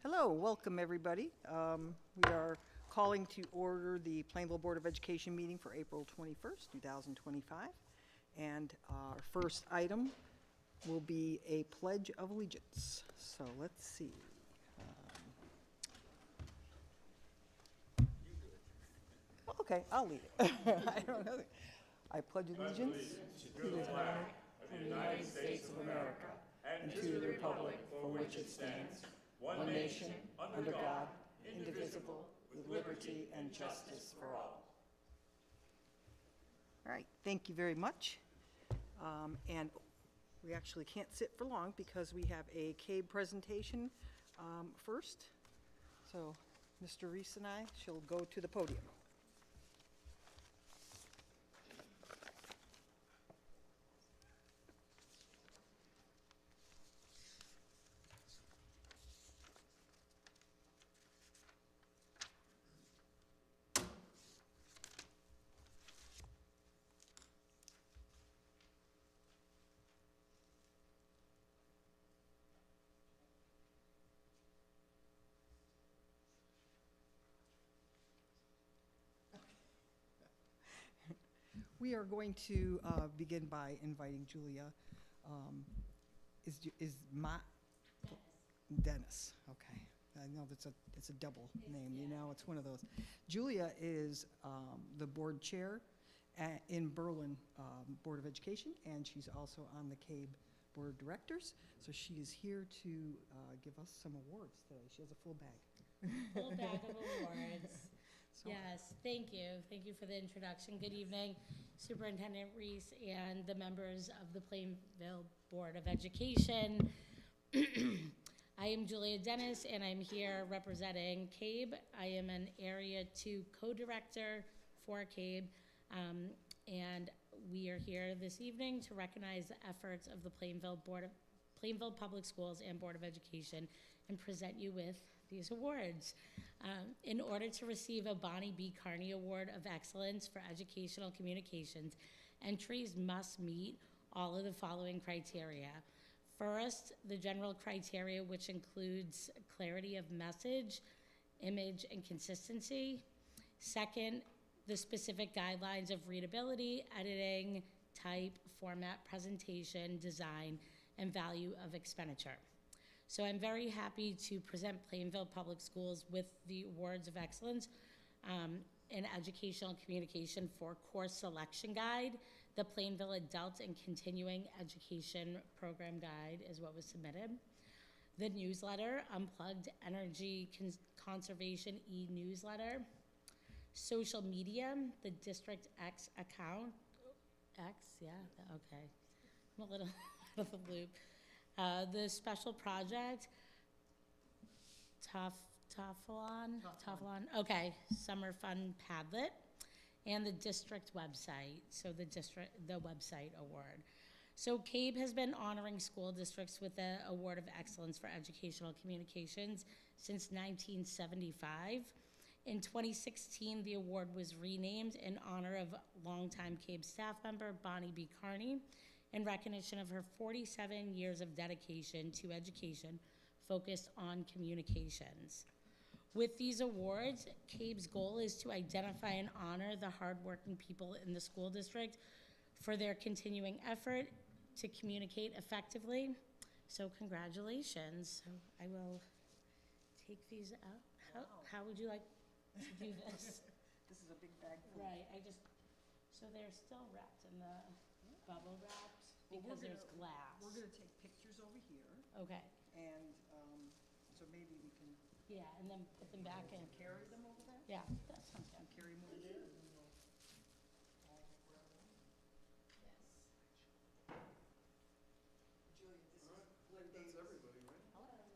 Hello, welcome everybody. We are calling to order the Plainville Board of Education meeting for April 21st, 2025. And our first item will be a Pledge of Allegiance. So let's see. Okay, I'll lead it. I don't know. I pledge allegiance to the flag of the United States of America and to the republic for which it stands, one nation, under God, indivisible, with liberty and justice for all. All right, thank you very much. And we actually can't sit for long because we have a CABE presentation first. So Mr. Reese and I shall go to the podium. We are going to begin by inviting Julia. Is Dennis? Okay, I know it's a double name. You know, it's one of those. Julia is the board chair in Berlin Board of Education, and she's also on the CABE Board of Directors. So she is here to give us some awards today. She has a full bag. Full bag of awards. Yes, thank you. Thank you for the introduction. Good evening, Superintendent Reese and the members of the Plainville Board of Education. I am Julia Dennis, and I'm here representing CABE. I am an Area 2 co-director for CABE, and we are here this evening to recognize the efforts of the Plainville Public Schools and Board of Education and present you with these awards. In order to receive a Bonnie B. Carney Award of Excellence for Educational Communications, entries must meet all of the following criteria. First, the general criteria, which includes clarity of message, image, and consistency. Second, the specific guidelines of readability, editing, type, format, presentation, design, and value of expenditure. So I'm very happy to present Plainville Public Schools with the Awards of Excellence in Educational Communication for Course Selection Guide. The Plainville Adult and Continuing Education Program Guide is what was submitted. The newsletter, Unplugged Energy Conservation e-newsletter. Social media, the District X account. X, yeah, okay. I'm a little out of the loop. The special project, Tafalon, okay, Summer Fun Padlet, and the district website, so the website award. So CABE has been honoring school districts with the Award of Excellence for Educational Communications since 1975. In 2016, the award was renamed in honor of longtime CABE staff member Bonnie B. Carney, in recognition of her 47 years of dedication to education focused on communications. With these awards, CABE's goal is to identify and honor the hardworking people in the school district for their continuing effort to communicate effectively. So congratulations. So I will take these out. How would you like to do this? This is a big bag. Right, so they're still wrapped in the bubble wrapped because there's glass. We're going to take pictures over here. Okay. And so maybe we can. Yeah, and then put them back in. Carry them over there? Yeah, that sounds good. Carry them over there, and then we'll all grab them. Yes. Julia, this is Lynn Davis. That's everybody, right? Hello.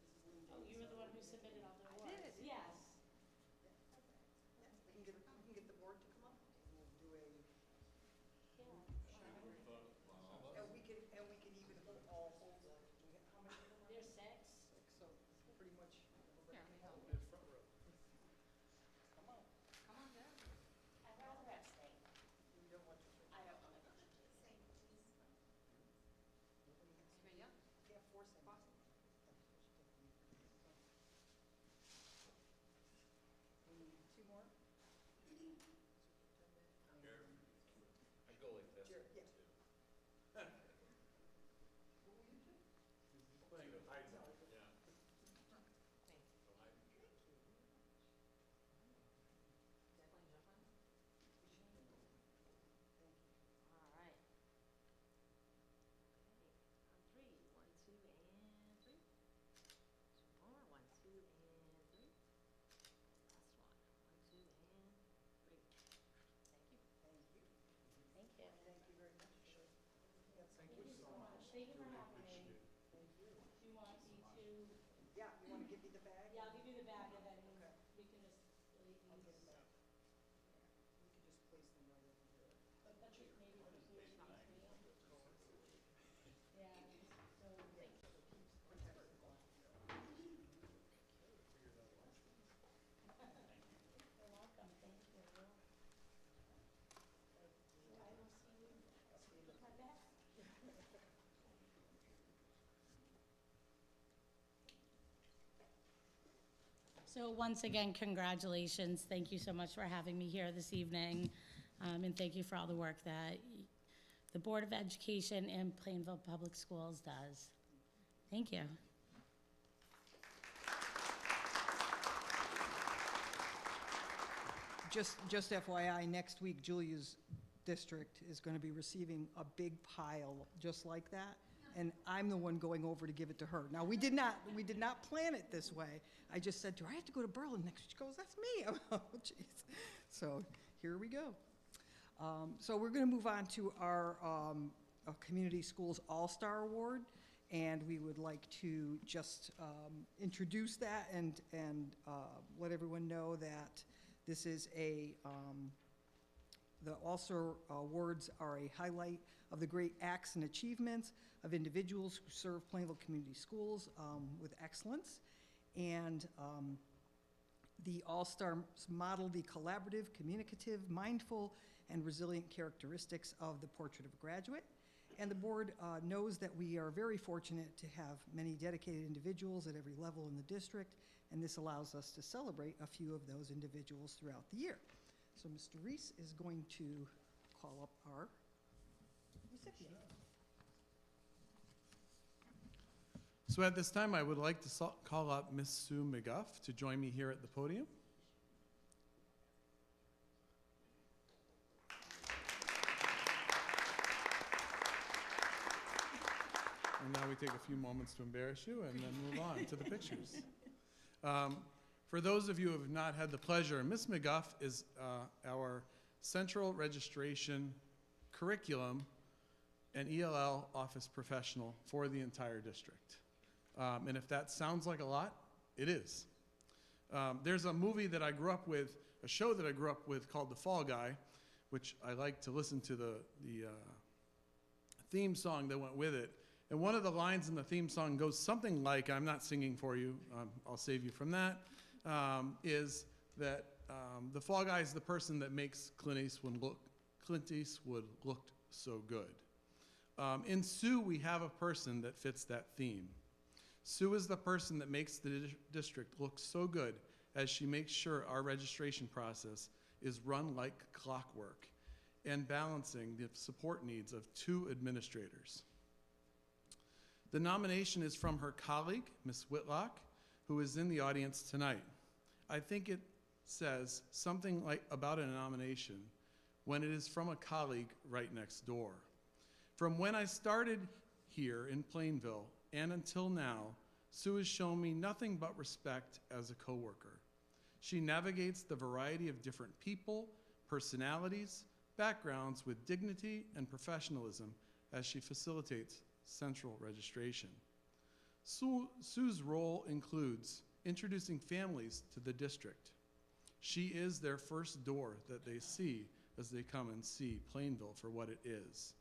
This is Lynn Oh, Davis. you were the one who submitted all the I awards. did. Yes. We can get the board to come up, and we'll do a. Yeah. And we can even all hold the. How many of them? There's 6. So pretty much. Be a front row. Come on. Come on down. Thank you for having me. Do you want me to? Yeah, you want to give me the bag? Yeah, I'll give you the bag and then we can just leave these. I'll get it back. We can just place them right over here. Patrick, maybe if you would like me. Yeah, so thank you. You're welcome, thank you. I will see you with my bag. So once again, congratulations. Thank you so much for having me here this evening. And thank you for all the work that the Board of Education and Plainville Public Schools does. Thank you. Just FYI, next week Julia's district is going to be receiving a big pile just like that, and I'm the one going over to give it to her. Now, we did not plan it this way. I just said to her, I have to go to Berlin next week. She goes, that's me. I'm, oh, jeez. So here we go. So we're going to move on to our Community Schools All-Star Award, and we would like to just introduce that and let everyone know that this is the All-Star Awards are a highlight of the great acts and achievements of individuals who serve Plainville Community Schools with excellence. And the All-Stars model the collaborative, communicative, mindful, and resilient characteristics of the portrait of a graduate. And the board knows that we are very fortunate to have many dedicated individuals at every level in the district, and this allows us to celebrate a few of those individuals throughout the year. So Mr. Reese is going to call up our recipient. So at this time, I would like to call up Miss Sue McGuff to join me here at the podium. And now we take a few moments to embarrass you and then move on to the pictures. For those of you who have not had the pleasure, Ms. McGuff is our Central Registration Curriculum and ELL Office Professional for the entire district. And if that sounds like a lot, it is. There's a movie that I grew up with, a show that I grew up with called The Fall Guy, which I like to listen to the theme song that went with it. And one of the lines in the theme song goes something like, I'm not singing for you, I'll save you from that, is that the fall guy is the person that makes Clint Eastwood look so good. In Sue, we have a person that fits that theme. Sue is the person that makes the district look so good as she makes sure our registration process is run like clockwork and balancing the support needs of 2 administrators. The nomination is from her colleague, Ms. Whitlock, who is in the audience tonight. I think it says something like about a nomination when it is from a colleague right next door. From when I started here in Plainville and until now, Sue has shown me nothing but respect as a coworker. She navigates the variety of different people, personalities, backgrounds with dignity and professionalism as she facilitates central registration. Sue's role includes introducing families to the district. She is their first door that they see as they come and see Plainville for what it is.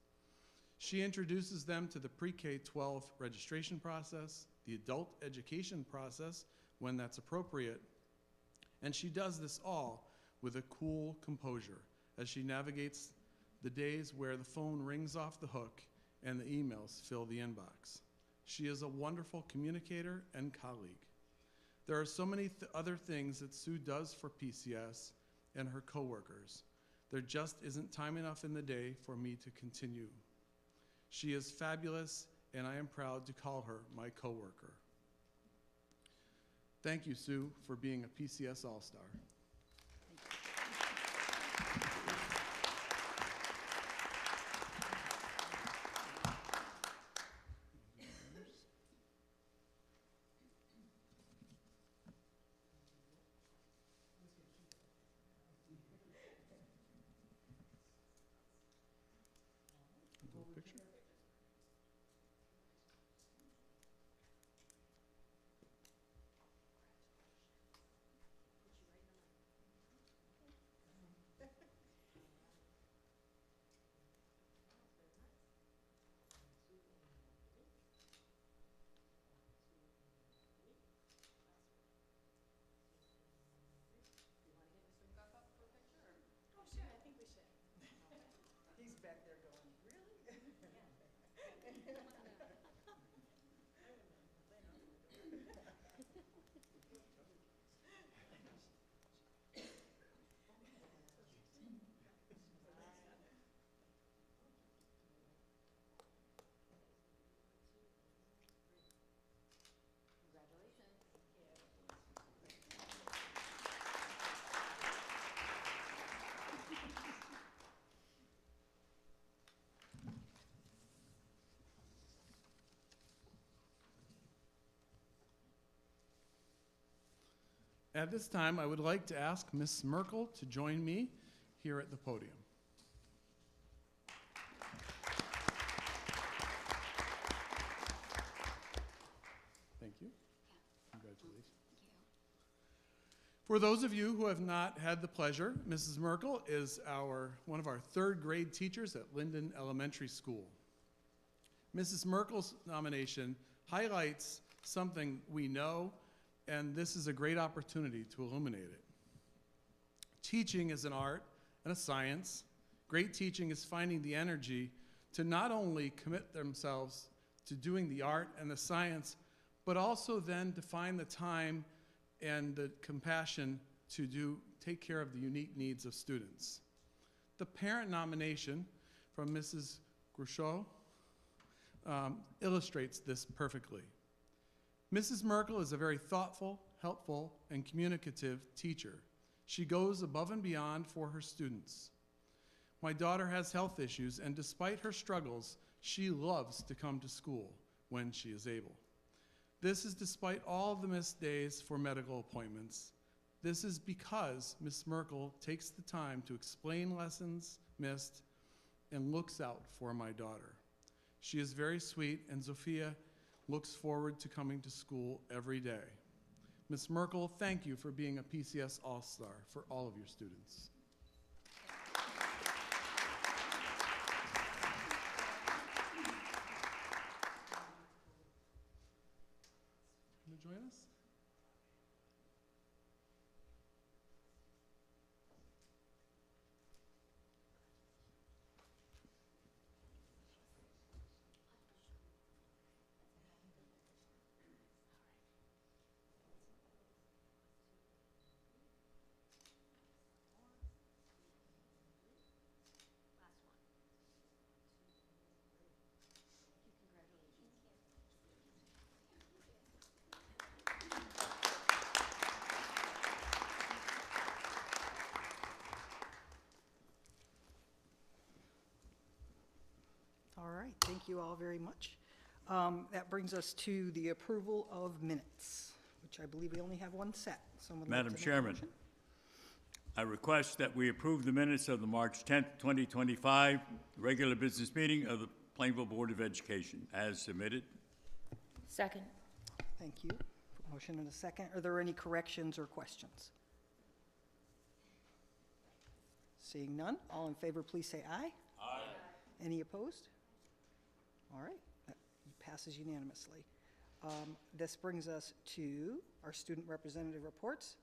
She introduces them to the pre-K-12 registration process, the adult education process when that's appropriate, and she does this all with a cool composure as she navigates the days where the phone rings off the hook and the emails fill the inbox. She is a wonderful communicator and colleague. There are so many other things that Sue does for PCS and her coworkers. There just isn't time enough in the day for me to continue. She is fabulous, and I am proud to call her my coworker. Thank you, Sue, for being a PCS All-Star. back there going, really? At this time, I would like to ask Ms. Merkel to join me here at the podium. Thank you. Congratulations. For those of you who have not had the pleasure, Mrs. Merkel is one of our third grade teachers at Linden Elementary School. Mrs. Merkel's nomination highlights something we know, and this is a great opportunity to illuminate it. Teaching is an art and a science. Great teaching is finding the energy to not only commit themselves to doing the art and the science, but also then to find the time and the compassion to take care of the unique needs of students. The parent nomination from Mrs. Grouchot illustrates this perfectly. Mrs. Merkel is a very thoughtful, helpful, and communicative teacher. She goes above and beyond for her students. My daughter has health issues, and despite her struggles, she loves to come to school when she is able. This is despite all the missed days for medical appointments. This is because Ms. Merkel takes the time to explain lessons missed and looks out for my daughter. She is very sweet, and Sophia looks forward to coming to school every day. Ms. Merkel, thank you for being a PCS All-Star for all of your students. Can you join us? All right, thank you all very much. That brings us to the approval of minutes, which I believe we only have one set. Someone would like Madam to make a Chairman, motion? I request that we approve the minutes of the March 10th, 2025 regular business meeting of the Plainville Board of Education as submitted. Second. Thank you. Motion and a second. Are there any corrections or questions? Seeing none, all in favor, please say aye. Aye. Any opposed? All right, that passes unanimously. This brings us to our student representative reports.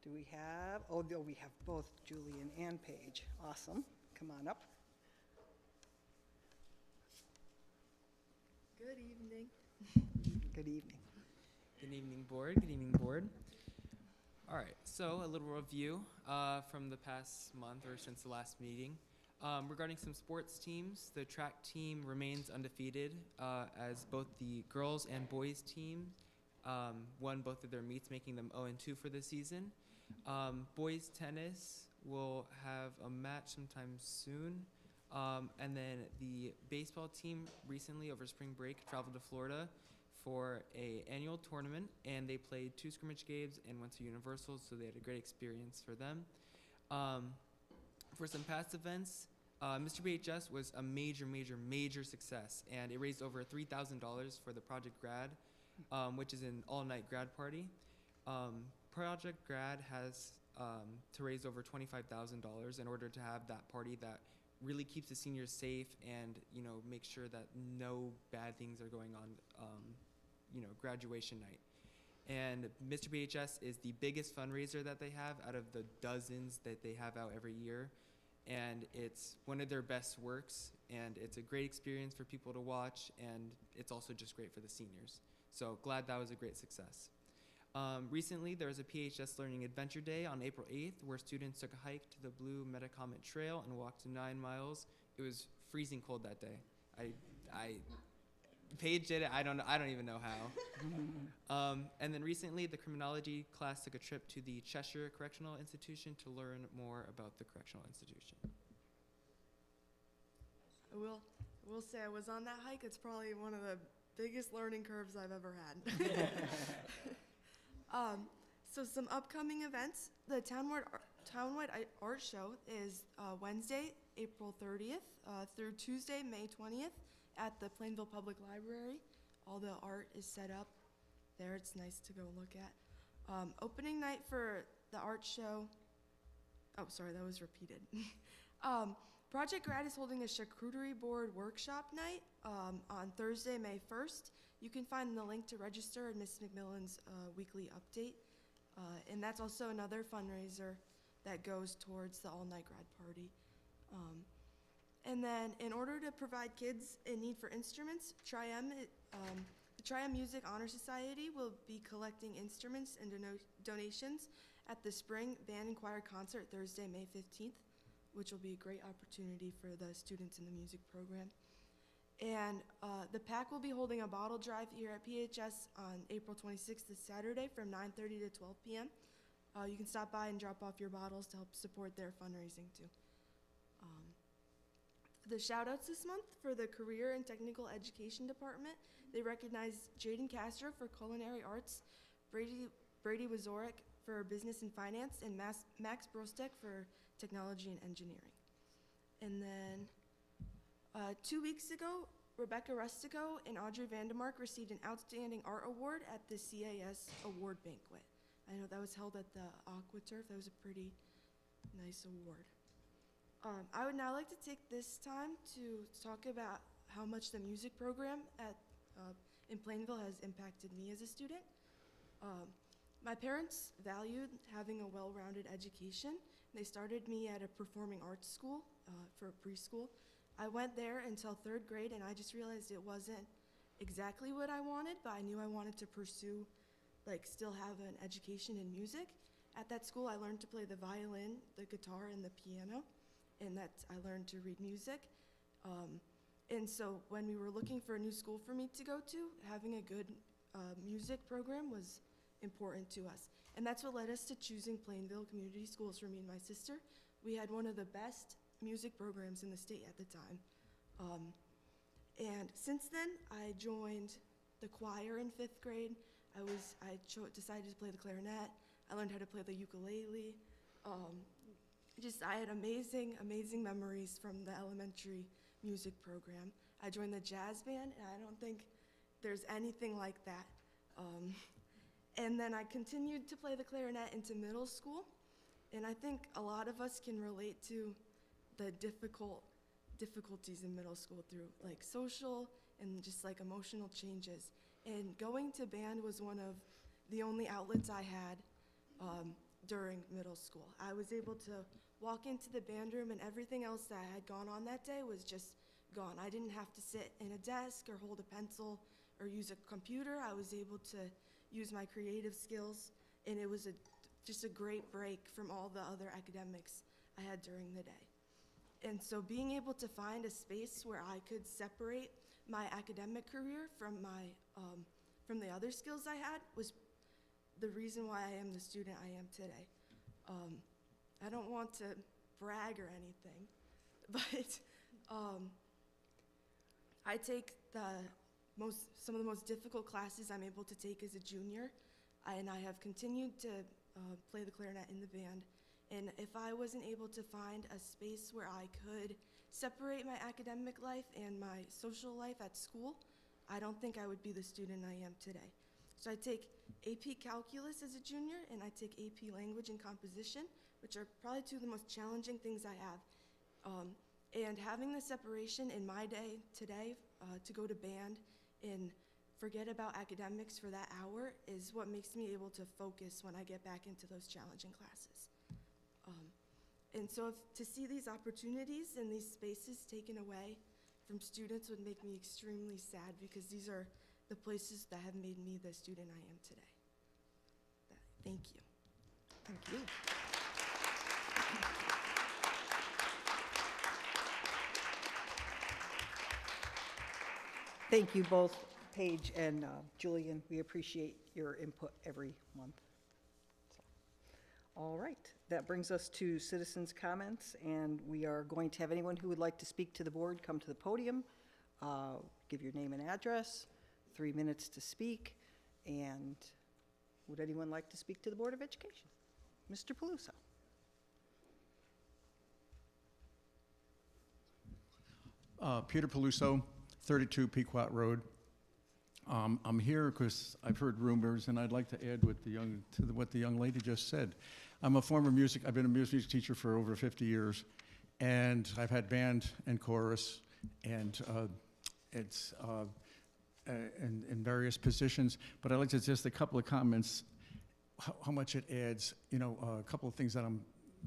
Do we have, oh, no, we have both Julian and Paige. Awesome. Come on up. Good evening. Good evening. Good evening, board. Good evening, board. All right, so a little review from the past month or since the last meeting. Regarding some sports teams, the track team remains undefeated as both the girls and boys team won both of their meets, making them 0-2 for the season. Boys tennis will have a match sometime soon. And then the baseball team recently over spring break traveled to Florida for an annual tournament, and they played 2 scrimmage games and went to Universal, so they had a great experience for them. For some past events, Mr. BHS was a major success, and it raised over $3,000 for the Project Grad, which is an all-night grad party. Project Grad has to raise over $25,000 in order to have that party that really keeps the seniors safe and, you know, make sure that no bad things are going on, you know, graduation night. And Mr. BHS is the biggest fundraiser that they have out of the dozens that they have out every year. and it's one of their best works, and it's a great experience for people to watch, and it's also just great for the seniors. So glad that was a great success. Recently, there was a PHS Learning Adventure Day on April 8th, where students took a hike to the Blue Metacomet Trail and walked 9 miles. It was freezing cold that day. Paige did it. I don't even know how. And then recently, the criminology class took a trip to the Cheshire Correctional Institution to learn more about the correctional institution. I will say I was on that hike. It's probably one of the biggest learning curves I've ever had. So some upcoming events. The Townwide Art Show is Wednesday, April 30th through Tuesday, May 20th at the Plainville Public Library. All the art is set up there. It's nice to go look at. Opening night for the art show. Oh, sorry, that was repeated. Project Grad is holding a charcuterie board workshop night on Thursday, May 1st. You can find the link to register in Ms. McMillan's weekly update. And that's also another fundraiser that goes towards the all-night grad party. And then in order to provide kids in need for instruments, the Tri-M Music Honor Society will be collecting instruments and donations at the Spring Band and Choir Concert Thursday, May 15th, which will be a great opportunity for the students in the music program. And the PAC will be holding a bottle drive here at PHS on April 26th, this Saturday, from 9:30 to 12 p.m. You can stop by and drop off your bottles to help support their fundraising too. The shout-outs this month for the Career and Technical Education Department, they recognize Jaden Castro for Culinary Arts, Brady Wazorek for Business and Finance, and Max Brostek for Technology and Engineering. And then 2 weeks ago, Rebecca Rustico and Audrey Vandemark received an Outstanding Art Award at the CAS Award Banquet. I know that was held at the AquaTurf. That was a pretty nice award. I would now like to take this time to talk about how much the music program in Plainville has impacted me as a student. My parents valued having a well-rounded education. They started me at a performing arts school for preschool. I went there until 3rd grade, and I just realized it wasn't exactly what I wanted, but I knew I wanted to pursue, still have an education in music. At that school, I learned to play the violin, the guitar, and the piano, and I learned to read music. And so when we were looking for a new school for me to go to, having a good music program was important to us. And that's what led us to choosing Plainville Community Schools for me and my sister. We had one of the best music programs in the state at the time. And since then, I joined the choir in 5th grade. I decided to play the clarinet. I learned how to play the ukulele. I had amazing memories from the elementary music program. I joined the jazz band, and I don't think there's anything like that. And then I continued to play the clarinet into middle school, and I think a lot of us can relate to the difficulties in middle school through social and just emotional changes. And going to band was one of the only outlets I had during middle school. I was able to walk into the band room, and everything else that had gone on that day was just gone. I didn't have to sit in a desk or hold a pencil or use a computer. I was able to use my creative skills, and it was just a great break from all the other academics I had during the day. And so being able to find a space where I could separate my academic career from the other skills I had was the reason why I am the student I am today. I don't want to brag or anything, but I take some of the most difficult classes I'm able to take as a junior, and I have continued to play the clarinet in the band. And if I wasn't able to find a space where I could separate my academic life and my social life at school, I don't think I would be the student I am today. So I take AP Calculus as a junior, and I take AP Language and Composition, which are probably two of the most challenging things I have. And having the separation in my day today to go to band and forget about academics for that hour is what makes me able to focus when I get back into those challenging classes. And so to see these opportunities and these spaces taken away from students would make me extremely sad, because these are the places that have made me the student I am today. Thank you. Thank you. Thank you both, Paige and Julian. We appreciate your input every month. All right, that brings us to citizens' comments, and we are going to have anyone who would like to speak to the board come to the podium, give your name and address, 3 minutes to speak, and would anyone like to speak to the Board of Education? Mr. Peluso. Peter Peluso, 32 Pequot Road. I'm here because I've heard rumors, and I'd like to add what the young lady just said. I've been a music teacher for over 50 years, and I've had band and chorus, and it's in various positions. But I'd like to just a couple of comments, how much it adds. You know, a couple of things that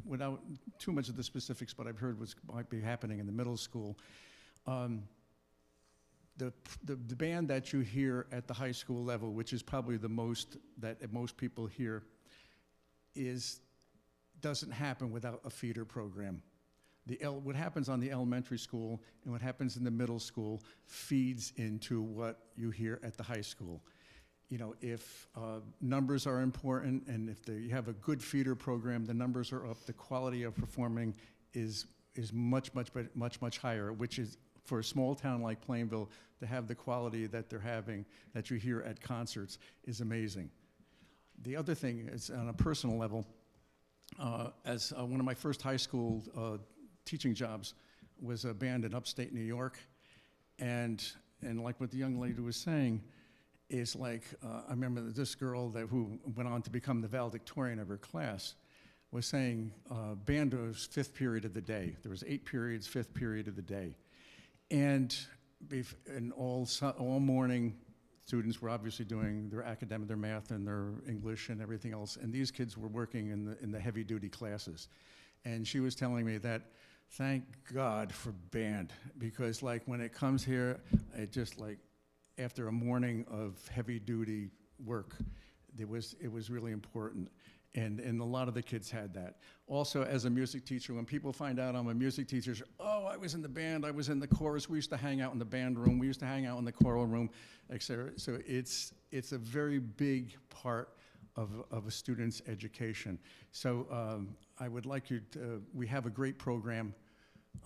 without too much of the specifics, but I've heard might be happening in the middle school. The band that you hear at the high school level, which is probably the most that most people hear, doesn't happen without a feeder program. What happens on the elementary school and what happens in the middle school feeds into what you hear at the high school. You know, if numbers are important, and if you have a good feeder program, the numbers are up, the quality of performing is much higher, which is, for a small town like Plainville, to have the quality that they're having, that you hear at concerts, is amazing. The other thing is, on a personal level, as one of my first high school teaching jobs was a band in upstate New York, and like what the young lady was saying, is like, I remember this girl who went on to become the valedictorian of her class was saying band was fifth period of the day. There was 8 periods, fifth period of the day. And all morning, students were obviously doing their academic, their math, and their English and everything else. And these kids were working in the heavy-duty classes. And she was telling me that, thank God for band, because like when it comes here, it just like after a morning of heavy-duty work, it was really important. And a lot of the kids had that. Also, as a music teacher, when people find out I'm a music teacher, oh, I was in the band, I was in the chorus, we used to hang out in the band room, we used to hang out in the choral room, etc. So it's a very big part of a student's education. So I would like you to, we have a great program.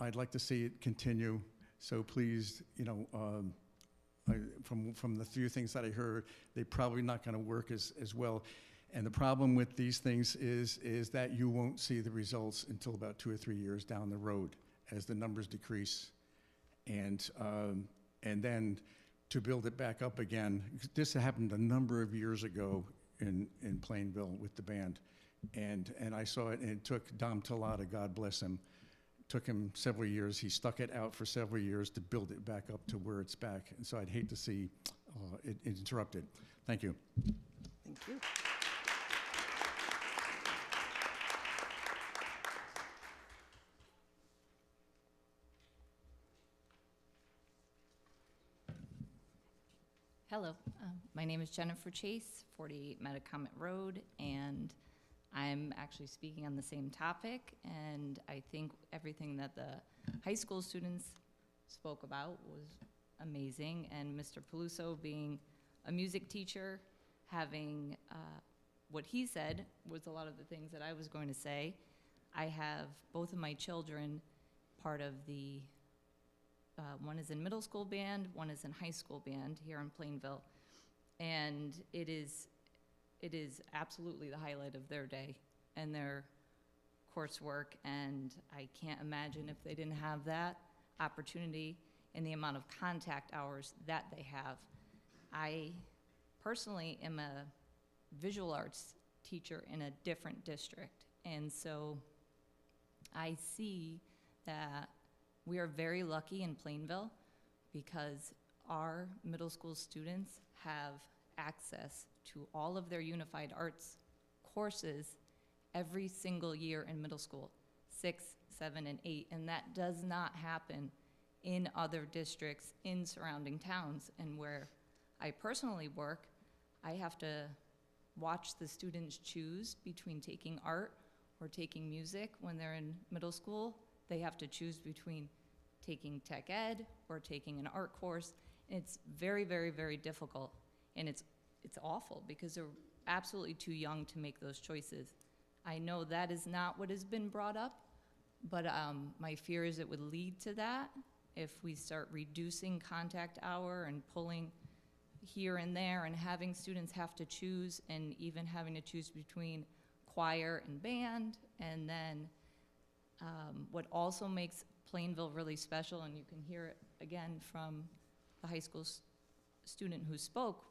I'd like to see it continue. So please, you know, from the few things that I heard, they're probably not going to work as well. And the problem with these things is that you won't see the results until about 2 or 3 years down the road as the numbers decrease. And then to build it back up again, this happened a number of years ago in Plainville with the band. And I saw it, and it took Dom Tallada, God bless him, took him several years. He stuck it out for several years to build it back up to where it's back. And so I'd hate to see it interrupted. Thank you. Thank you. Hello, my name is Jennifer Chase, 48 Metacomet Road, and I'm actually speaking on the same topic, and I think everything that the high school students spoke about was amazing, and Mr. Peluso being a music teacher, having what he said was a lot of the things that I was going to say. I have both of my children part of the one is in middle school band, one is in high school band here in Plainville. And it is absolutely the highlight of their day and their coursework. And I can't imagine if they didn't have that opportunity and the amount of contact hours that they have. I personally am a visual arts teacher in a different district. And so I see that we are very lucky in Plainville because our middle school students have access to all of their unified arts courses every single year in middle school. 6, 7, and 8, and that does not happen in other districts in surrounding towns. And where I personally work, I have to watch the students choose between taking art or taking music. When they're in middle school, they have to choose between taking tech ed or taking an art course. And it's very, very, very difficult. And it's awful because they're absolutely too young to make those choices. I know that is not what has been brought up, but my fear is it would lead to that if we start reducing contact hour and pulling here and there and having students have to choose, and even having to choose between choir and band. And then what also makes Plainville really special, and you can hear it again from the high school student who spoke,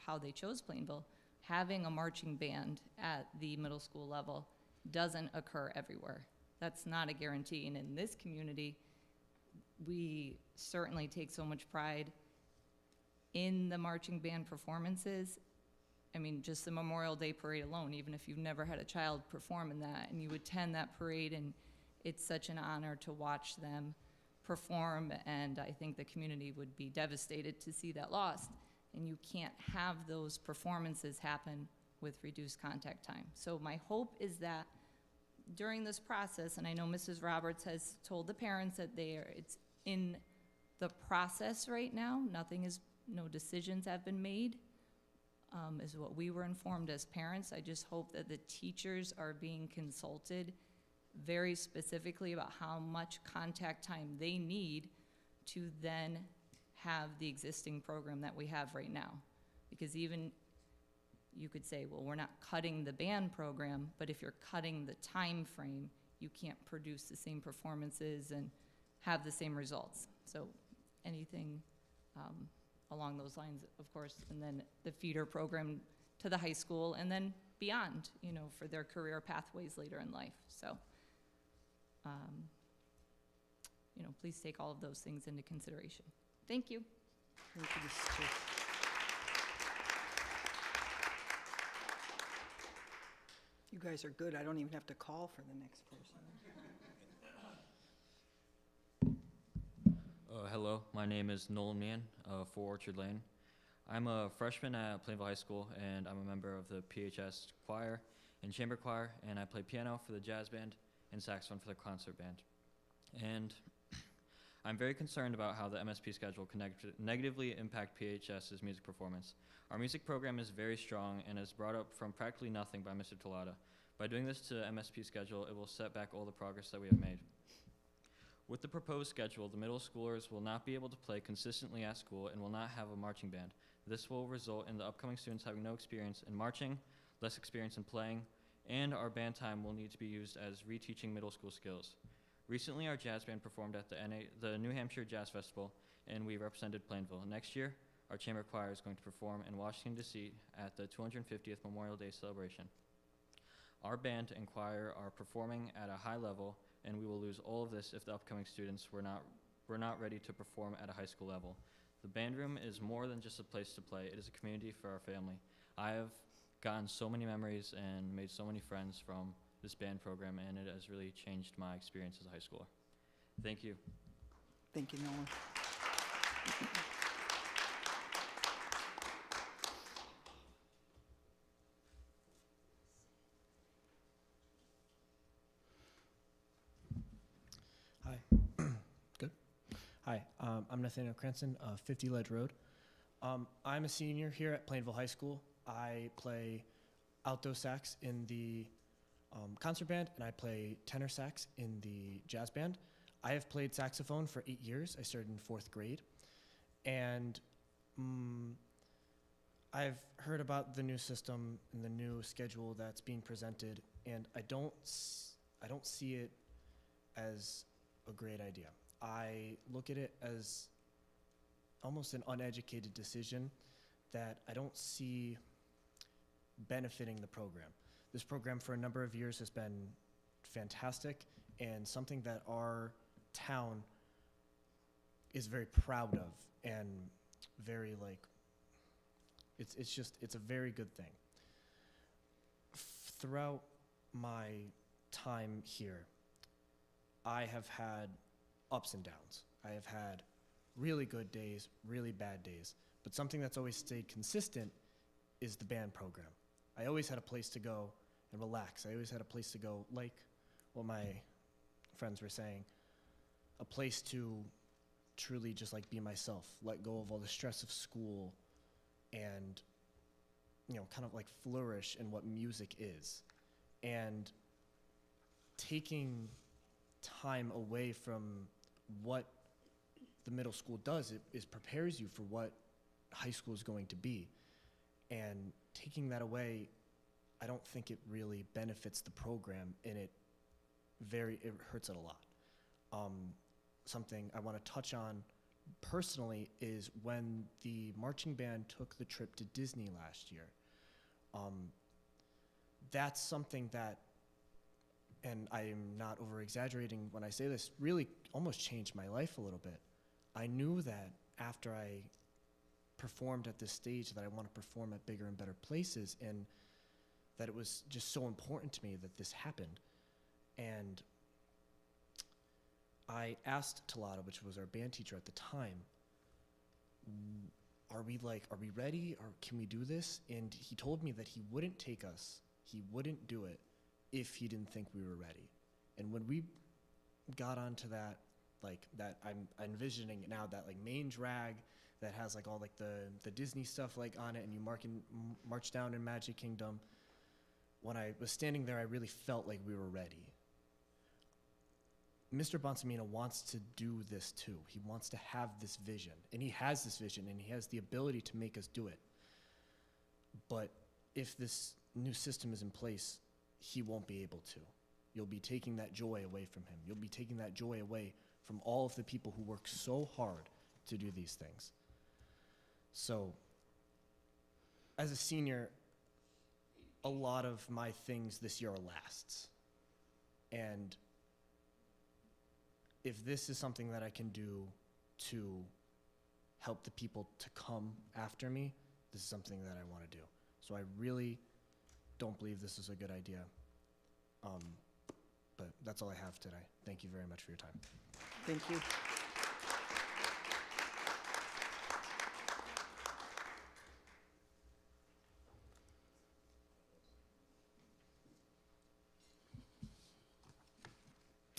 how they chose Plainville, having a marching band at the middle school level doesn't occur everywhere. That's not a guarantee. And in this community, we certainly take so much pride in the marching band performances. I mean, just the Memorial Day parade alone, even if you've never had a child perform in that, and you attend that parade, and it's such an honor to watch them perform, and I think the community would be devastated to see that lost. And you can't have those performances happen with reduced contact time. So my hope is that during this process, and I know Mrs. Roberts has told the parents that it's in the process right now, no decisions have been made, is what we were informed as parents. I just hope that the teachers are being consulted very specifically about how much contact time they need to then have the existing program that we have right now. Because even you could say, well, we're not cutting the band program, but if you're cutting the time frame, you can't produce the same performances and have the same results. So anything along those lines, of course, and then the feeder program to the high school, and then beyond, for their career pathways later in life. So, please take all of those things into consideration. Thank you. Thank you, Mrs. Chase. You guys are good. I don't even have to call for the next person. Hello, my name is Nolan Mann, 4 Orchard Lane. I'm a freshman at Plainville High School, and I'm a member of the PHS choir and chamber choir, and I play piano for the jazz band and saxophone for the concert band. And I'm very concerned about how the MSP schedule can negatively impact PHS's music performance. Our music program is very strong and is brought up from practically nothing by Mr. Tolada. By doing this to MSP schedule, it will set back all the progress that we have made. With the proposed schedule, the middle schoolers will not be able to play consistently at school and will not have a marching band. This will result in the upcoming students having no experience in marching, less experience in playing, and our band time will need to be used as reteaching middle school skills. Recently, our jazz band performed at the New Hampshire Jazz Festival, and we represented Plainville. Next year, our chamber choir is going to perform in Washington, D.C. at the 250th Memorial Day celebration. Our band and choir are performing at a high level, and we will lose all of this if the upcoming students were not ready to perform at a high school level. The band room is more than just a place to play. It is a community for our family. I have gotten so many memories and made so many friends from this band program, and it has really changed my experience as a high schooler. Thank you. Thank you, Nolan. Hi. Good. Hi, I'm Nathaniel Cranston of 50 Ledge Road. I'm a senior here at Plainville High School. I play alto sax in the concert band, and I play tenor sax in the jazz band. I have played saxophone for 8 years. I started in 4th grade. And I've heard about the new system and the new schedule that's being presented, and I don't see it as a great idea. I look at it as almost an uneducated decision that I don't see benefiting the program. This program for a number of years has been fantastic and something that our town is very proud of, and very it's a very good thing. Throughout my time here, I have had ups and downs. I have had really good days, really bad days. But something that's always stayed consistent is the band program. I always had a place to go and relax. I always had a place to go, like what my friends were saying, a place to truly just like be myself, let go of all the stress of school, and kind of like flourish in what music is. And taking time away from what the middle school does is prepares you for what high school is going to be. And taking that away, I don't think it really benefits the program, and it hurts it a lot. Something I want to touch on personally is when the marching band took the trip to Disney last year. That's something that, and I am not over exaggerating when I say this, really almost changed my life a little bit. I knew that after I performed at this stage that I want to perform at bigger and better places, and that it was just so important to me that this happened. And I asked Talata, which was our band teacher at the time, are we ready, or can we do this? And he told me that he wouldn't take us, he wouldn't do it if he didn't think we were ready. And when we got onto that, I'm envisioning it now, that like main drag that has like all like the Disney stuff like on it, and you march down in Magic Kingdom. When I was standing there, I really felt like we were ready. Mr. Bonsamina wants to do this too. He wants to have this vision, and he has this vision, and he has the ability to make us do it. But if this new system is in place, he won't be able to. You'll be taking that joy away from him. You'll be taking that joy away from all of the people who work so hard to do these things. So, as a senior, a lot of my things this year are lasts. And if this is something that I can do to help the people to come after me, this is something that I want to do. So I really don't believe this is a good idea. But that's all I have today. Thank you very much for your time. Thank you.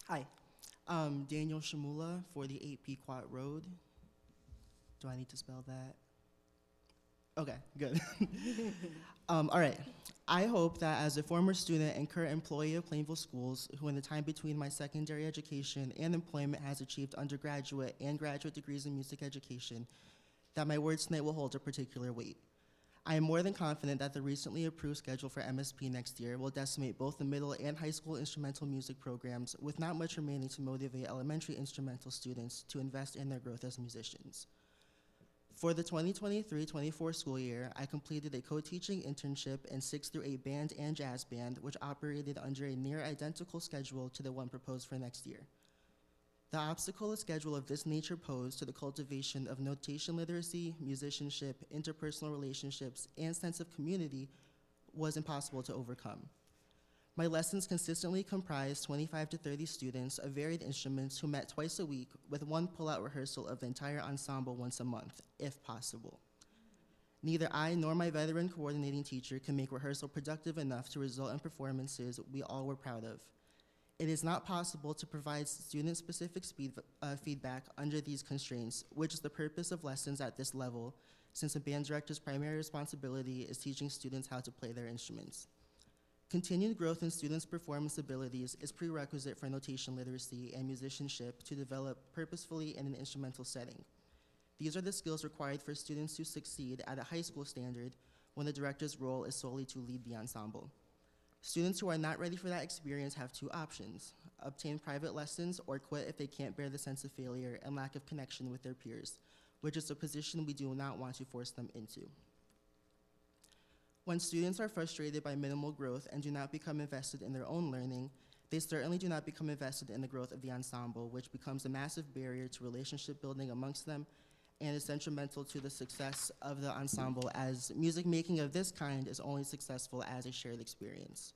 Hi, Daniel Shamula for the 8 Pequot Road. Do I need to spell that? Okay, good. All right. I hope that as a former student and current employee of Plainville Schools, who in the time between my secondary education and employment has achieved undergraduate and graduate degrees in music education, that my words tonight will hold a particular weight. I am more than confident that the recently approved schedule for MSP next year will decimate both the middle and high school instrumental music programs, with not much remaining to motivate elementary instrumental students to invest in their growth as musicians. For the 2023-24 school year, I completed a co-teaching internship in 6th through 8 band and jazz band, which operated under a near identical schedule to the one proposed for next year. The obstacle a schedule of this nature posed to the cultivation of notation literacy, musicianship, interpersonal relationships, and sense of community was impossible to overcome. My lessons consistently comprised 25 to 30 students of varied instruments who met twice a week with one pull-out rehearsal of the entire ensemble once a month, if possible. Neither I nor my veteran coordinating teacher could make rehearsal productive enough to result in performances we all were proud of. It is not possible to provide student-specific feedback under these constraints, which is the purpose of lessons at this level, since a band director's primary responsibility is teaching students how to play their instruments. Continued growth in students' performance abilities is prerequisite for notation literacy and musicianship to develop purposefully in an instrumental setting. These are the skills required for students to succeed at a high school standard when the director's role is solely to lead the ensemble. Students who are not ready for that experience have two options: obtain private lessons or quit if they can't bear the sense of failure and lack of connection with their peers, which is a position we do not want to force them into. When students are frustrated by minimal growth and do not become invested in their own learning, they certainly do not become invested in the growth of the ensemble, which becomes a massive barrier to relationship building amongst them and is detrimental to the success of the ensemble, as music making of this kind is only successful as a shared experience.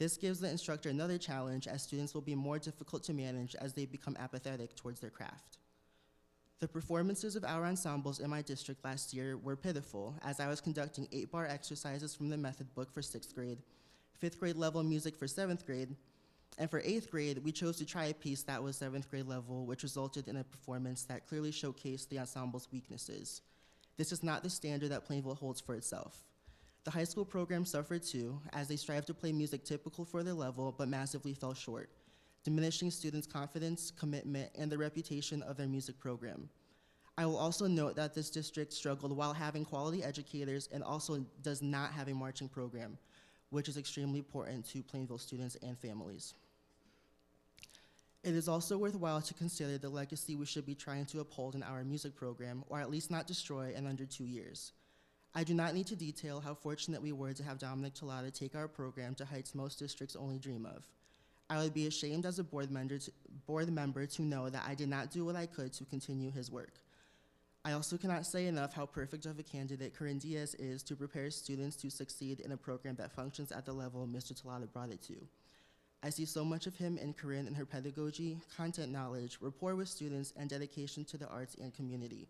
This gives the instructor another challenge, as students will be more difficult to manage as they become apathetic towards their craft. The performances of our ensembles in my district last year were pitiful, as I was conducting 8-bar exercises from the method book for 6th grade, 5th grade level music for 7th grade, and for 8th grade, we chose to try a piece that was 7th grade level, which resulted in a performance that clearly showcased the ensemble's weaknesses. This is not the standard that Plainville holds for itself. The high school program suffered too, as they strived to play music typical for their level, but massively fell short, diminishing students' confidence, commitment, and the reputation of their music program. I will also note that this district struggled while having quality educators and also does not have a marching program, which is extremely important to Plainville students and families. It is also worthwhile to consider the legacy we should be trying to uphold in our music program, or at least not destroy in under 2 years. I do not need to detail how fortunate we were to have Dominic Tolada take our program to heights most districts only dream of. I would be ashamed as a board member to know that I did not do what I could to continue his work. I also cannot say enough how perfect of a candidate Corinne Diaz is to prepare students to succeed in a program that functions at the level Mr. Tolada brought it to. I see so much of him in Corinne in her pedagogy, content knowledge, rapport with students, and dedication to the arts and community.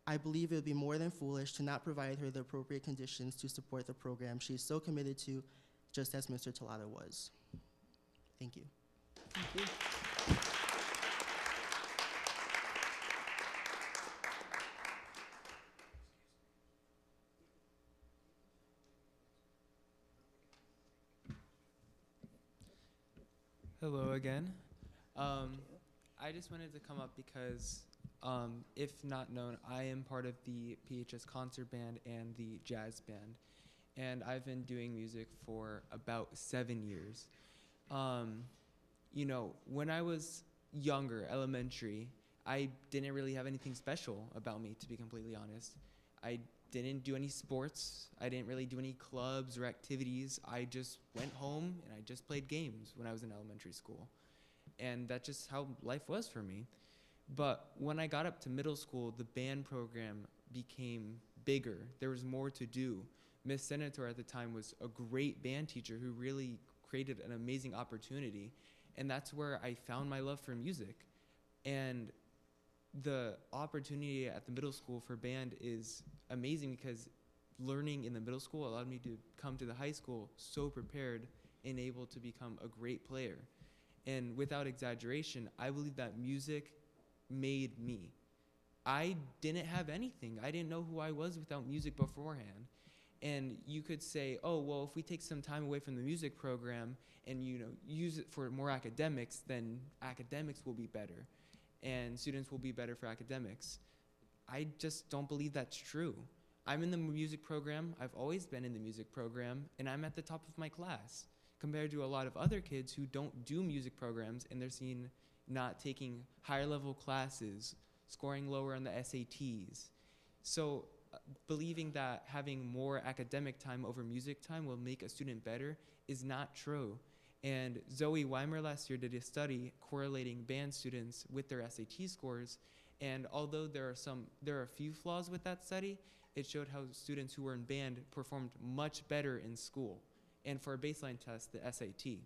I believe it would be more than foolish to not provide her the appropriate conditions to support the program she is so committed to, just as Mr. Tolada was. Thank you. Thank you. Hello again. I just wanted to come up because, if not known, I am part of the PHS concert band and the jazz band, and I've been doing music for about 7 years. You know, when I was younger, elementary, I didn't really have anything special about me, to be completely honest. I didn't do any sports. I didn't really do any clubs or activities. I just went home and I just played games when I was in elementary school. And that's just how life was for me. But when I got up to middle school, the band program became bigger. There was more to do. Miss Senator at the time was a great band teacher who really created an amazing opportunity. And that's where I found my love for music. And the opportunity at the middle school for band is amazing because learning in the middle school allowed me to come to the high school so prepared and able to become a great player. And without exaggeration, I believe that music made me. I didn't have anything. I didn't know who I was without music beforehand. And you could say, oh, well, if we take some time away from the music program and, you know, use it for more academics, then academics will be better and students will be better for academics. I just don't believe that's true. I'm in the music program. I've always been in the music program, and I'm at the top of my class compared to a lot of other kids who don't do music programs, and they're seen not taking higher level classes, scoring lower on the SATs. So believing that having more academic time over music time will make a student better is not true. And Zoe Weimer last year did a study correlating band students with their SAT scores. And although there are a few flaws with that study, it showed how students who were in band performed much better in school. And for a baseline test, the SAT.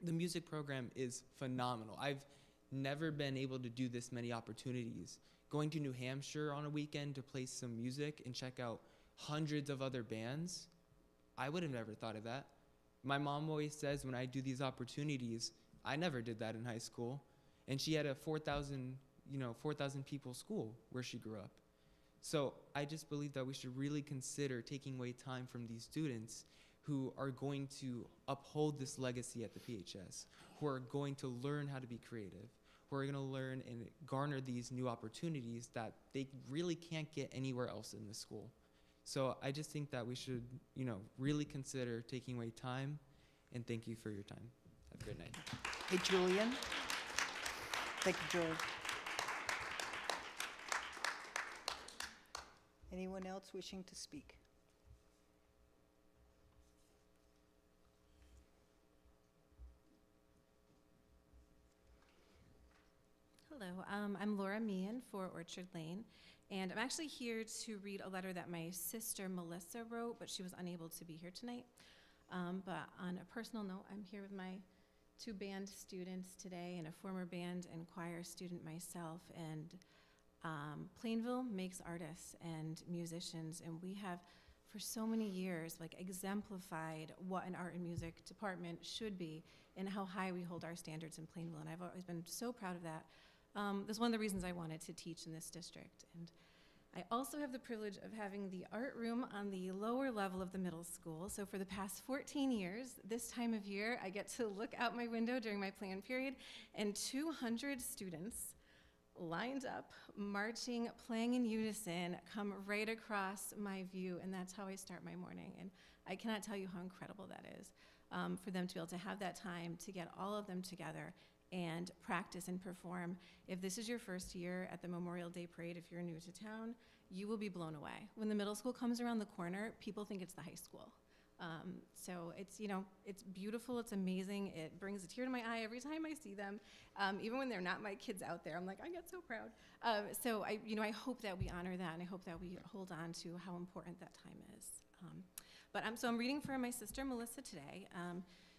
The music program is phenomenal. I've never been able to do this many opportunities. Going to New Hampshire on a weekend to play some music and check out hundreds of other bands, I would have never thought of that. My mom always says when I do these opportunities, I never did that in high school. And she had a 4,000 people school where she grew up. So I just believe that we should really consider taking away time from these students who are going to uphold this legacy at the PHS, who are going to learn how to be creative, who are going to learn and garner these new opportunities that they really can't get anywhere else in the school. So I just think that we should, really consider taking away time, and thank you for your time. Have a great night. Hey, Julian. Thank you, George. Anyone else wishing to speak? Hello, I'm Laura Meehan for Orchard Lane, and I'm actually here to read a letter that my sister Melissa wrote, but she was unable to be here tonight. But on a personal note, I'm here with my 2 band students today and a former band and choir student myself. And Plainville makes artists and musicians, and we have for so many years like exemplified what an art and music department should be and how high we hold our standards in Plainville. And I've always been so proud of that. That's one of the reasons I wanted to teach in this district. And I also have the privilege of having the art room on the lower level of the middle school. So for the past 14 years, this time of year, I get to look out my window during my plan period, and 200 students lined up, marching, playing in unison, come right across my view, and that's how I start my morning. And I cannot tell you how incredible that is, for them to be able to have that time to get all of them together and practice and perform. If this is your first year at the Memorial Day Parade, if you're new to town, you will be blown away. When the middle school comes around the corner, people think it's the high school. So it's, you know, it's beautiful, it's amazing. It brings a tear to my eye every time I see them. Even when they're not my kids out there, I'm like, I get so proud. So I hope that we honor that, and I hope that we hold on to how important that time is. So I'm reading for my sister Melissa today.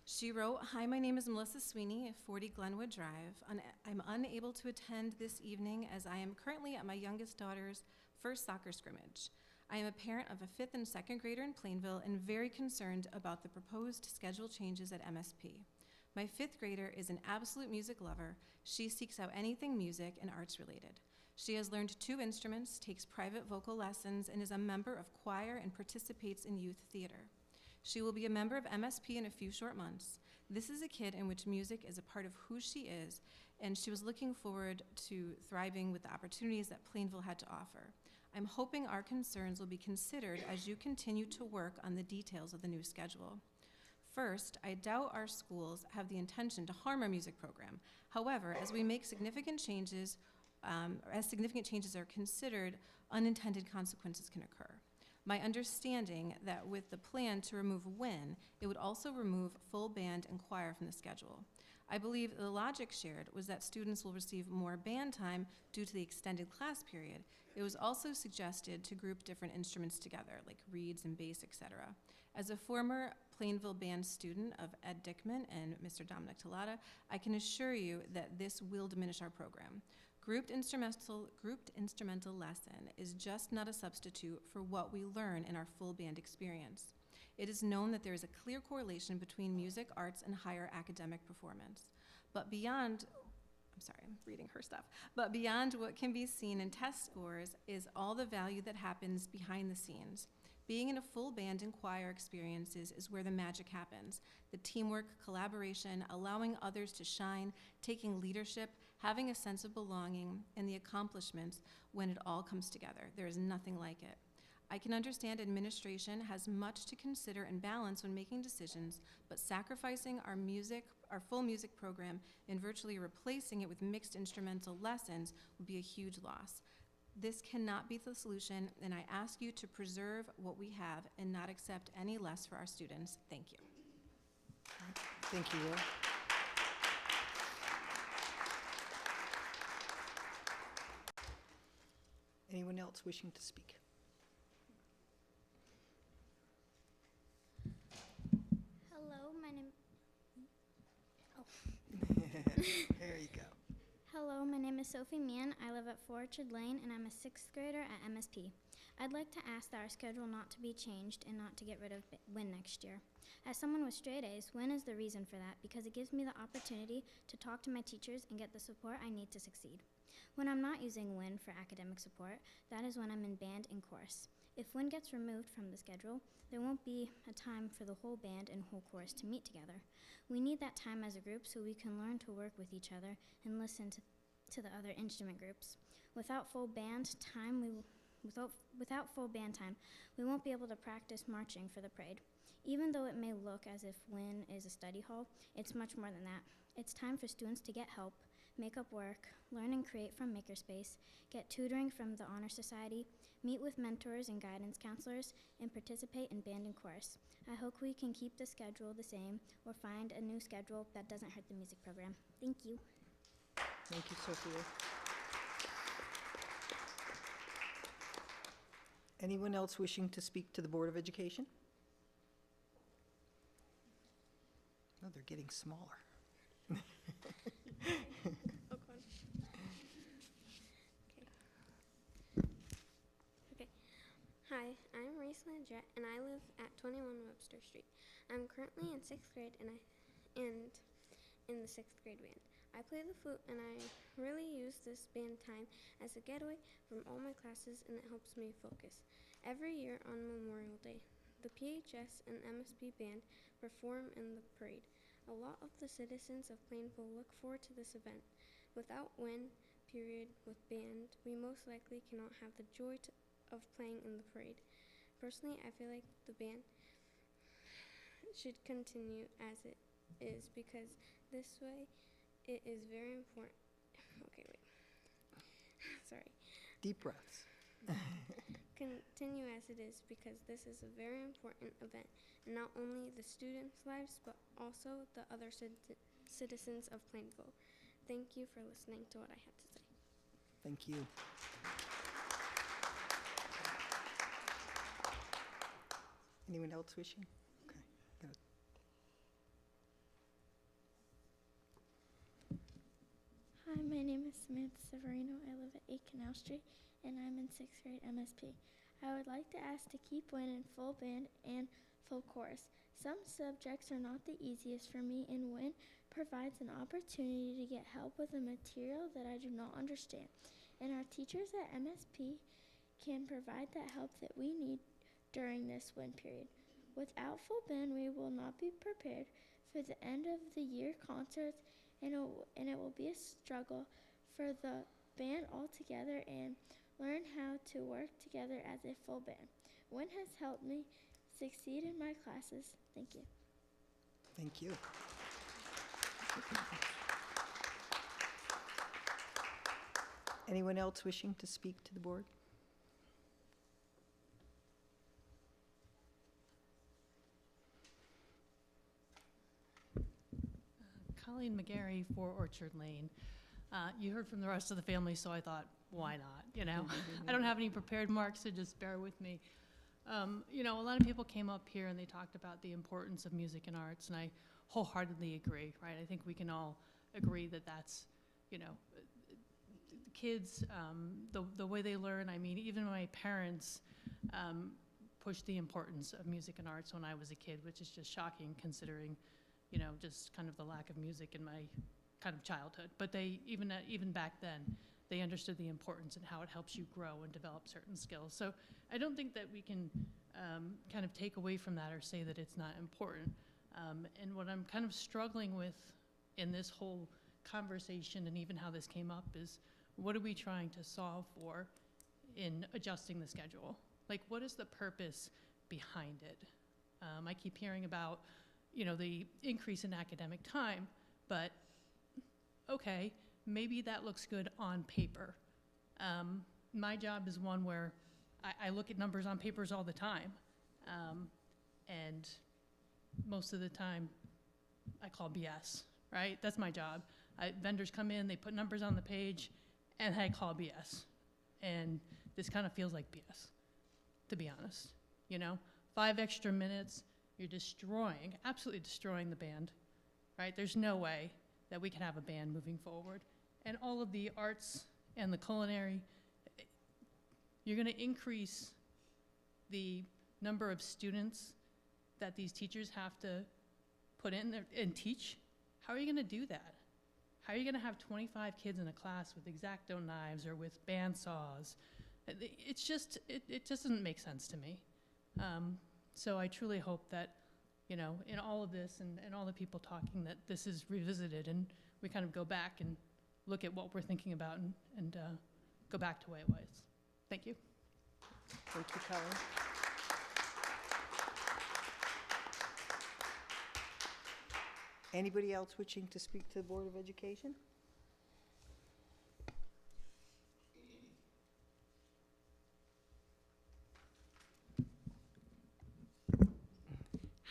She wrote, "Hi, my name is Melissa Sweeney, 40 Glenwood Drive. I'm unable to attend this evening as I am currently at my youngest daughter's first soccer scrimmage. I am a parent of a 5th and 2nd grader in Plainville and very concerned about the proposed schedule changes at MSP. My 5th grader is an absolute music lover. She seeks out anything music and arts related. She has learned 2 instruments, takes private vocal lessons, and is a member of choir and participates in youth theater. She will be a member of MSP in a few short months. This is a kid in which music is a part of who she is, and she was looking forward to thriving with the opportunities that Plainville had to offer. I'm hoping our concerns will be considered as you continue to work on the details of the new schedule. First, I doubt our schools have the intention to harm our music program. However, as we make significant changes, as significant changes are considered, unintended consequences can occur. My understanding that with the plan to remove WIN, it would also remove full band and choir from the schedule. I believe the logic shared was that students will receive more band time due to the extended class period. It was also suggested to group different instruments together, like reeds and bass, etc. As a former Plainville band student of Ed Dickman and Mr. Dominic Talata, I can assure you that this will diminish our program. Grouped instrumental lesson is just not a substitute for what we learn in our full band experience. It is known that there is a clear correlation between music, arts, and higher academic performance. But beyond what can be seen in test scores is all the value that happens behind the scenes. Being in a full band and choir experiences is where the magic happens. The teamwork, collaboration, allowing others to shine, taking leadership, having a sense of belonging, and the accomplishments when it all comes together. There is nothing like it. I can understand administration has much to consider and balance when making decisions, but sacrificing our full music program and virtually replacing it with mixed instrumental lessons would be a huge loss. This cannot be the solution, and I ask you to preserve what we have and not accept any less for our students. Thank you." Thank you, Laura. Anyone else wishing to speak? Hello, my name. There you go. Hello, my name is Sophie Meehan. I live at 4 Orchard Lane, and I'm a 6th grader at MSP. I'd like to ask that our schedule not to be changed and not to get rid of WIN next year. As someone with straight A's, WIN is the reason for that because it gives me the opportunity to talk to my teachers and get the support I need to succeed. When I'm not using WIN for academic support, that is when I'm in band and chorus. If WIN gets removed from the schedule, there won't be a time for the whole band and whole chorus to meet together. We need that time as a group so we can learn to work with each other and listen to the other instrument groups. Without full band time, we won't be able to practice marching for the parade. Even though it may look as if WIN is a study hall, it's much more than that. It's time for students to get help, make up work, learn and create from Makerspace, get tutoring from the Honor Society, meet with mentors and guidance counselors, and participate in band and chorus. I hope we can keep the schedule the same or find a new schedule that doesn't hurt the music program. Thank you. Thank you, Sophia. Anyone else wishing to speak to the Board of Education? getting smaller. Okay. Hi, I'm Reese Landrette, and I live at 21 Webster Street. I'm currently in 6th grade, and in the 6th grade band. I play the flute, and I really use this band time as a getaway from all my classes, and it helps me focus. Every year on Memorial Day, the PHS and MSP band perform in the parade. A lot of the citizens of Plainville look forward to this event. Without wind period with band, we most likely cannot have the joy of playing in the parade. Personally, I feel like the band should continue as it is because this way it is very important. Okay, wait. Sorry. Deep breaths. Continue as it is because this is a very important event, and not only the students' lives but also the other citizens of Plainville. Thank you for listening to what I had to say. Thank you. Anyone else wishing? Okay, good. Hi, my name is Samantha Severino. I live at 8 Canal Street, and I'm in 6th grade MSP. I would like to ask to keep Win in full band and full chorus. Some subjects are not the easiest for me, and Win provides an opportunity to get help with a material that I do not understand. And our teachers at MSP can provide that help that we need during this Win period. Without full band, we will not be prepared for the end of the year concerts, and it will be a struggle for the band altogether and learn how to work together as a full band. Win has helped me succeed in my classes. Thank you. Thank you. Anyone else wishing to speak to the board? Colleen McGarry for Orchard Lane. You heard from the rest of the family, so I thought, why not, you know? I don't have any prepared marks, so just bear with me. You know, a lot of people came up here and they talked about the importance of music and arts, and I wholeheartedly agree, right? I think we can all agree that that's, you know, kids, the way they learn. I mean, even my parents pushed the importance of music and arts when I was a kid, which is just shocking considering, you know, just kind of the lack of music in my kind of childhood. But they, even back then, they understood the importance and how it helps you grow and develop certain skills. So I don't think that we can kind of take away from that or say that it's not important. And what I'm kind of struggling with in this whole conversation and even how this came up is, what are we trying to solve for in adjusting the schedule? Like, what is the purpose behind it? I keep hearing about, you know, the increase in academic time, but okay, maybe that looks good on paper. My job is one where I look at numbers on papers all the time, and most of the time I call BS, right? That's my job. Vendors come in, they put numbers on the page, and I call BS. And this kind of feels like BS, to be honest. You know, 5 extra minutes, you're destroying, absolutely destroying the band, right? There's no way that we can have a band moving forward. And all of the arts and the culinary, you're gonna increase the number of students that these teachers have to put in there and teach. How are you gonna do that? How are you gonna have 25 kids in a class with X-Acto knives or with bandsaws? It's just, it just doesn't make sense to me. So I truly hope that, you know, in all of this and all the people talking, that this is revisited and we kind of go back and look at what we're thinking about and go back to the way it was. Thank you. Thank you, Colleen. Anybody else wishing to speak to the Board of Education?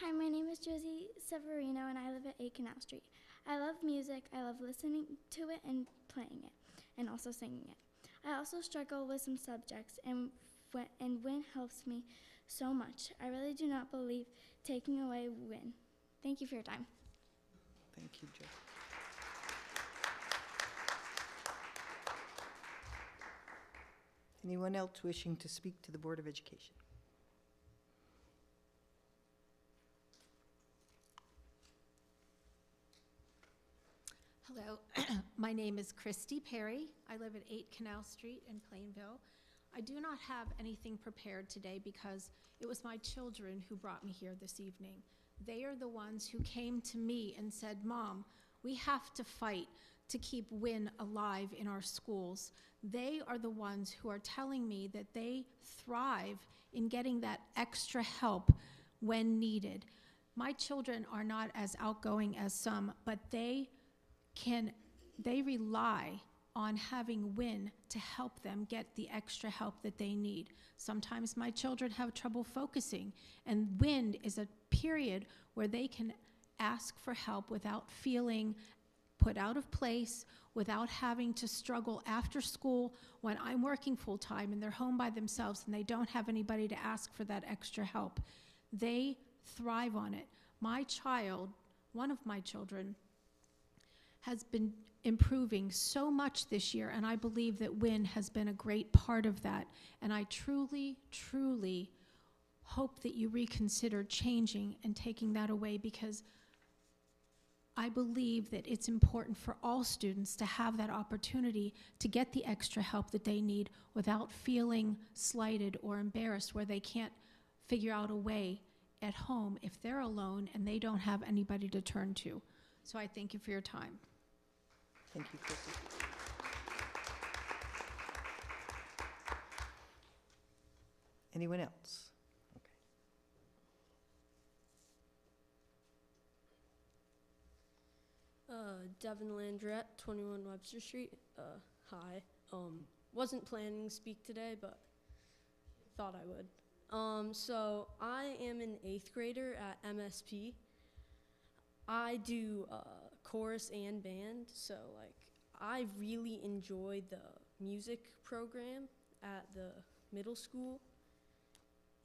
Hi, my name is Josie Severino, and I live at 8 Canal Street. I love music. I love listening to it and playing it, and also singing it. I also struggle with some subjects, and Win helps me so much. I really do not believe taking away Win. Thank you for your time. Thank you, Joe. Anyone else wishing to speak to the Board of Education? Hello, my name is Christy Perry. I live at 8 Canal Street in Plainville. I do not have anything prepared today because it was my children who brought me here this evening. They are the ones who came to me and said, "Mom, we have to fight to keep WIN alive in our schools." They are the ones who are telling me that they thrive in getting that extra help when needed. My children are not as outgoing as some, but they rely on having WIN to help them get the extra help that they need. Sometimes my children have trouble focusing, and WIN is a period where they can ask for help without feeling put out of place, without having to struggle after school when I'm working full-time and they're home by themselves and they don't have anybody to ask for that extra help. They thrive on it. My child, one of my children, has been improving so much this year, and I believe that WIN has been a great part of that. And I truly, truly hope that you reconsider changing and taking that away, because I believe that it's important for all students to have that opportunity to get the extra help that they need without feeling slighted or embarrassed, where they can't figure out a way at home if they're alone and they don't have anybody to turn to. So I thank you for your time. Thank you, Chrissy. Anyone else? Devin Landrette, 21 Webster Street. Hi. Wasn't planning to speak today, but thought I would. So I am an 8th grader at MSP. I do chorus and band, so like I really enjoy the music program at the middle school.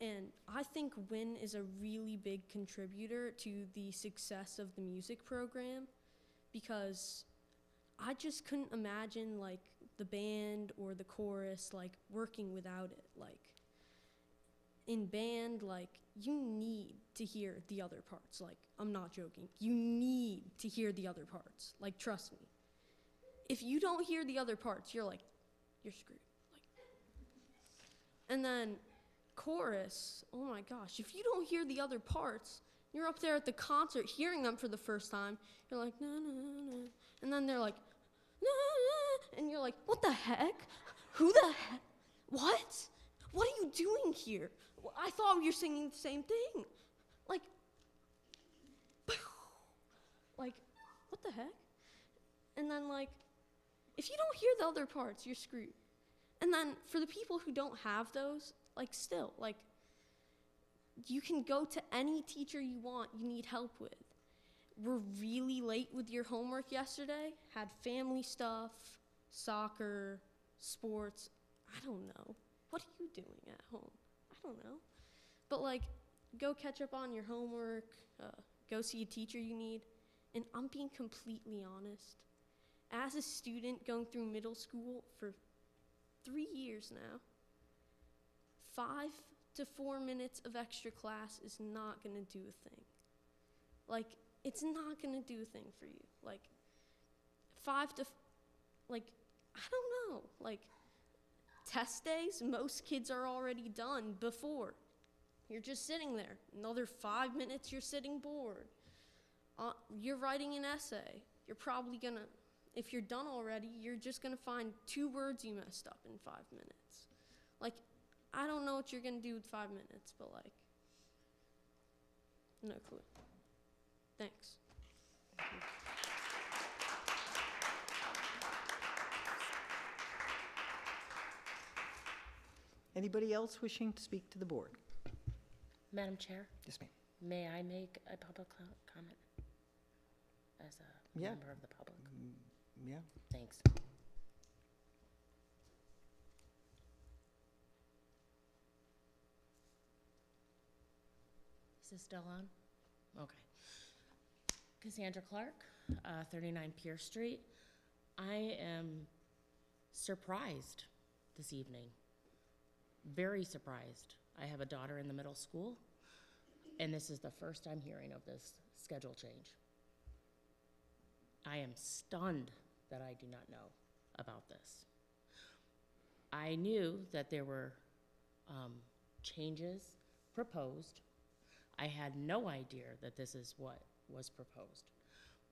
And I think WIN is a really big contributor to the success of the music program, because I just couldn't imagine like the band or the chorus like working without it. Like in band, like you need to hear the other parts. Like I'm not joking. You need to hear the other parts. Like trust me. If you don't hear the other parts, you're screwed. Like, and then chorus, oh my gosh, if you don't hear the other parts, you're up there at the concert hearing them for the first time, you're like, na, na, na, and then they're like, na, na, and you're like, what the heck? Who the heck? What? What are you doing here? Well, I thought you were singing the same thing. Like, what the heck? And then like, if you don't hear the other parts, you're screwed. And then for the people who don't have those, like still, like, you can go to any teacher you want you need help with. We're really late with your homework yesterday, had family stuff, soccer, sports, I don't know. What are you doing at home? I don't know. But like, go catch up on your homework, go see a teacher you need. And I'm being completely honest. As a student going through middle school for 3 years now, 5 to 4 minutes of extra class is not gonna do a thing. Like, it's not gonna do a thing for you. Like, I don't know. Like, test days, most kids are already done before. You're just sitting there. Another 5 minutes, you're sitting bored. You're writing an essay. You're probably gonna, if you're done already, you're just gonna find 2 words you messed up in 5 minutes. Like, I don't know what you're gonna do with 5 minutes, but like, no clue. Thanks. Anybody else wishing to speak to the board? Madam Chair, Yes, ma'am. may I make a public comment as a Yeah. member of the public? Yeah. Thanks. Is this still on? Okay. Cassandra Clark, 39 Pierce Street. I am surprised this evening, very surprised. I have a daughter in the middle school, and this is the first I'm hearing of this schedule change. I am stunned that I do not know about this. I knew that there were changes proposed. I had no idea that this is what was proposed.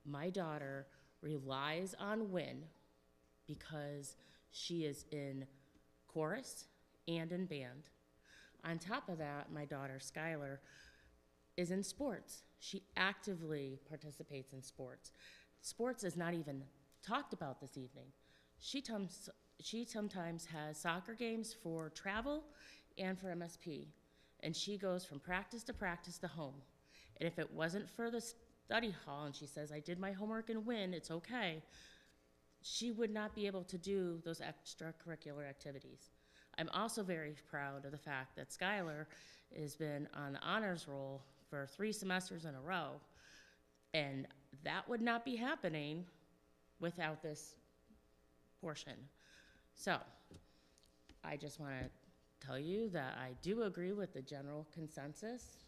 My daughter relies on WIN because she is in chorus and in band. On top of that, my daughter Skylar is in sports. She actively participates in sports. Sports is not even talked about this evening. She sometimes has soccer games for travel and for MSP, and she goes from practice to home. And if it wasn't for the study hall, and she says, I did my homework and win, it's okay, she would not be able to do those extracurricular activities. I'm also very proud of the fact that Skylar has been on the honors roll for 3 semesters in a row, and that would not be happening without this portion. So, I just want to tell you that I do agree with the general consensus.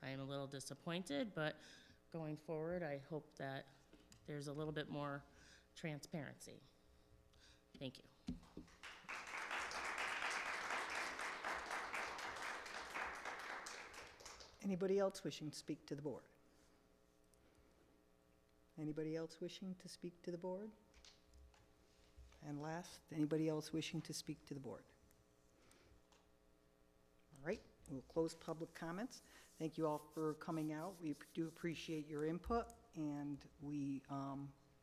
I am a little disappointed, but going forward, I hope that there's a little bit more transparency. Thank you. Anybody else wishing to speak to the board? Anybody else wishing to speak to the board? And last, anybody else wishing to speak to the board? All right, we'll close public comments. Thank you all for coming out. We do appreciate your input, and we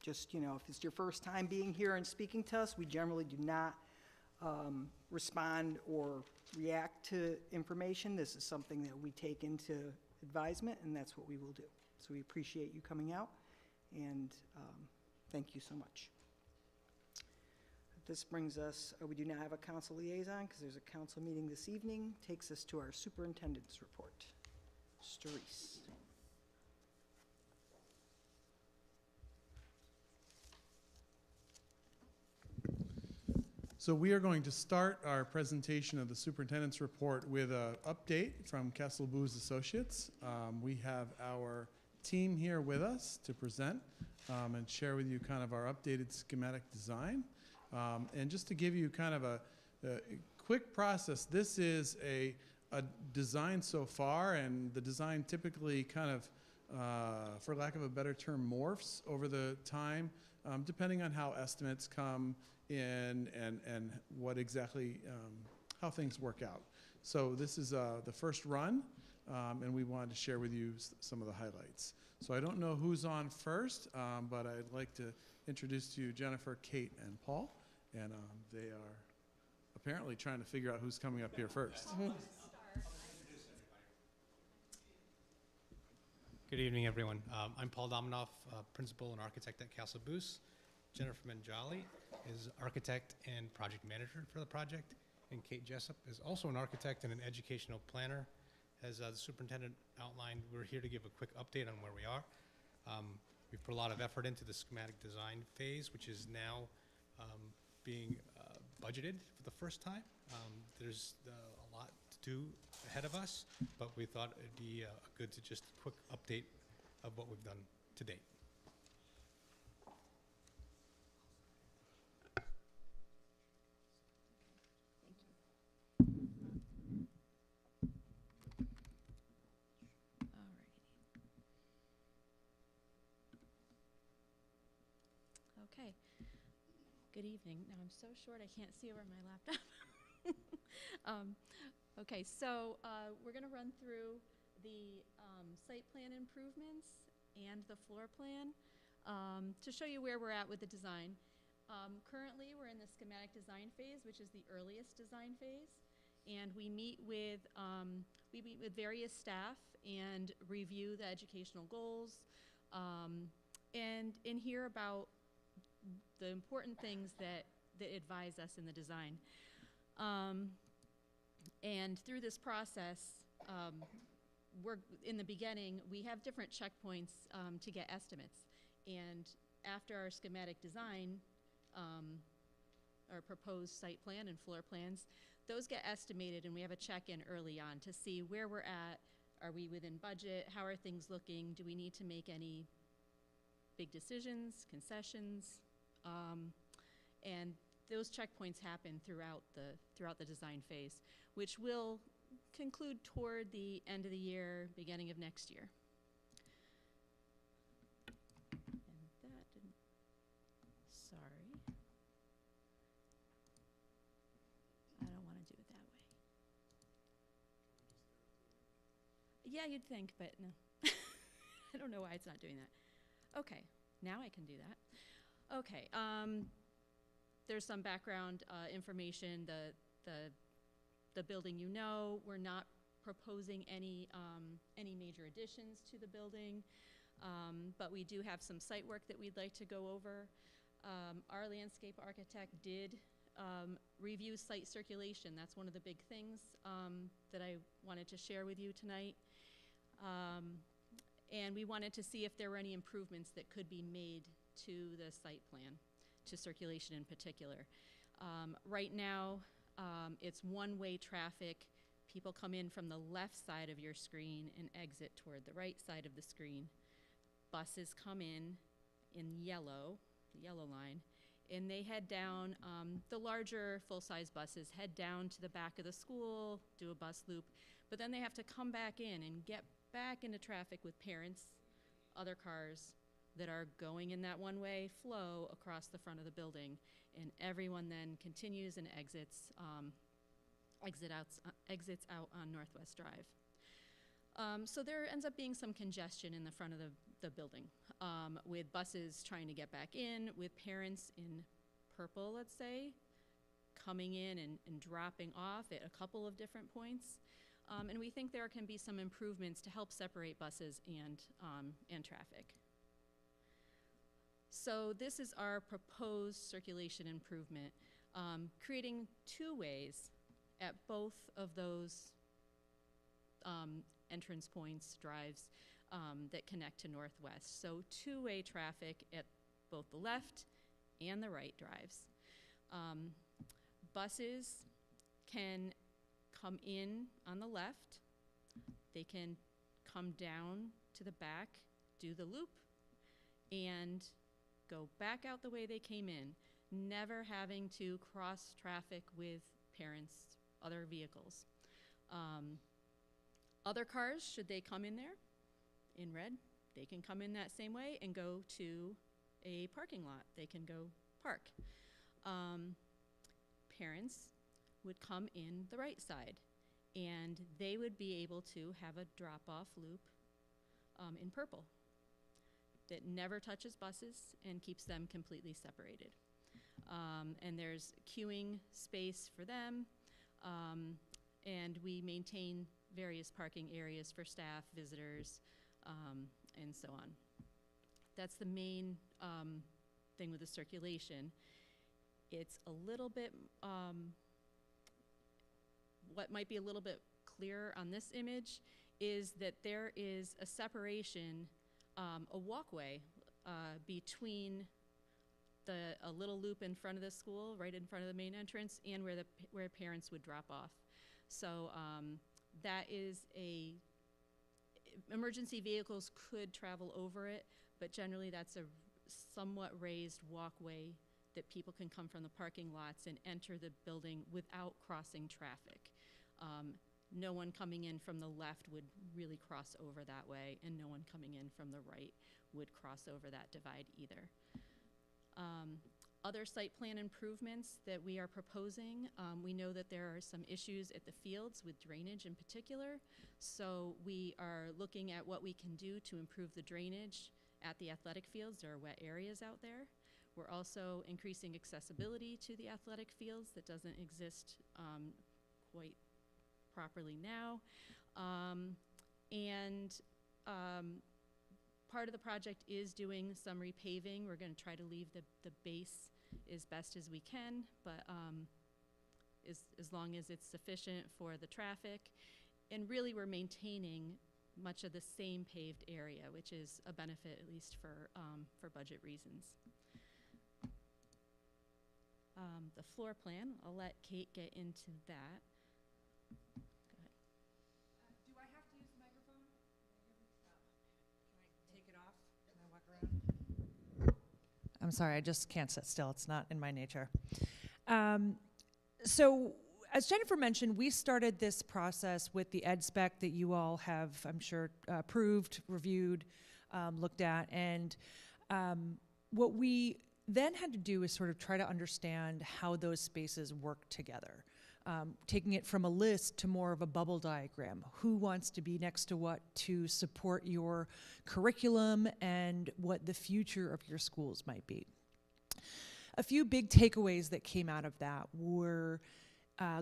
just, if it's your first time being here and speaking to us, we generally do not respond or react to information. This is something that we take into advisement, and that's what we will do. So we appreciate you coming out, and thank you so much. This brings us, we do not have a council liaison because there's a council meeting this evening. Takes us to our superintendent's report. Mr. Reese. So we are going to start our presentation of the superintendent's report with an update from Kessel Booz Associates. We have our team here with us to present and share with you kind of our updated schematic design. And just to give you kind of a quick process, this is a design so far, and the design typically kind of, for lack of a better term, morphs over the time, depending on how estimates come in and what exactly, how things work out. So this is the first run, and we wanted to share with you some of the highlights. So I don't know who's on first, but I'd like to introduce to you Jennifer, Kate, and Paul. And they are apparently trying to figure out who's coming up here first. Good evening, everyone. I'm Paul Dominoff, principal and architect at Castle Booz. Jennifer Manjali is architect and project manager for the project. And Kate Jessup is also an architect and an educational planner. As the superintendent outlined, we're here to give a quick update on where we are. We've put a lot of effort into the schematic design phase, which is now being budgeted for the first time. There's a lot to do ahead of us, but we thought it'd be good to just quick update of what we've done to date. Okay. Good evening. Now I'm so short I can't see over my laptop. Okay, so we're going to run through the site plan improvements and the floor plan to show you where we're at with the design. Currently, we're in the schematic design phase, which is the earliest design phase, and we meet with various staff and review the educational goals and hear about the important things that advise us in the design. And through this process, we're in the beginning, we have different checkpoints to get estimates. And after our schematic design, our proposed site plan and floor plans, those get estimated, and we have a check-in early on to see where we're at. Are we within budget? How are things looking? Do we need to make any big decisions, concessions? And those checkpoints happen throughout the design phase, which will conclude toward the end of the year, beginning of next year. And that didn't, sorry. I don't want to do it that way. Yeah, you'd think, but no. I don't know why it's not doing that. Okay, now I can do that. Okay, there's some background information. The building, you know, we're not proposing any major additions to the building, but we do have some site work that we'd like to go over. Our landscape architect did review site circulation. That's one of the big things that I wanted to share with you tonight. And we wanted to see if there were any improvements that could be made to the site plan, to circulation in particular. Right now, it's one-way traffic. People come in from the left side of your screen and exit toward the right side of the screen. Buses come in yellow, the yellow line, and they head down. The larger full-size buses head down to the back of the school, do a bus loop, but then they have to come back in and get back into traffic with parents, other cars that are going in that one-way flow across the front of the building, and everyone then continues and exits out on Northwest Drive. So there ends up being some congestion in the front of the building, with buses trying to get back in, with parents in purple, let's say, coming in and dropping off at a couple of different points. And we think there can be some improvements to help separate buses and traffic. So this is our proposed circulation improvement, creating two ways at both of those entrance points, drives that connect to Northwest. So two-way traffic at both the left and the right drives. Buses can come in on the left. They can come down to the back, do the loop, and go back out the way they came in, never having to cross traffic with parents, other vehicles. Other cars, should they come in there in red, they can come in that same way and go to a parking lot. They can go park. Parents would come in the right side, and they would be able to have a drop-off loop in purple that never touches buses and keeps them completely separated. And there's queuing space for them, and we maintain various parking areas for staff, visitors, and so on. That's the main thing with the circulation. It's a little bit, what might be a little bit clearer on this image is that there is a separation, a walkway between a little loop in front of the school, right in front of the main entrance, and where parents would drop off. So that is emergency vehicles could travel over it, but generally that's a somewhat raised walkway that people can come from the parking lots and enter the building without crossing traffic. No one coming in from the left would really cross over that way, and no one coming in from the right would cross over that divide either. Other site plan improvements that we are proposing, we know that there are some issues at the fields with drainage in particular, so we are looking at what we can do to improve the drainage at the athletic fields. There are wet areas out there. We're also increasing accessibility to the athletic fields that doesn't exist quite properly now. Part of the project is doing some repaving. We're going to try to leave the base as best as we can, but as long as it's sufficient for the traffic. And really we're maintaining much of the same paved area, which is a benefit, at least for budget reasons. The floor plan, I'll let Kate get into that. Go ahead. Do I have to use the microphone? Can I take it off? Can I walk around? I'm sorry, I just can't sit still. It's not in my nature. So, as Jennifer mentioned, we started this process with the ed spec that you all have, I'm sure, approved, reviewed, looked at, and what we then had to do is sort of try to understand how those spaces work together. Taking it from a list to more of a bubble diagram. Who wants to be next to what to support your curriculum and what the future of your schools might be. A few big takeaways that came out of that were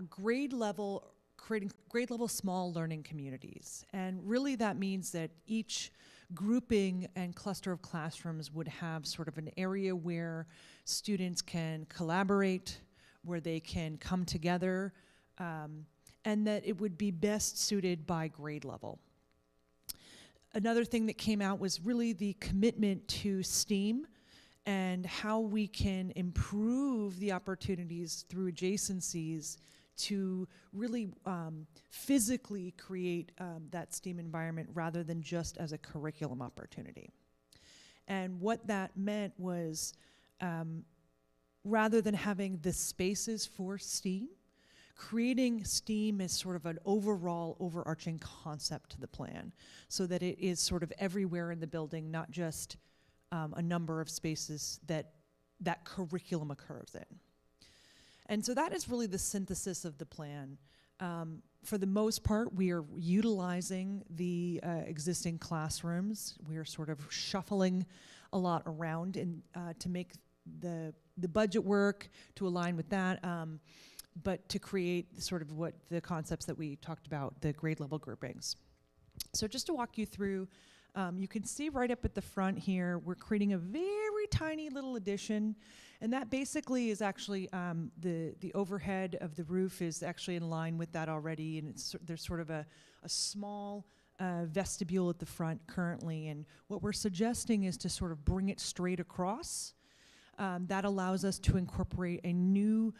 creating grade level small learning communities. And really that means that each grouping and cluster of classrooms would have sort of an area where students can collaborate, where they can come together, and that it would be best suited by grade level. Another thing that came out was really the commitment to STEAM and how we can improve the opportunities through adjacencies to really physically create that STEAM environment rather than just as a curriculum opportunity. And what that meant was rather than having the spaces for STEAM, creating STEAM as sort of an overall overarching concept to the plan so that it is sort of everywhere in the building, not just a number of spaces that that curriculum occurs in. And so that is really the synthesis of the plan. For the most part, we are utilizing the existing classrooms. We are sort of shuffling a lot around to make the budget work, to align with that, but to create sort of what the concepts that we talked about, the grade level groupings. So just to walk you through, you can see right up at the front here, we're creating a very tiny little addition, and that basically is actually the overhead of the roof is actually in line with that already, and there's sort of a small vestibule at the front currently, and what we're suggesting is to sort of bring it straight across. That allows us to incorporate a new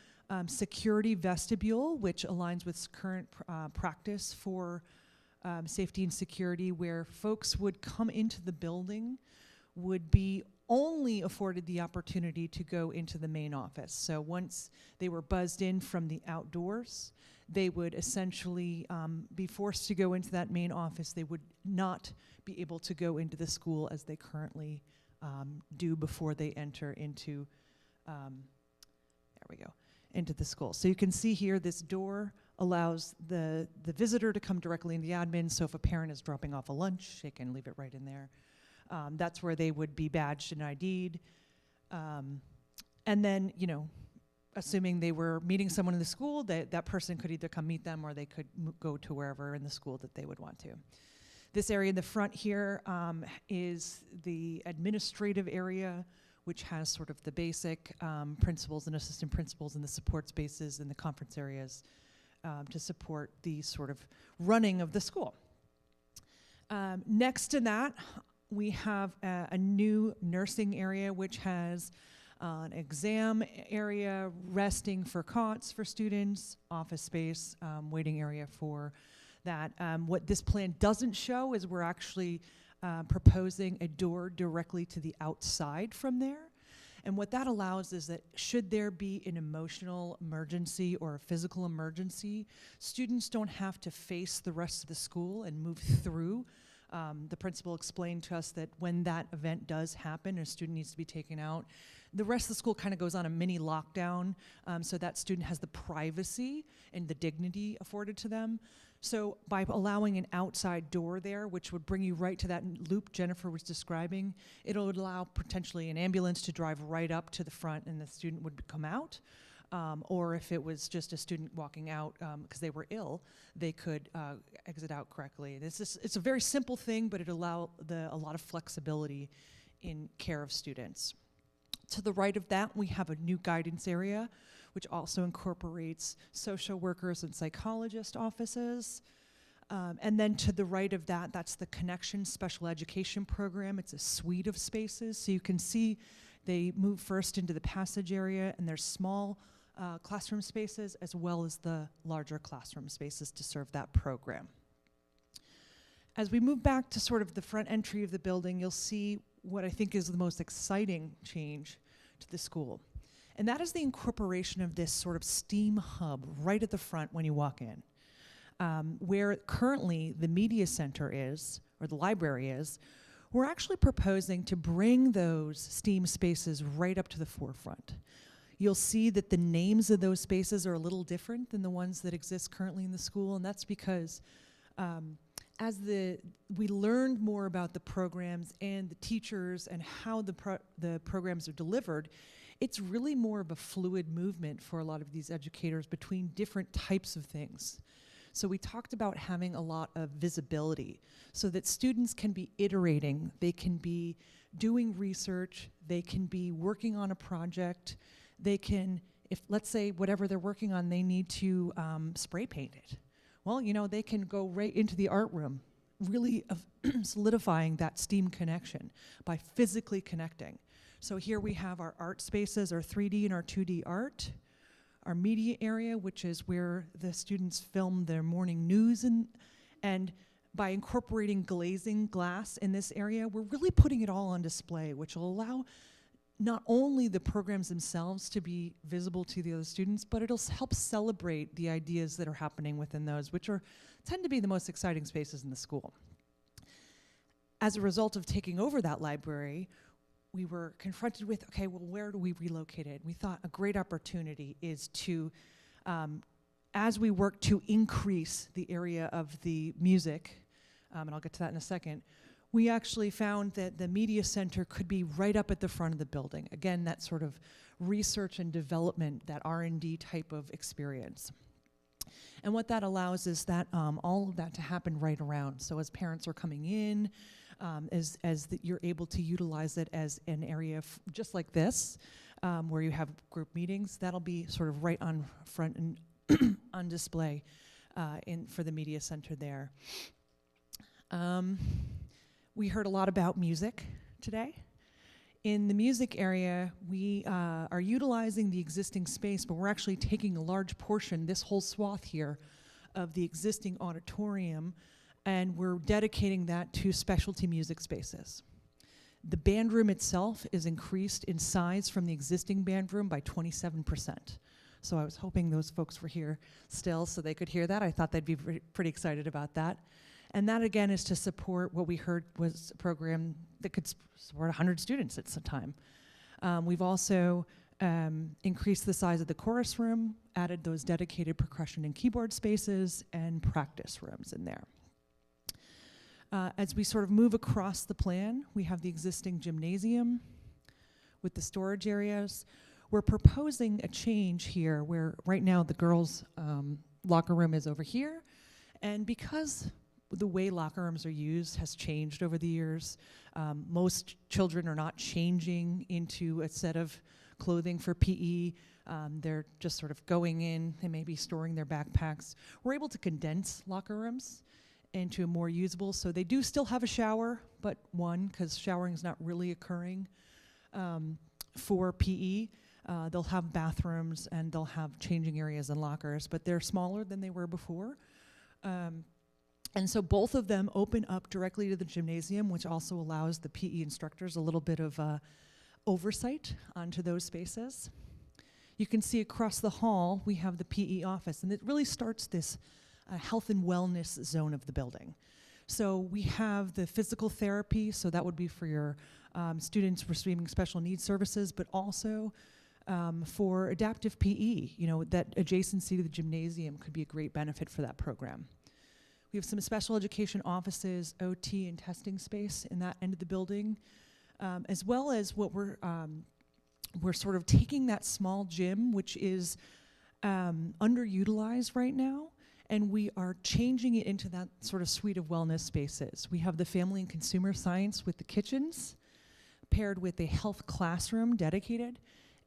security vestibule, which aligns with current practice for safety and security, where folks would come into the building, would be only afforded the opportunity to go into the main office. So once they were buzzed in from the outdoors, they would essentially be forced to go into that main office. They would not be able to go into the school as they currently do before they enter into, into the school. So you can see here this door allows the visitor to come directly into the admin, so if a parent is dropping off a lunch, they can leave it right in there. That's where they would be badged and ID'd. And then, you know, assuming they were meeting someone in the school, that person could either come meet them or they could go to wherever in the school that they would want to. This area in the front here is the administrative area, which has sort of the basic principals and assistant principals and the support spaces and the conference areas to support the sort of running of the school. Next to that, we have a new nursing area, which has an exam area, resting for cots for students, office space, waiting area for that. What this plan doesn't show is we're actually proposing a door directly to the outside from there. And what that allows is that should there be an emotional emergency or a physical emergency, students don't have to face the rest of the school and move through. The principal explained to us that when that event does happen, a student needs to be taken out, the rest of the school kind of goes on a mini lockdown, so that student has the privacy and the dignity afforded to them. So by allowing an outside door there, which would bring you right to that loop Jennifer was describing, it'll allow potentially an ambulance to drive right up to the front and the student would come out. Or if it was just a student walking out because they were ill, they could exit out correctly. It's a very simple thing, but it allows a lot of flexibility in care of students. To the right of that, we have a new guidance area, which also incorporates social workers and psychologist offices. And then to the right of that, that's the Connection Special Education Program. It's a suite of spaces. So you can see they move first into the passage area, and there's small classroom spaces as well as the larger classroom spaces to serve that program. As we move back to sort of the front entry of the building, you'll see what I think is the most exciting change to the school. And that is the incorporation of this sort of STEAM hub right at the front when you walk in. Where currently the media center is, or the library is, we're actually proposing to bring those STEAM spaces right up to the forefront. You'll see that the names of those spaces are a little different than the ones that exist currently in the school, and that's because as we learned more about the programs and the teachers and how the programs are delivered, it's really more of a fluid movement for a lot of these educators between different types of things. So we talked about having a lot of visibility so that students can be iterating, they can be doing research, they can be working on a project, they can, if let's say whatever they're working on, they need to spray paint it. Well, you know, they can go right into the art room, really solidifying that STEAM connection by physically connecting. So here we have our art spaces, our 3D and our 2D art, our media area, which is where the students film their morning news, and by incorporating glazing glass in this area, we're really putting it all on display, which will allow not only the programs themselves to be visible to the other students, but it'll help celebrate the ideas that are happening within those, which tend to be the most exciting spaces in the school. As a result of taking over that library, we were confronted with, okay, well, where do we relocate it? We thought a great opportunity is to, as we work to increase the area of the music, and I'll get to that in a second, we actually found that the media center could be right up at the front of the building. Again, that sort of research and development, that R&D type of experience. And what that allows is that all of that to happen right around. So as parents are coming in, you're able to utilize it as an area just like this, where you have group meetings. That'll be sort of right on front and on display for the media center there. We heard a lot about music today. In the music area, we are utilizing the existing space, but we're actually taking a large portion, this whole swath here, of the existing auditorium, and we're dedicating that to specialty music spaces. The band room itself is increased in size from the existing band room by 27%. So I was hoping those folks were here still so they could hear that. I thought they'd be pretty excited about that. And that, again, is to support what we heard was a program that could support 100 students at some time. We've also increased the size of the chorus room, added those dedicated percussion and keyboard spaces, and practice rooms in there. As we sort of move across the plan, we have the existing gymnasium with the storage areas. We're proposing a change here where right now the girls' locker room is over here, and because the way locker rooms are used has changed over the years. Most children are not changing into a set of clothing for PE. They're just sort of going in, they may be storing their backpacks. We're able to condense locker rooms into more usable, so they do still have a shower, but one, because showering is not really occurring for PE. They'll have bathrooms and they'll have changing areas and lockers, but they're smaller than they were before. And so both of them open up directly to the gymnasium, which also allows the PE instructors a little bit of oversight onto those spaces. You can see across the hall, we have the PE office, and it really starts this health and wellness zone of the building. So we have the physical therapy, so that would be for your students receiving special needs services, but also for adaptive PE, you know, that adjacency to the gymnasium could be a great benefit for that program. We have some special education offices, OT, and testing space in that end of the building, as well as what we're sort of taking that small gym, which is underutilized right now, and we are changing it into that sort of suite of wellness spaces. We have the family and consumer science with the kitchens, paired with a health classroom dedicated,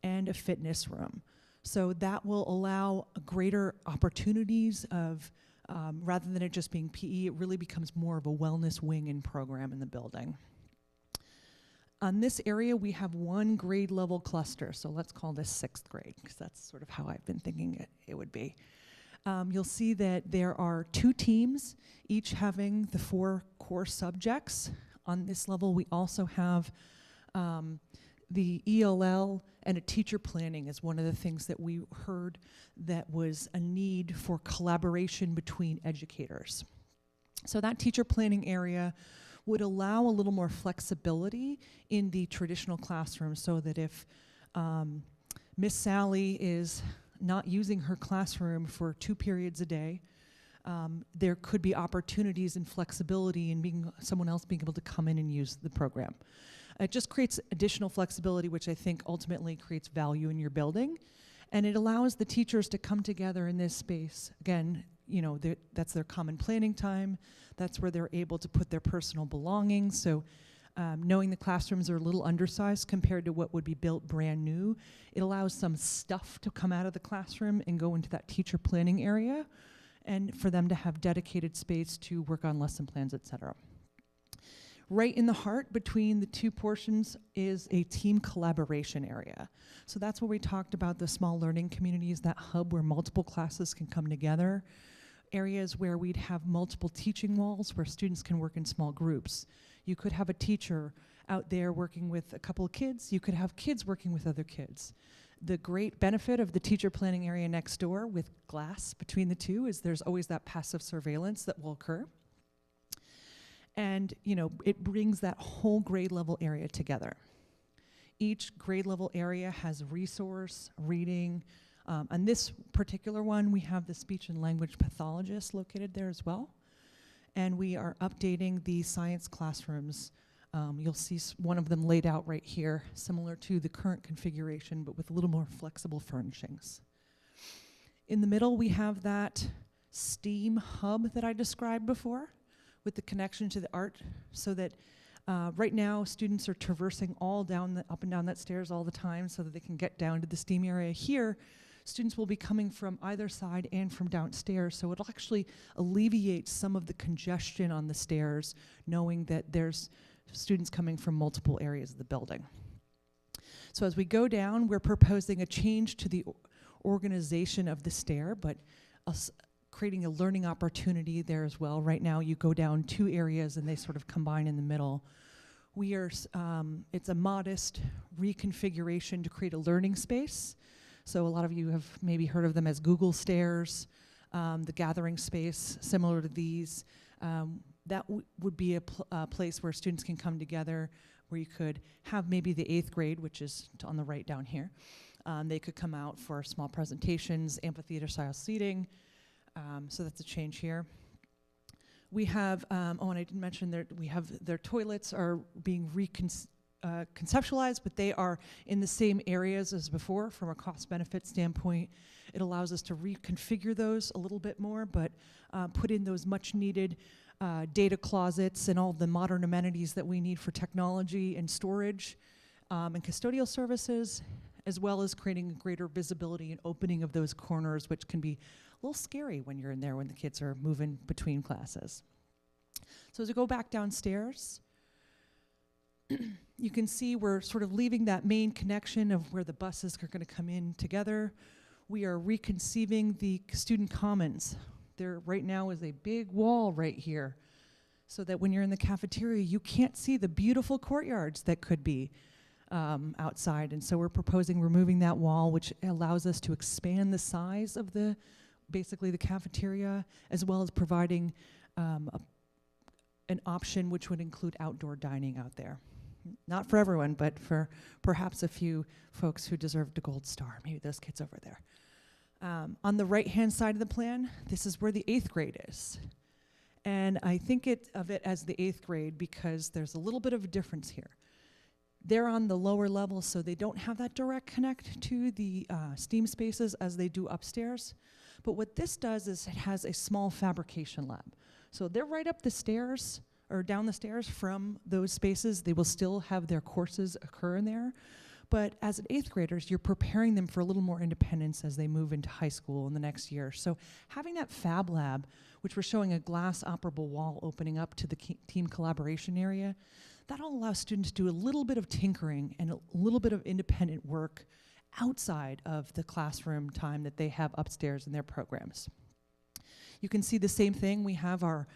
and a fitness room. So that will allow greater opportunities of Rather than it just being PE, it really becomes more of a wellness wing and program in the building. On this area, we have one grade level cluster, so let's call this 6th grade, because that's sort of how I've been thinking it would be. You'll see that there are 2 teams, each having the 4 core subjects. On this level, we also have the ELL and a teacher planning is one of the things that we heard that was a need for collaboration between educators. So that teacher planning area would allow a little more flexibility in the traditional classroom, so that if Miss Sally is not using her classroom for 2 periods a day, there could be opportunities and flexibility in someone else being able to come in and use the program. It just creates additional flexibility, which I think ultimately creates value in your building. And it allows the teachers to come together in this space. Again, you know, that's their common planning time. That's where they're able to put their personal belongings. So knowing the classrooms are a little undersized compared to what would be built brand new, it allows some stuff to come out of the classroom and go into that teacher planning area, and for them to have dedicated space to work on lesson plans, et cetera. Right in the heart between the 2 portions is a team collaboration area. So that's where we talked about the small learning communities, that hub where multiple classes can come together. Areas where we'd have multiple teaching walls where students can work in small groups. You could have a teacher out there working with a couple of kids. You could have kids working with other kids. The great benefit of the teacher planning area next door with glass between the 2 is there's always that passive surveillance that will occur. And, you know, it brings that whole grade level area together. Each grade level area has resource, reading. On this particular one, we have the speech and language pathologist located there as well. And we are updating the science classrooms. You'll see one of them laid out right here, similar to the current configuration, but with a little more flexible furnishings. In the middle, we have that STEAM hub that I described before, with the connection to the art, so that right now students are traversing up and down that stairs all the time so that they can get down to the STEAM area. Here, students will be coming from either side and from downstairs, so it'll actually alleviate some of the congestion on the stairs, knowing that there's students coming from multiple areas of the building. So as we go down, we're proposing a change to the organization of the stair, but creating a learning opportunity there as well. Right now, you go down 2 areas and they sort of combine in the middle. It's a modest reconfiguration to create a learning space. So a lot of you have maybe heard of them as Google stairs, the gathering space, similar to these. That would be a place where students can come together, where you could have maybe the 8th grade, which is on the right down here. They could come out for small presentations, amphitheater-style seating. So that's a change here. We have, and I didn't mention, their toilets are being conceptualized, but they are in the same areas as before from a cost-benefit standpoint. It allows us to reconfigure those a little bit more, but put in those much-needed data closets and all the modern amenities that we need for technology and storage and custodial services, as well as creating greater visibility and opening of those corners, which can be a little scary when you're in there when the kids are moving between classes. So as we go back downstairs, you can see we're sort of leaving that main connection of where the buses are going to come in together. We are reconceiving the student commons. There right now is a big wall right here, so that when you're in the cafeteria, you can't see the beautiful courtyards that could be outside. And so we're proposing removing that wall, which allows us to expand the size of basically the cafeteria, as well as providing an option which would include outdoor dining out there. Not for everyone, but for perhaps a few folks who deserved a gold star, maybe those kids over there. On the right-hand side of the plan, this is where the 8th grade is. And I think of it as the 8th grade because there's a little bit of a difference here. They're on the lower level, so they don't have that direct connect to the STEAM spaces as they do upstairs. But what this does is it has a small fabrication lab. So they're right up the stairs, or down the stairs from those spaces. They will still have their courses occur in there. But as an 8th graders, you're preparing them for a little more independence as they move into high school in the next year. So having that Fab Lab, which we're showing a glass operable wall opening up to the team collaboration area, that'll allow students to do a little bit of tinkering and a little bit of independent work outside of the classroom time that they have upstairs in their programs. You can see the same thing. We have our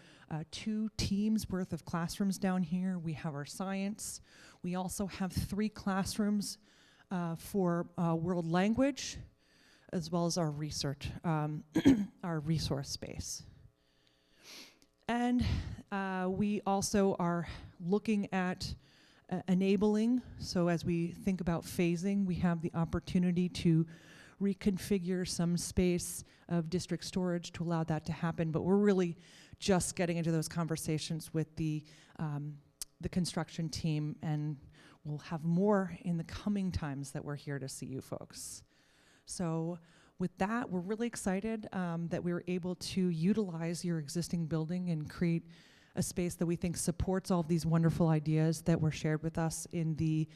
2 teams worth of classrooms down here. We have our science. We also have 3 classrooms for world language, as well as our research, our resource space. And we also are looking at enabling. So as we think about phasing, we have the opportunity to reconfigure some space of district storage to allow that to happen. But we're really just getting into those conversations with the construction team, and we'll have more in the coming times that we're here to see you folks. So with that, we're really excited that we were able to utilize your existing building and create a space that we think supports all of these wonderful ideas that were shared with us in the,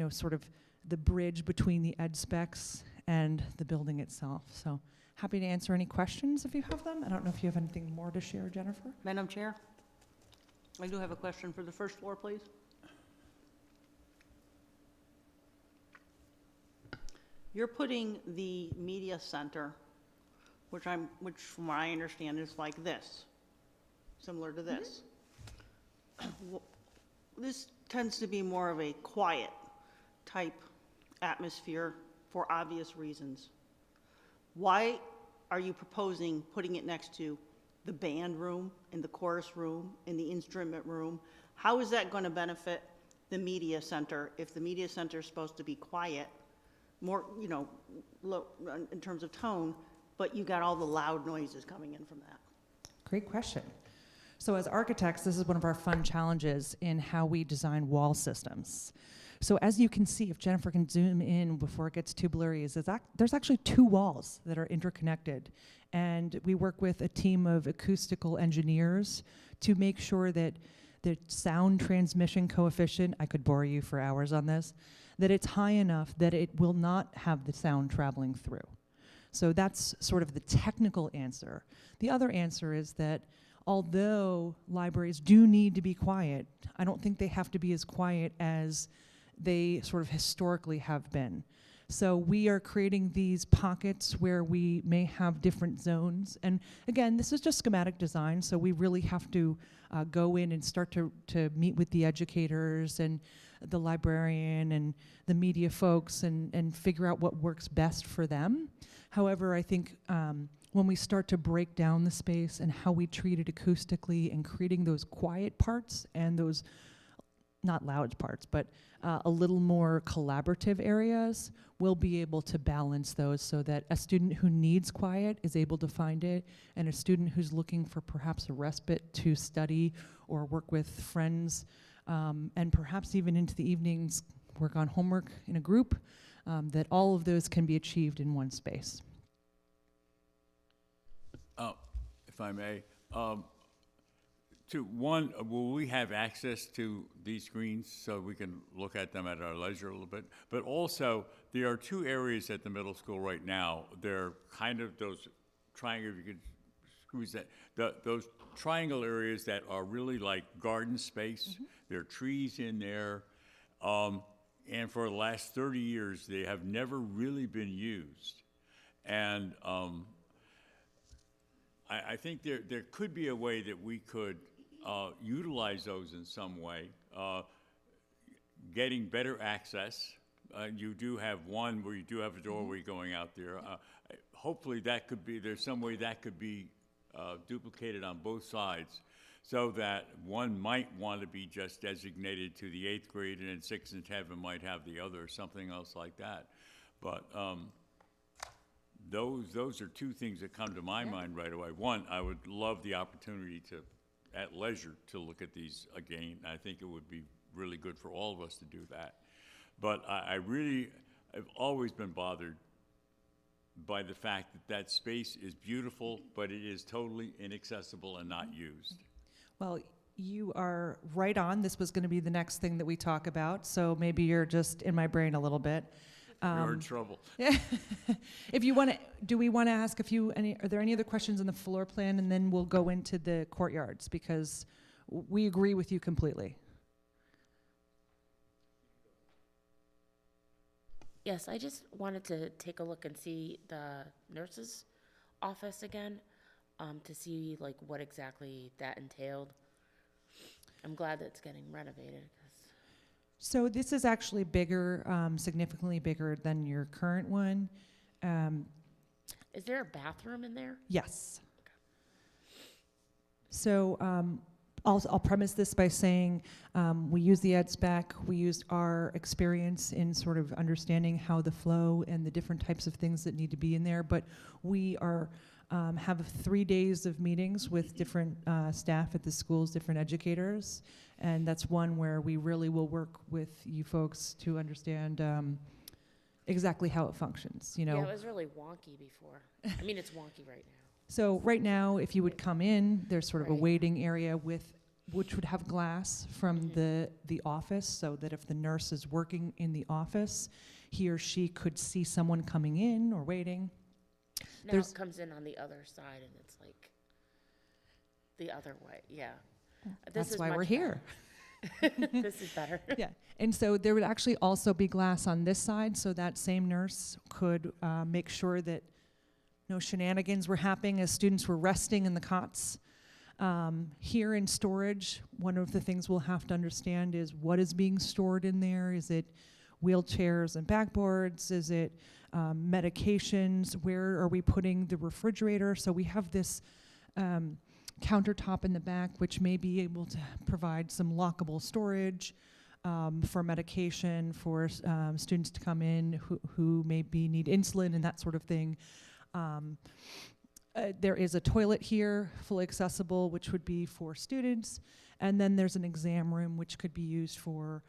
sort of the bridge between the ed specs and the building itself. So happy to answer any questions if you have them. I don't know if you have anything more to share, Jennifer. Madam Chair, I do have a question for the first floor, please. You're putting the media center, which from what I understand is like this, similar to this. This tends to be more of a quiet type atmosphere for obvious reasons. Why are you proposing putting it next to the band room and the chorus room and the instrument room? How is that going to benefit the media center if the media center is supposed to be quiet, more, low in terms of tone, but you got all the loud noises coming in from that? Great question. So as architects, this is one of our fun challenges in how we design wall systems. So as you can see, if Jennifer can zoom in before it gets too blurry, there's actually 2 walls that are interconnected. And we work with a team of acoustical engineers to make sure that the sound transmission coefficient, I could bore you for hours on this, that it's high enough that it will not have the sound traveling through. So that's sort of the technical answer. The other answer is that although libraries do need to be quiet, I don't think they have to be as quiet as they sort of historically have been. So we are creating these pockets where we may have different zones. And again, this is just schematic design, so we really have to go in and start to meet with the educators and the librarian and the media folks and figure out what works best for them. However, I think when we start to break down the space and how we treat it acoustically and creating those quiet parts and those not loud parts, but a little more collaborative areas, we'll be able to balance those so that a student who needs quiet is able to find it, and a student who's looking for perhaps a respite to study or work with friends, and perhaps even into the evenings, work on homework in a group, that all of those can be achieved in one space. If I may, will we have access to these screens so we can look at them at our leisure a little bit? But also, there are 2 areas at the middle school right now. They're kind of those triangle, if you could squeeze that, those triangle areas that are really like garden space. Mm-hmm. There are trees in there. And for the last 30 years, they have never really been used. And I think there could be a way that we could utilize those in some way, getting better access. You do have one where you do have a doorway going out there. Hopefully that could be, there's some way that could be duplicated on both sides so that one might want to be just designated to the 8th grade and in 6th and 7th might have the other or something else like that. But those are 2 things that come to my mind right away. One, I would love the opportunity to, at leisure, to look at these again. I think it would be really good for all of us to do that. But I've always been bothered by the fact that that space is beautiful, but it is totally inaccessible and not used. Well, You are right on. This was going to be the next thing that we talk about, so maybe you're just in my brain a little bit. We're in trouble. Yeah. If you want to, do we want to ask are there any other questions on the floor plan, and then we'll go into the courtyards, because we agree with you completely. Yes, I just wanted to take a look and see the nurse's office again, to see like what exactly that entailed. I'm glad that it's getting renovated. So this is actually bigger, significantly bigger than your current one. Is there a bathroom in there? Yes. So I'll premise this by saying we use the ed spec, we used our experience in sort of understanding how the flow and the different types of things that need to be in there, but we are have 3 days of meetings with different staff at the schools, different educators, and that's one where we really will work with you folks to understand exactly how it functions. You know, Yeah, it was really wonky before. I mean, it's wonky right now. So right now, if you would come in, there's sort of a Right. waiting area which would have glass from the office, so that if the nurse is working in the office, he or she could see someone coming in or waiting. Now it comes in on the other side, and it's like the other way. Yeah. That's why we're here. This is better. Yeah, and so there would actually also be glass on this side, so that same nurse could make sure that no shenanigans were happening as students were resting in the cots. Here in storage, one of the things we'll have to understand is what is being stored in there. Is it wheelchairs and backboards? Is it medications? Where are we putting the refrigerator? So we have this countertop in the back, which may be able to provide some lockable storage for medication, for students to come in who maybe need insulin and that sort of thing. There is a toilet here, fully accessible, which would be for students. And then there's an exam room, which could be used for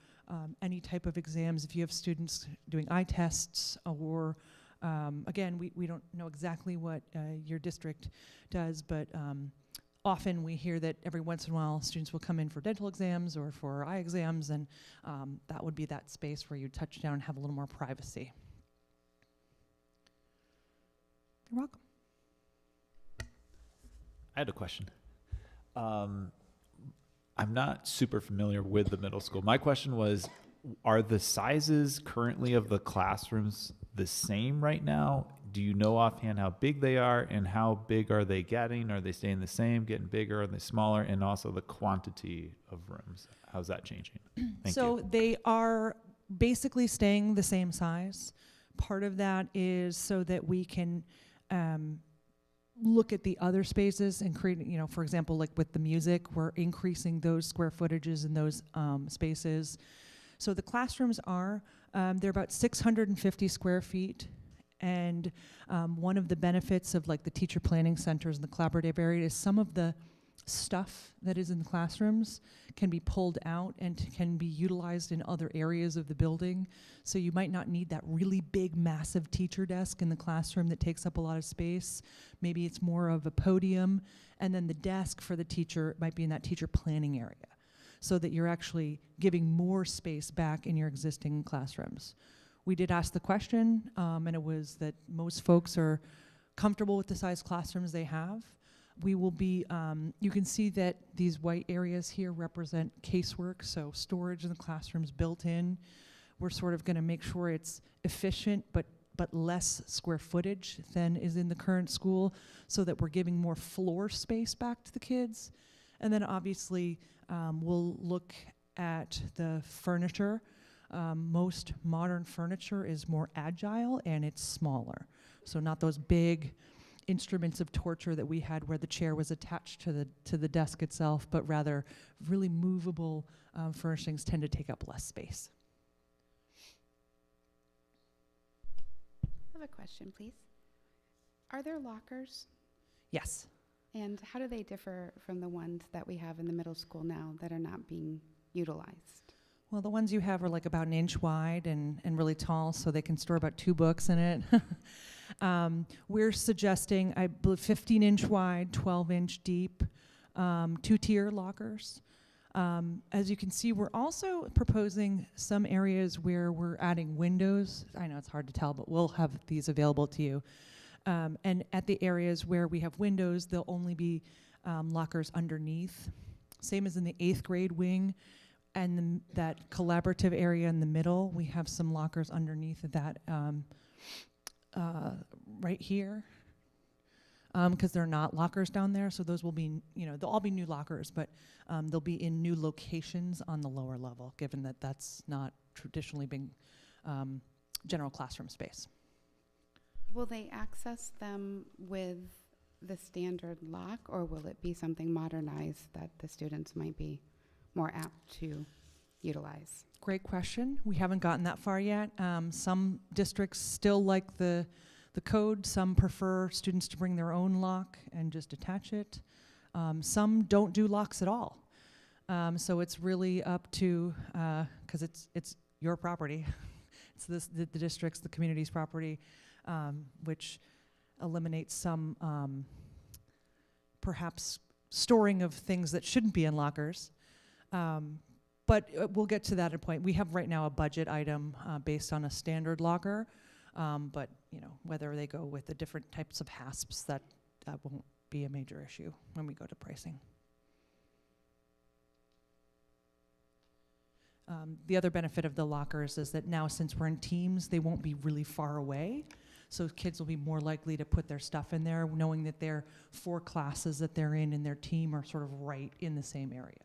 any type of exams. If you have students doing eye tests, or again, we don't know exactly what your district does, but often we hear that every once in a while students will come in for dental exams or for eye exams, and that would be that space where you touch down and have a little more privacy. You're welcome. I had a question. I'm not super familiar with the middle school. My question was, are the sizes currently of the classrooms the same right now? Do you know offhand how big they are, and how big are they getting? Are they staying the same, getting bigger, are they smaller? And also the quantity of rooms, how's that changing? Thank So you. they are basically staying the same size. Part of that is so that we can look at the other spaces and create, you know, for example, like with the music, we're increasing those square footages in those spaces. So the classrooms are, they're about 650 square feet. And one of the benefits of like the teacher planning centers and the collaborative area is some of the stuff that is in the classrooms can be pulled out and can be utilized in other areas of the building. So you might not need that really big, massive teacher desk in the classroom that takes up a lot of space. Maybe it's more of a podium, and then the desk for the teacher might be in that teacher planning area, so that you're actually giving more space back in your existing classrooms. We did ask the question, and it was that most folks are comfortable with the size classrooms they have. We will be, you can see that these white areas here represent casework, so storage in the classrooms built in. We're sort of gonna make sure it's efficient, but less square footage than is in the current school, so that we're giving more floor space back to the kids. And then obviously, we'll look at the furniture. Most modern furniture is more agile and it's smaller. So not those big instruments of torture that we had where the chair was attached to the desk itself, but rather really movable furnishings tend to take up less space. I have a question, please. Are there lockers? Yes. And how do they differ from the ones that we have in the middle school now that are not being utilized? Well, the ones you have are like about an inch wide and really tall, so they can store about 2 books in it. We're suggesting, I believe, 15-inch wide, 12-inch deep, 2-tier lockers. As you can see, we're also proposing some areas where we're adding windows. I know it's hard to tell, but we'll have these available to you. And at the areas where we have windows, there'll only be lockers underneath. Same as in the 8th grade wing. And that collaborative area in the middle, we have some lockers underneath of that right here. Because there are not lockers down there, so those will be, they'll all be new lockers, but they'll be in new locations on the lower level, given that that's not traditionally been general classroom space. Will they access them with the standard lock, or will it be something modernized that the students might be more apt to utilize? Great question. We haven't gotten that far yet. Some districts still like the code. Some prefer students to bring their own lock and just attach it. Some don't do locks at all. So it's really up to, because it's your property. It's the district's, the community's property, which eliminates some perhaps storing of things that shouldn't be in lockers. But we'll get to that at a point. We have right now a budget item based on a standard locker. But whether they go with the different types of hasps, that won't be a major issue when we go to pricing. The other benefit of the lockers is that now, since we're in teams, they won't be really far away. So kids will be more likely to put their stuff in there, knowing that their 4 classes that they're in their team are sort of right in the same area.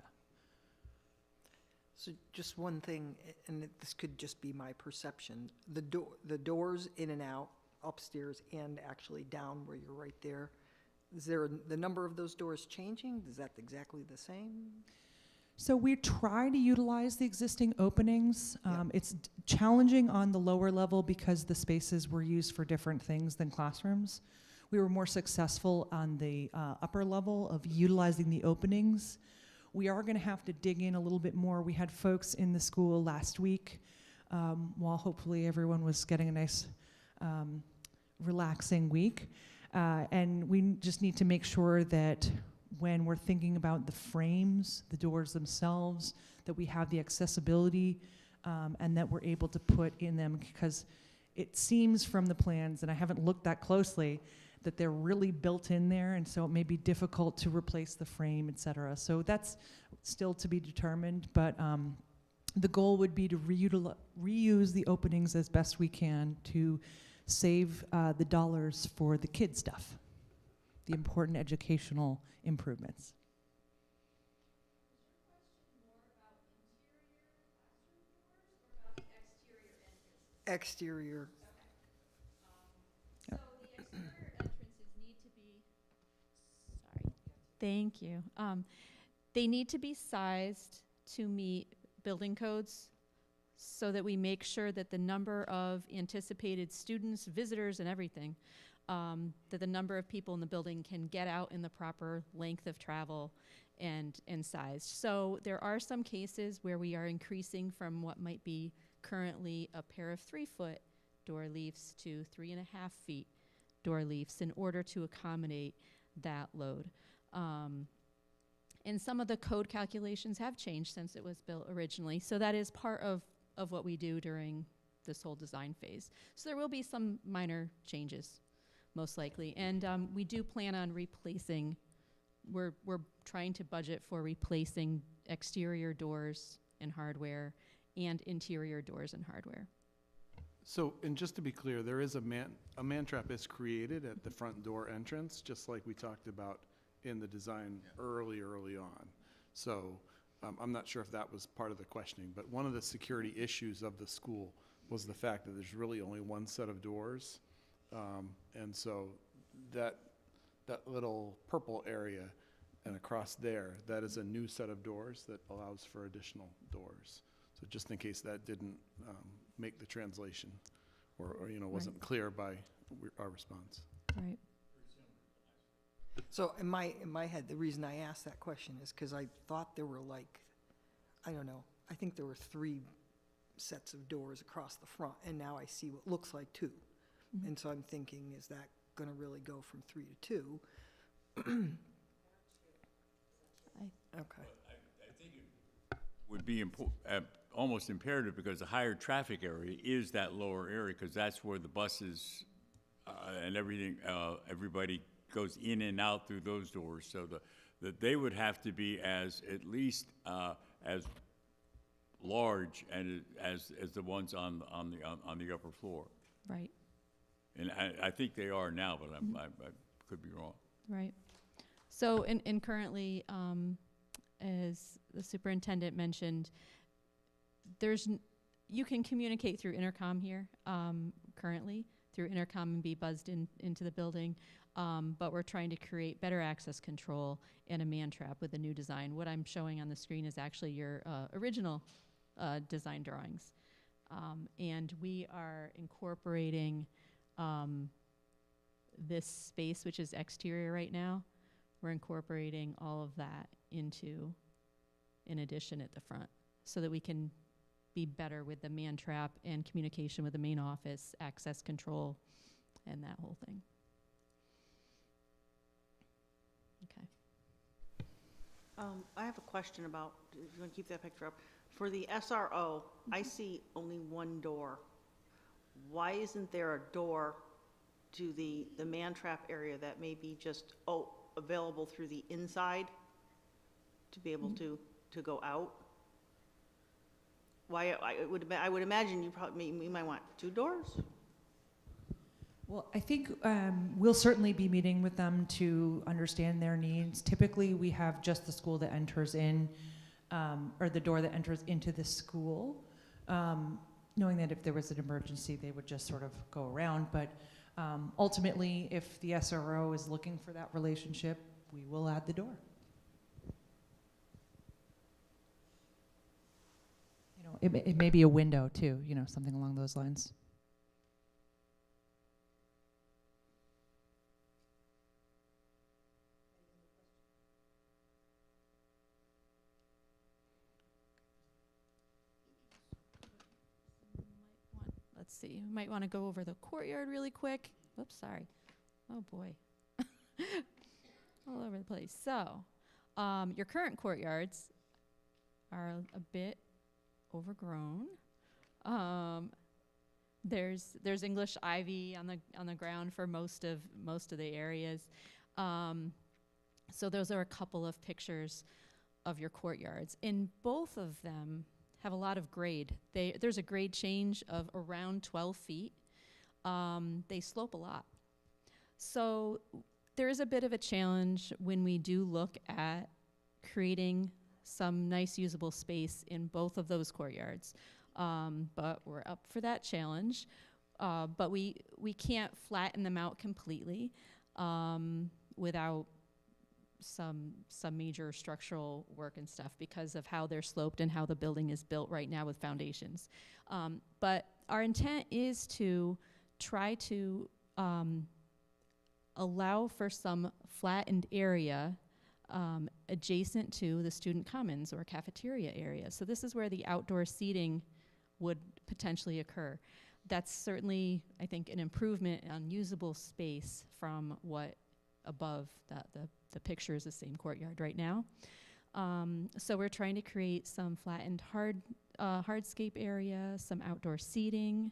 So just one thing, and this could just be my perception, the doors in and out, upstairs and actually down where you're right there, is there the number of those doors changing? Is that exactly the same? So we try to utilize the existing openings. It's challenging on the lower level because the spaces were used for different things than classrooms. We were more successful on the upper level of utilizing the openings. We are going to have to dig in a little bit more. We had folks in the school last week while hopefully everyone was getting a nice relaxing week. And we just need to make sure that when we're thinking about the frames, the doors themselves, that we have the accessibility and that we're able to put in them, because it seems from the plans, and I haven't looked that closely, that they're really built in there, and so it may be difficult to replace the frame, et cetera. So that's still to be determined, but the goal would be to reuse the openings as best we can to save the dollars for the kid stuff, the important educational improvements. Exterior. So the exterior entrances need to be, sorry, thank you. They need to be sized to meet building codes so that we make sure that the number of anticipated students, visitors, and everything, that the number of people in the building can get out in the proper length of travel and size. So there are some cases where we are increasing from what might be currently a pair of 3-foot door leafs to 3.5 feet door leafs in order to accommodate that load. And some of the code calculations have changed since it was built originally. So that is part of what we do during this whole design phase. So there will be some minor changes, most likely. And we do plan on replacing, we're trying to budget for replacing exterior doors and hardware and interior doors and hardware. So, and just to be clear, there is a man trap is created at the front door entrance, just like we talked about in the design early on. So I'm not sure if that was part of the questioning, but one of the security issues of the school was the fact that there's really only one set of doors. And so that little purple area and across there, that is a new set of doors that allows for additional doors. So just in case that didn't make the translation or wasn't clear by our response. Right. So in my head, the reason I asked that question is because I thought there were I don't know, I think there were 3 sets of doors across the front, and now I see what looks like 2. Mm-hmm. And so I'm thinking, is that going to really go from 3 to 2? Okay. I think would be almost imperative, because the higher traffic area is that lower area, because that's where the buses and everything, everybody goes in and out through those doors. So that they would have to be at least as large and as the ones on the upper floor. Right. And I think they are now, but I could be wrong. Right. So, and currently, as the superintendent mentioned, you can communicate through intercom here, currently, through intercom and be buzzed into the building, but we're trying to create better access control and a man trap with the new design. What I'm showing on the screen is actually your original design drawings. And we are incorporating this space, which is exterior right now. We're incorporating all of that into an addition at the front so that we can be better with the man trap and communication with the main office, access control, and that whole thing. Okay. I have a question about, if you want to keep that picture up. For the SRO, I see only one door. Why isn't there a door to the man trap area that may be just available through the inside to be able to go out? Why, I would imagine you might want 2 doors? Well, I think we'll certainly be meeting with them to understand their needs. Typically, we have just the school that enters in, or the door that enters into the school, knowing that if there was an emergency, they would just sort of go around. But ultimately, if the SRO is looking for that relationship, we will add the door. You know, it may be a window too, you know, something along those lines. Let's see, we might want to go over the courtyard really quick. Oops, sorry. Oh boy. All over the place. So, your current courtyards are a bit overgrown. There's English ivy on the ground for most of the areas. So those are a couple of pictures of your courtyards. And both of them have a lot of grade. There's a grade change of around 12 feet. They slope a lot. So there is a bit of a challenge when we do look at creating some nice usable space in both of those courtyards. But we're up for that challenge. But we can't flatten them out completely without some major structural work and stuff because of how they're sloped and how the building is built right now with foundations. But our intent is to try to allow for some flattened area adjacent to the student commons or cafeteria area. So this is where the outdoor seating would potentially occur. That's certainly, I think, an improvement on usable space from what above the picture is the same courtyard right now. So we're trying to create some flattened hardscape area, some outdoor seating,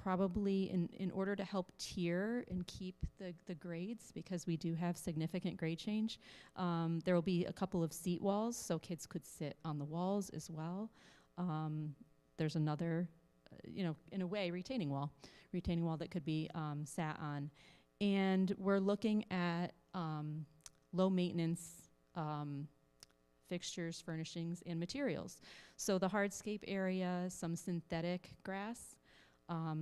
probably in order to help tier and keep the grades, because we do have significant grade change. There will be a couple of seat walls, so kids could sit on the walls as well. There's another, in a way, retaining wall that could be sat on. And we're looking at low maintenance fixtures, furnishings, and materials. So the hardscape area, some synthetic grass,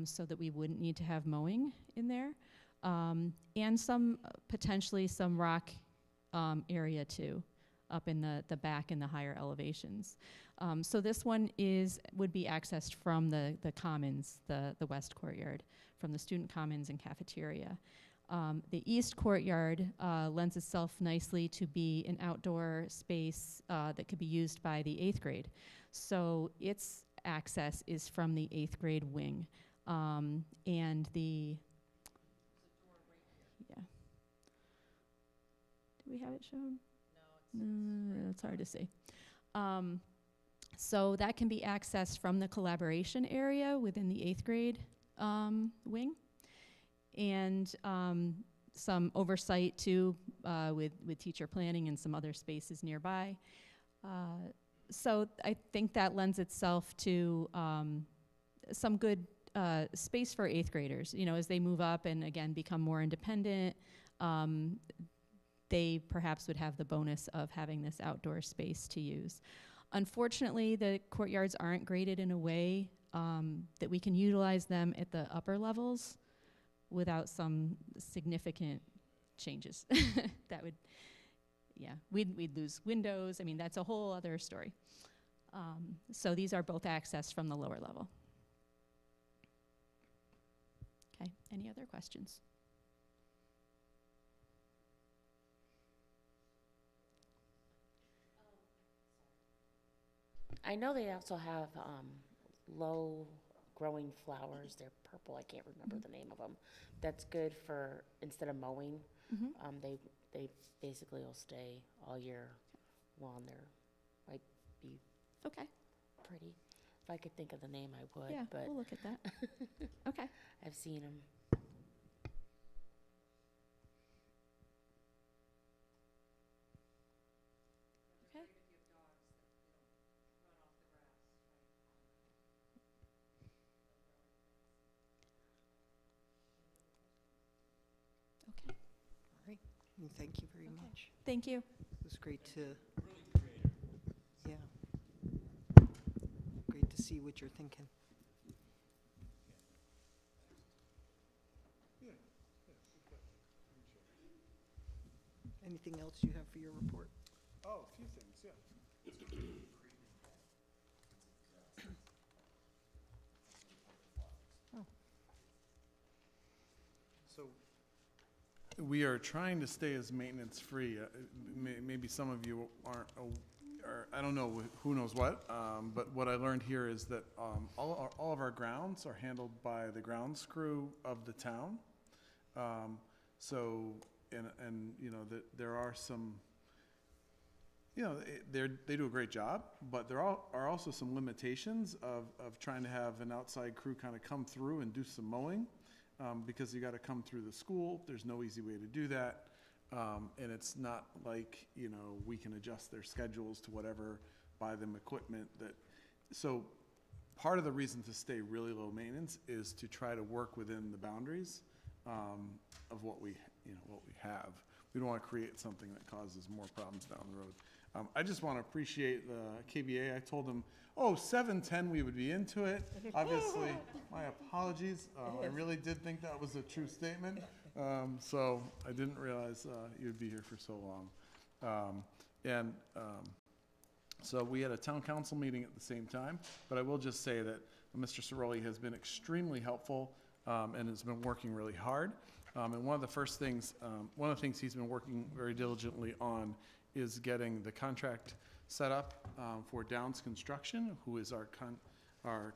so that we wouldn't need to have mowing in there, and potentially some rock area too, up in the back in the higher elevations. So this one would be accessed from the commons, the west courtyard, from the student commons and cafeteria. The east courtyard lends itself nicely to be an outdoor space that could be used by the 8th grade. So its access is from the 8th grade wing. And the, yeah. Do we have it shown? No, it's hard to see. So that can be accessed from the collaboration area within the 8th grade wing. And some oversight too with teacher planning and some other spaces nearby. So I think that lends itself to some good space for 8th graders. You know, as they move up and again become more independent, they perhaps would have the bonus of having this outdoor space to use. Unfortunately, the courtyards aren't graded in a way that we can utilize them at the upper levels without some significant changes. That would, yeah, we'd lose windows. I mean, that's a whole other story. So these are both accessed from the lower level. Okay, any other questions? I know they also have low growing flowers. They're purple. I can't remember the name of them. That's good for, instead of mowing, they basically will stay all year long. They're might be okay, pretty. If I could think of the name, I would. Yeah, but we'll look at that. Okay. I've seen them. Okay. Okay. All right. Well, thank you very much. Thank you. It was great to, yeah, great to see what you're thinking. Anything else you have for your report? Oh, a few things, yeah. So we are trying to stay as maintenance-free. Maybe some of you aren't, or I don't know who knows what, but what I learned here is that all of our grounds are handled by the grounds crew of the town. So, and you know, there are some, you know, they do a great job, but there are also some limitations of trying to have an outside crew kind of come through and do some mowing, because you got to come through the school. There's no easy way to do that, and it's not like, you know, we can adjust their schedules to whatever, buy them equipment that. So part of the reason to stay really low maintenance is to try to work within the boundaries of what we have. We don't want to create something that causes more problems down the road. I just want to appreciate the KBA. I told them, 7:10 we would be into it. Obviously, my apologies. I really did think that was a true statement. So I didn't realize you'd be here for so long. So we had a town council meeting at the same time, but I will just say that Mr. Ciroli has been extremely helpful and has been working really hard. And one of the things he's been working very diligently on is getting the contract set up for Downs Construction, who is our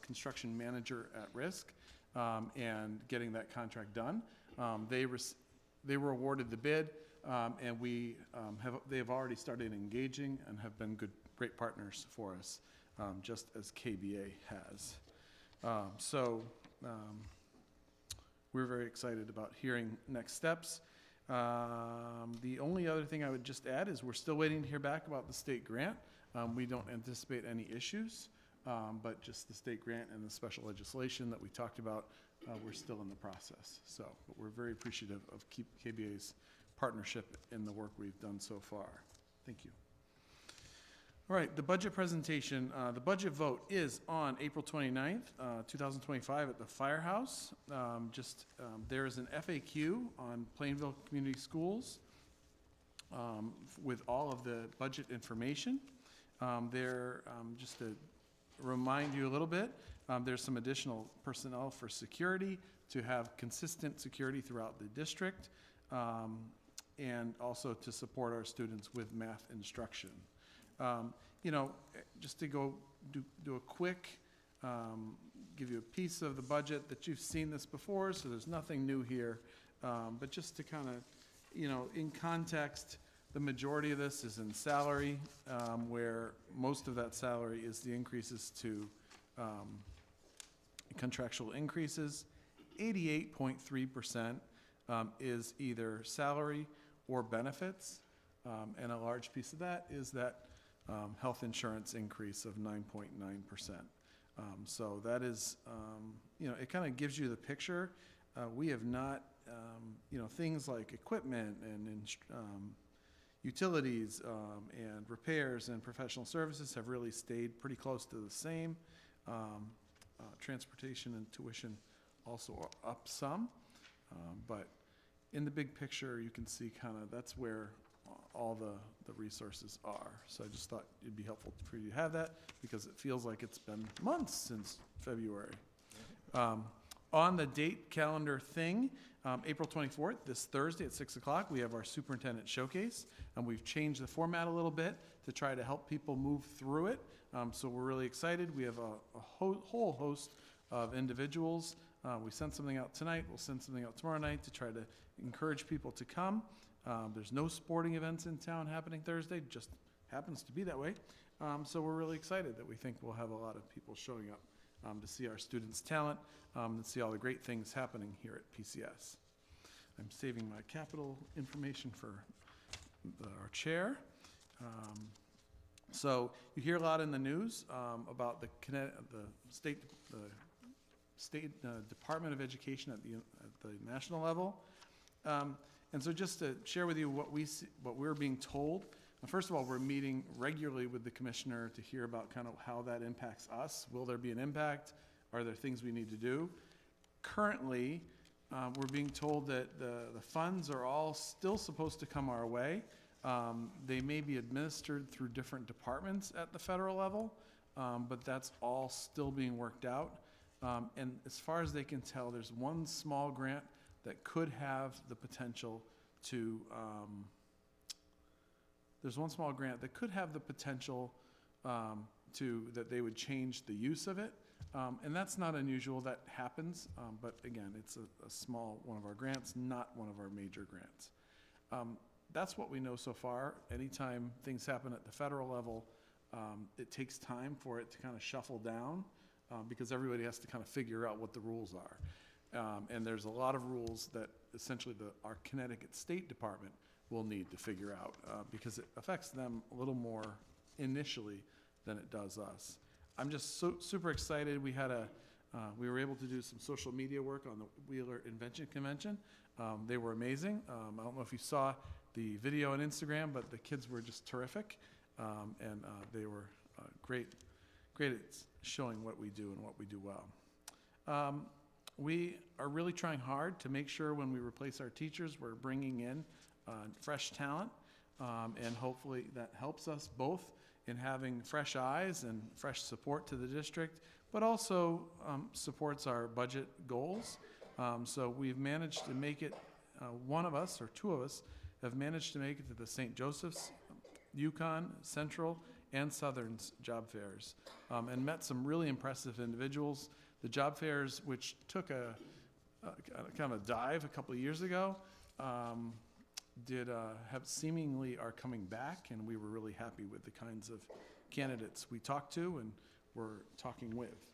construction manager at risk, and getting that contract done. They were awarded the bid, and they have already started engaging and have been great partners for us, just as KBA has. We're very excited about hearing next steps. The only other thing I would just add is we're still waiting to hear back about the state grant. We don't anticipate any issues, but just the state grant and the special legislation that we talked about, we're still in the process. But we're very appreciative of KBA's partnership in the work we've done so far. Thank you. All right, the budget presentation. The budget vote is on April 29th, 2025 at the Firehouse. There is an FAQ on Plainville Community Schools with all of the budget information. Just to remind you a little bit, there's some additional personnel for security to have consistent security throughout the district, and also to support our students with math instruction. Just to go do a quick, give you a piece of the budget that you've seen this before, so there's nothing new here. But just to kind of, in context, The majority of this is in salary, where most of that salary is the increases to contractual increases. 88.3% is either salary or benefits, and a large piece of that is that health insurance increase of 9.9%. So that is, it kind of gives you the picture. We have not, things like equipment and utilities and repairs and professional services have really stayed pretty close to the same. Transportation and tuition also are up some, but in the big picture, you can see kind of that's where all the resources are. So I just thought it'd be helpful for you to have that because it feels like it's been months since February. On the date calendar thing, April 24th, this Thursday at 6 o'clock, we have our superintendent showcase, and we've changed the format a little bit to try to help people move through it. So we're really excited. We have a whole host of individuals. We sent something out tonight. We'll send something out tomorrow night to try to encourage people to come. There's no sporting events in town happening Thursday, just happens to be that way. So we're really excited that we think we'll have a lot of people showing up to see our students' talent and see all the great things happening here at PCS. I'm saving my capital information for our chair. So you hear a lot in the news about the state Department of Education at the national level. And so just to share with you what we're being told. First of all, we're meeting regularly with the commissioner to hear about kind of how that impacts us. Will there be an impact? Are there things we need to do? Currently, we're being told that the funds are all still supposed to come our way. They may be administered through different departments at the federal level, but that's all still being worked out. And as far as they can tell, there's one small grant that could have the potential to, that they would change the use of it. And that's not unusual, that happens, but again, it's a small one of our grants, not one of our major grants. That's what we know so far. Anytime things happen at the federal level, it takes time for it to kind of shuffle down because everybody has to kind of figure out what the rules are. And there's a lot of rules that essentially our Connecticut State Department will need to figure out because it affects them a little more initially than it does us. I'm just super excited. We were able to do some social media work on the Wheeler Invention Convention. They were amazing. I don't know if you saw the video on Instagram, but the kids were just terrific. And they were great at showing what we do and what we do well. We are really trying hard to make sure when we replace our teachers, we're bringing in fresh talent, and hopefully that helps us both in having fresh eyes and fresh support to the district, but also supports our budget goals. So we've managed to make it, one of us or two of us have managed to make it to the St. Joseph's, Yukon, Central, and Southern's job fairs, and met some really impressive individuals. The job fairs, which took a kind of a dive a couple of years ago, have seemingly are coming back, and we were really happy with the kinds of candidates we talked to and were talking with,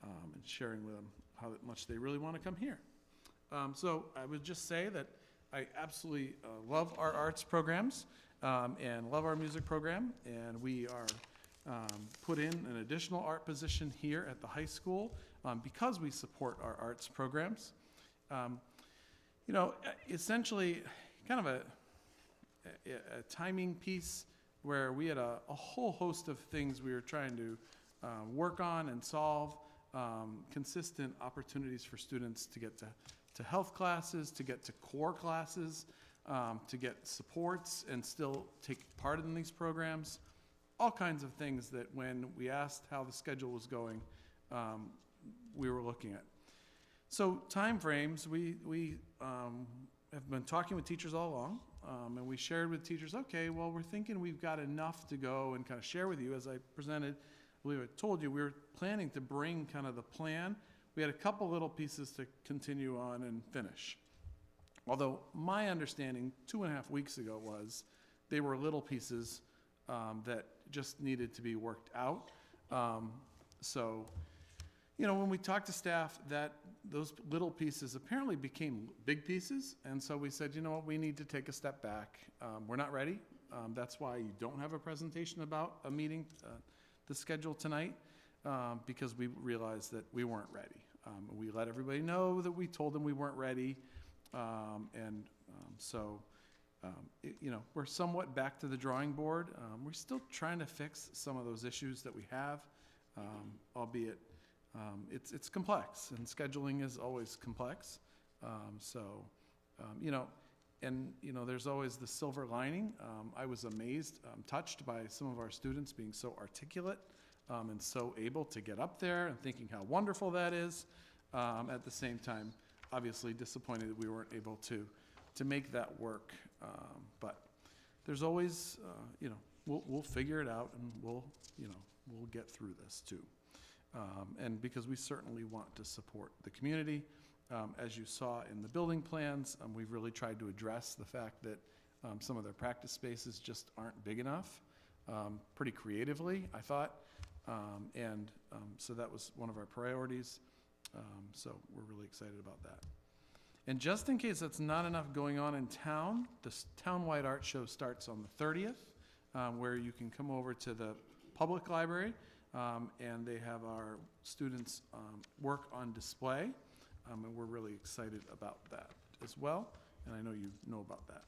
and sharing with them how much they really want to come here. So I would just say that I absolutely love our arts programs and love our music program, and we are put in an additional art position here at the high school because we support our arts programs. Essentially kind of a timing piece where we had a whole host of things we were trying to work on and solve, consistent opportunities for students to get to health classes, to get to core classes, to get supports and still take part in these programs, all kinds of things that when we asked how the schedule was going, we were looking at. So timeframes, we have been talking with teachers all along, and we shared with teachers, okay, well, we're thinking we've got enough to go and kind of share with you. As I presented, I believe I told you, we were planning to bring kind of the plan. We had a couple little pieces to continue on and finish. Although my understanding 2.5 weeks ago was they were little pieces that just needed to be worked out. So, you know, when we talked to staff, those little pieces apparently became big pieces, and so we said, you know what, we need to take a step back. We're not ready. That's why you don't have a presentation about a meeting, the schedule tonight, because we realized that we weren't ready. We let everybody know that we told them we weren't ready, you know, we're somewhat back to the drawing board. We're still trying to fix some of those issues that we have, albeit it's complex, and scheduling is always complex. You know, and you know, there's always the silver lining. I was amazed, touched by some of our students being so articulate and so able to get up there and thinking how wonderful that is. At the same time, obviously disappointed that we weren't able to make that work. But there's always, you know, we'll figure it out, and we'll get through this too. And because we certainly want to support the community. As you saw in the building plans, we've really tried to address the fact that some of their practice spaces just aren't big enough, pretty creatively, I thought. So that was one of our priorities. So we're really excited about that. And just in case that's not enough going on in town, the townwide art show starts on the 30th, where you can come over to the public library, and they have our students' work on display, and we're really excited about that as well, and I know you know about that.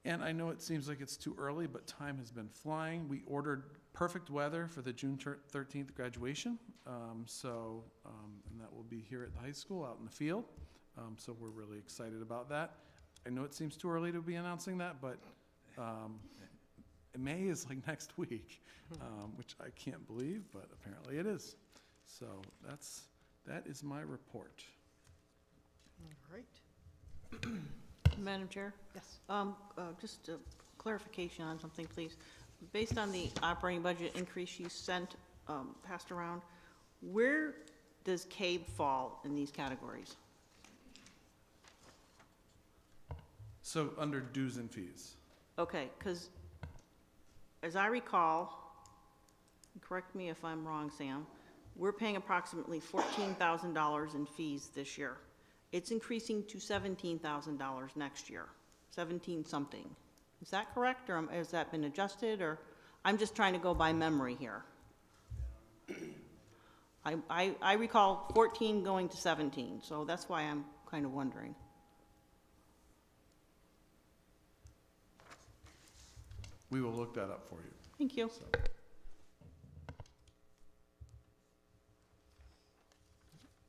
And I know it seems like it's too early, but time has been flying. We ordered perfect weather for the June 13th graduation, and that will be here at the high school out in the field. So we're really excited about that. I know it seems too early to be announcing that, but May is like next week, which I can't believe, but apparently it is. So that is my report. All right. Madam Chair? Yes. Just a clarification on something, please. Based on the operating budget increase you sent, passed around, where does CABE fall in these categories? So under dues and fees. Okay, because as I recall, correct me if I'm wrong, Sam, we're paying approximately $14,000 in fees this year. It's increasing to $17,000 next year, 17 something. Is that correct, or has that been adjusted, or I'm just trying to go by memory here? I recall 14 going to 17, so that's why I'm kind of wondering. We will look that up for you. Thank you. So.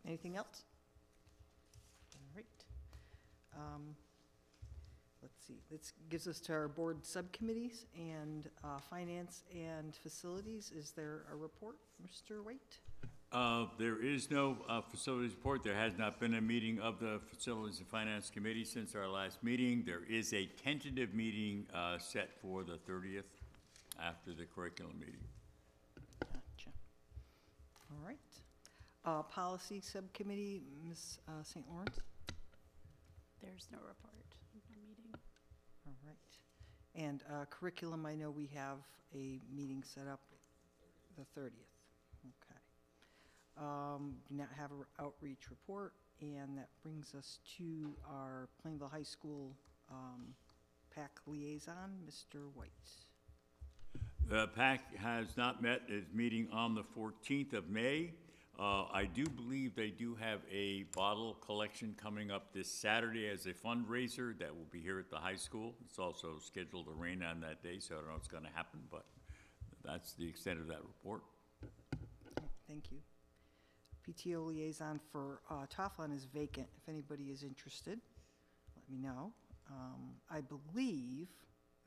Anything else? All right. Let's see. This gives us to our board subcommittees and finance and facilities. Is there a report, Mr. White? There is no facilities report. There has not been a meeting of the Facilities and Finance Committee since our last meeting. There is a tentative meeting set for the 30th after the curriculum meeting. Gotcha. All right. Policy Subcommittee, Ms. St. Lawrence? There's no report, no meeting. All right. And curriculum, I know we have a meeting set up the 30th. Okay. Do not have an outreach report, and that brings us to our Plainville High School PAC liaison, Mr. White. The PAC has not met. It's meeting on the 14th of May. I do believe they do have a bottle collection coming up this Saturday as a fundraiser that will be here at the high school. It's also scheduled to rain on that day, so I don't know what's going to happen, but that's the extent of that report. Thank you. PTO liaison for Toflon is vacant. If anybody is interested, let me know. I believe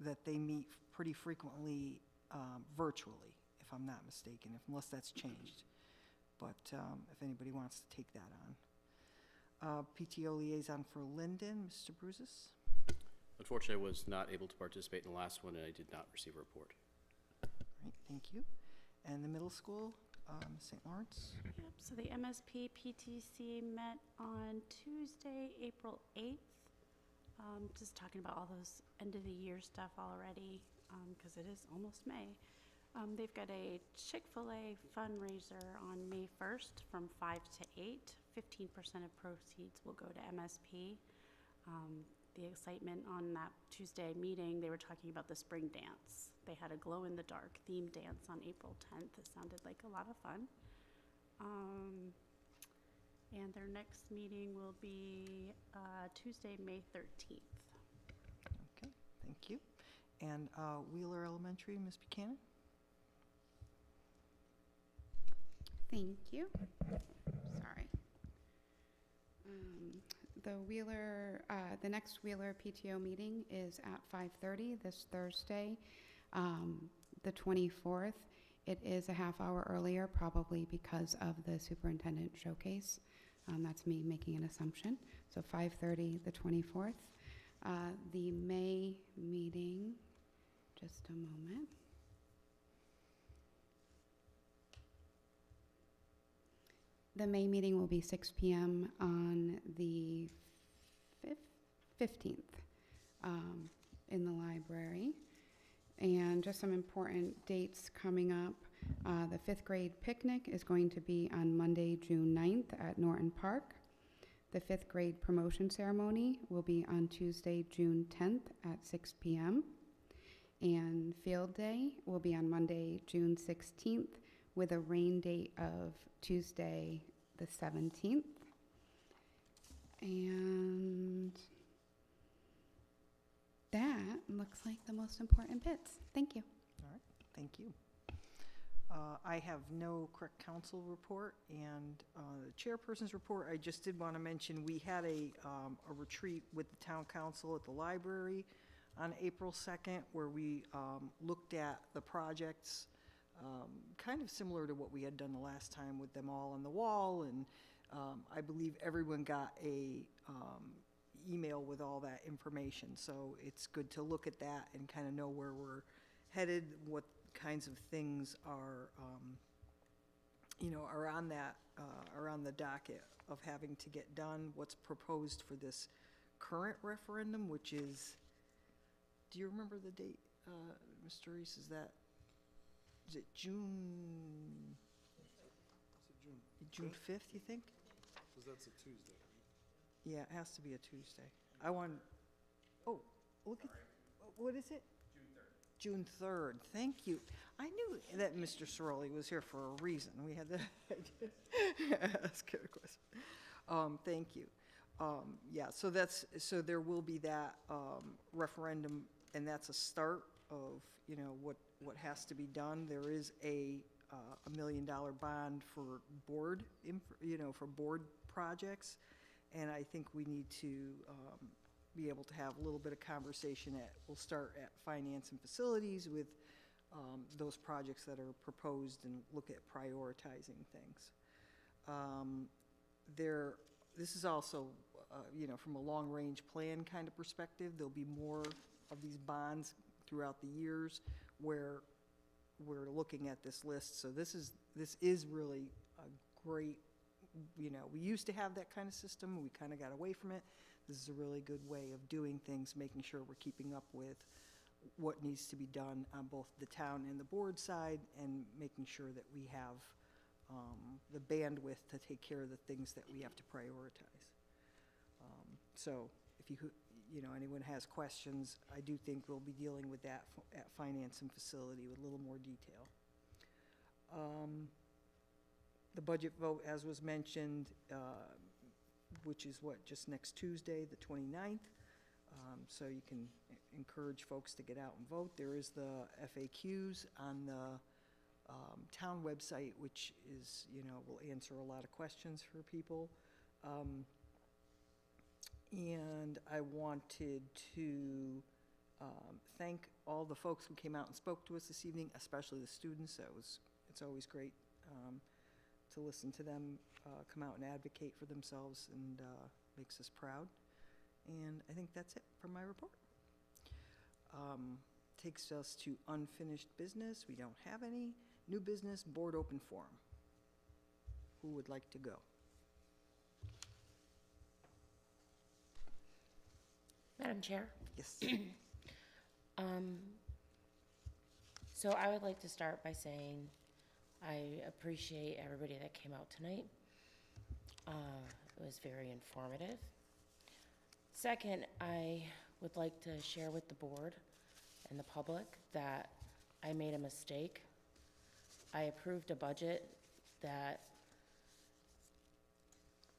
that they meet pretty frequently virtually, if I'm not mistaken, unless that's changed. But if anybody wants to take that on. PTO liaison for Linden, Mr. Bruzis. Unfortunately, I was not able to participate in the last one, and I did not receive a report. All right, thank you. And the middle school, St. Lawrence? Yep, so the MSP PTC met on Tuesday, April 8th. Just talking about all those end of the year stuff already, because it is almost May. They've got a Chick-fil-A fundraiser on May 1st from 5 to 8. 15% of proceeds will go to MSP. The excitement on that Tuesday meeting, they were talking about the spring dance. They had a glow-in-the-dark theme dance on April 10th. It sounded like a lot of fun. And their next meeting will be Tuesday, May 13th. Okay, thank you. And Wheeler Elementary, Ms. Buchanan? Thank you. Sorry. The next Wheeler PTO meeting is at 5:30 this Thursday, the 24th. It is a half hour earlier, probably because of the superintendent showcase. That's me making an assumption. So 5:30, the 24th. The May meeting, just a moment. The May meeting will be 6 p.m. on the 15th in the library. And just some important dates coming up. The 5th grade picnic is going to be on Monday, June 9th at Norton Park. The 5th grade promotion ceremony will be on Tuesday, June 10th at 6 p.m. And field day will be on Monday, June 16th with a rain date of Tuesday, the 17th. And that looks like the most important bits. Thank you. All right, thank you. I have no correct council report, and the chairperson's report, I just did want to mention, we had a retreat with the town council at the library on April 2nd, where we looked at the projects, kind of similar to what we had done the last time with them all on the wall, and I believe everyone got a email with all that information, so it's good to look at that and kind of know where we're headed, what kinds of things are, are on that, are on the docket of having to get done, what's proposed for this current referendum, which is, do you remember the date, Mr. Reese, is it June? June 5th, you think? Because that's a Tuesday. Yeah, it has to be a Tuesday. I want, oh, look at, what is it? June 3rd. Thank you. I knew that Mr. Soroli was here for a reason. We had to ask a question. Thank you. Yeah, so there will be that referendum, and that's a start of, what has to be done. There is a $1 million bond for board, for board projects, and I think we need to be able to have a little bit of conversation we'll start at finance and facilities with those projects that are proposed and look at prioritizing things. This is also, from a long-range plan kind of perspective, there'll be more of these bonds throughout the years where we're looking at this list. So this is really a great, we used to have that kind of system. We kind of got away from it. This is a really good way of doing things, making sure we're keeping up with what needs to be done on both the town and the board side, and making sure that we have the bandwidth to take care of the things that we have to prioritize. So if anyone has questions, I do think we'll be dealing with that at finance and facility with a little more detail. The budget vote, as was mentioned, which is just next Tuesday, the 29th. So you can encourage folks to get out and vote. There is the FAQs on the town website, which is, will answer a lot of questions for people. And I wanted to thank all the folks who came out and spoke to us this evening, especially the students. It's always great to listen to them come out and advocate for themselves, and makes us proud. And I think that's it for my report. Takes us to unfinished business. We don't have any. New business, board open forum. Who would like to go? Madam Chair? Yes. So I would like to start by saying I appreciate everybody that came out tonight. It was very informative. Second, I would like to share with the board and the public that I made a mistake. I approved a budget that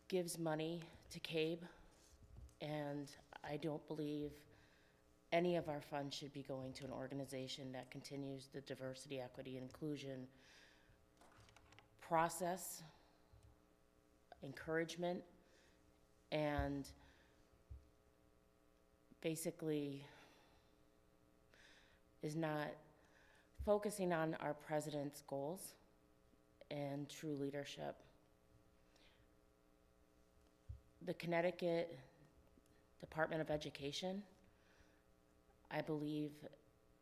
gives money to CABE, and I don't believe any of our funds should be going to an organization that continues the diversity, equity, and inclusion process, encouragement, and basically is not focusing on our president's goals and true leadership. The Connecticut Department of Education, I believe,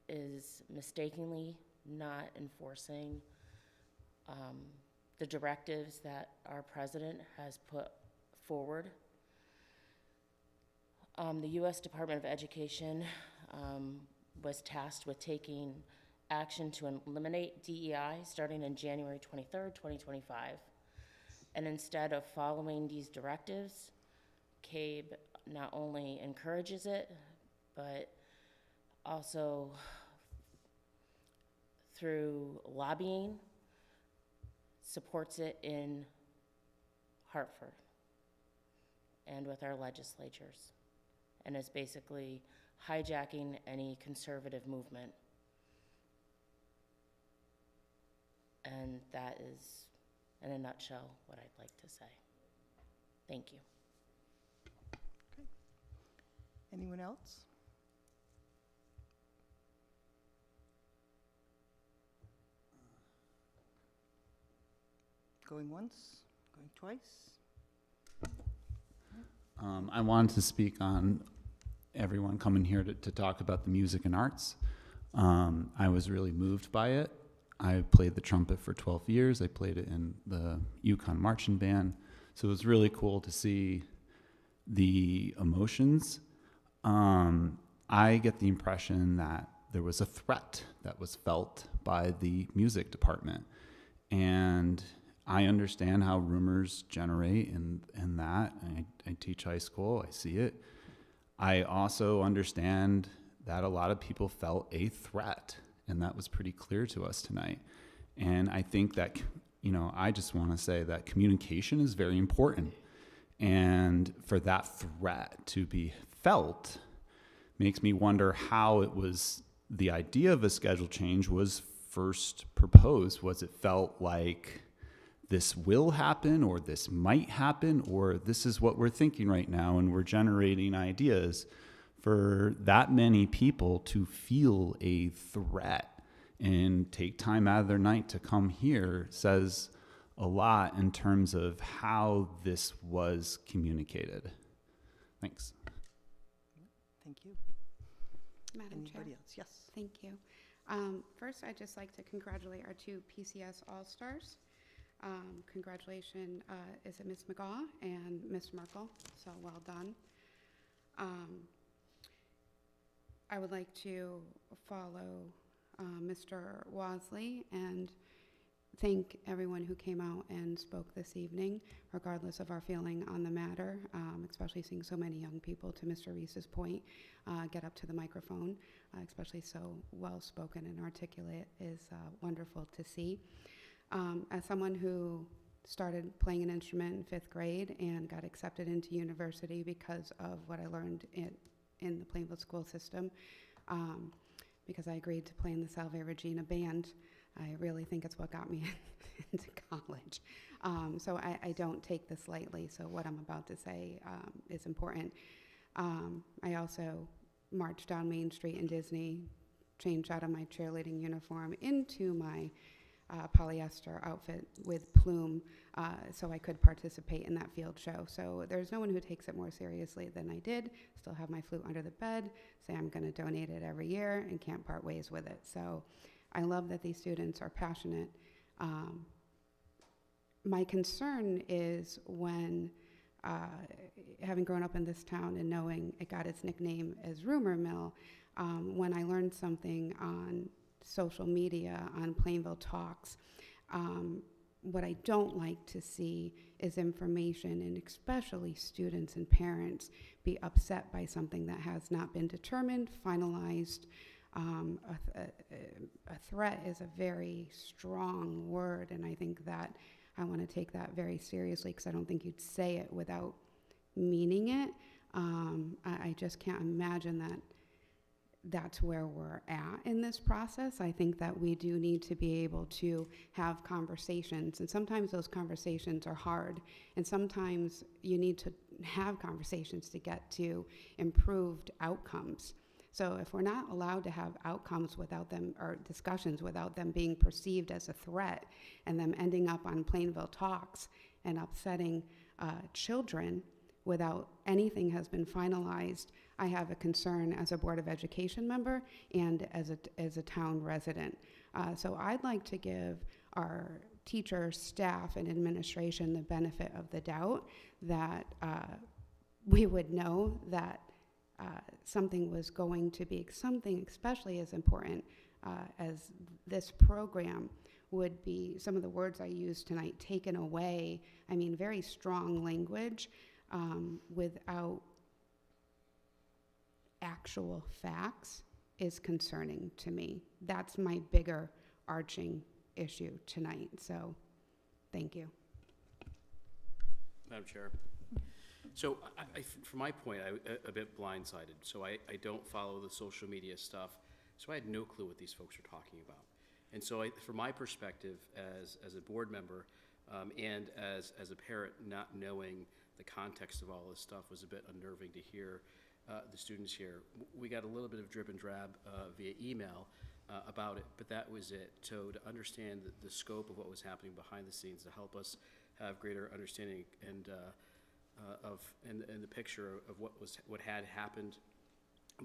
is mistakenly not enforcing the directives that our president has put forward. The U.S. Department of Education was tasked with taking action to eliminate DEI starting in January 23rd, 2025. And instead of following these directives, CABE not only encourages it, but also through lobbying, supports it in Hartford and with our legislatures, and is basically hijacking any conservative movement. And that is, in a nutshell, what I'd like to say. Thank you. Okay. Anyone else? Going once, going twice? I wanted to speak on everyone coming here to talk about the music and arts. I was really moved by it. I played the trumpet for 12 years. I played it in the Yukon Marching Band. So it was really cool to see the emotions. I get the impression that there was a threat that was felt by the music department. And I understand how rumors generate and that. I teach high school, I see it. I also understand that a lot of people felt a threat, and that was pretty clear to us tonight. And I think that, I just want to say that communication is very important. And for that threat to be felt makes me wonder how it was, the idea of a schedule change was first proposed. Was it felt like this will happen, or this might happen, or this is what we're thinking right now, and we're generating ideas? For that many people to feel a threat and take time out of their night to come here says a lot in terms of how this was communicated. Thanks. Thank you. Madam Chair. Anybody else? Yes. Thank you. First, I'd just like to congratulate our two PCS All-Stars. Congratulations, is it Ms. McGaw and Ms. Merkel? So well done. I would like to follow Mr. Wasley and thank everyone who came out and spoke this evening, regardless of our feeling on the matter, especially seeing so many young people, to Mr. Reese's point, get up to the microphone, especially so well-spoken and articulate, is wonderful to see. As someone who started playing an instrument in 5th grade and got accepted into university because of what I learned in the Plainville school system, because I agreed to play in the Salve Regina band, I really think it's what got me into college. So I don't take this lightly, so what I'm about to say is important. I also marched down Main Street in Disney, changed out of my cheerleading uniform into my polyester outfit with plume so I could participate in that field show. So there's no one who takes it more seriously than I did. Still have my flute under the bed, say I'm going to donate it every year and can't part ways with it. So I love that these students are passionate. My concern is when having grown up in this town and knowing it got its nickname as Rumor Mill, when I learned something on social media, on Plainville Talks, what I don't like to see is information, and especially students and parents, be upset by something that has not been determined, finalized. A threat is a very strong word, and I think that I want to take that very seriously, because I don't think you'd say it without meaning it. I just can't imagine that that's where we're at in this process. I think that we do need to be able to have conversations, and sometimes those conversations are hard, and sometimes you need to have conversations to get to improved outcomes. So if we're not allowed to have outcomes without them, or discussions without them being perceived as a threat, and them ending up on Plainville Talks and upsetting children without anything has been finalized, I have a concern as a Board of Education member and as a town resident. So I'd like to give our teachers, staff, and administration the benefit of the doubt that we would know that something was going to be, something especially as important as this program would be, some of the words I used tonight, taken away. I mean, very strong language without actual facts is concerning to me. That's my bigger arching issue tonight. So thank you. Madam Chair. So from my point, I'm a bit blindsided. So I don't follow the social media stuff. So I had no clue what these folks are talking about. And so from my perspective as a board member and as a parent, not knowing the context of all this stuff was a bit unnerving to hear the students here. We got a little bit of drip and drab via email about it, but that was it. So to understand the scope of what was happening behind the scenes, to help us have greater understanding and the picture of what had happened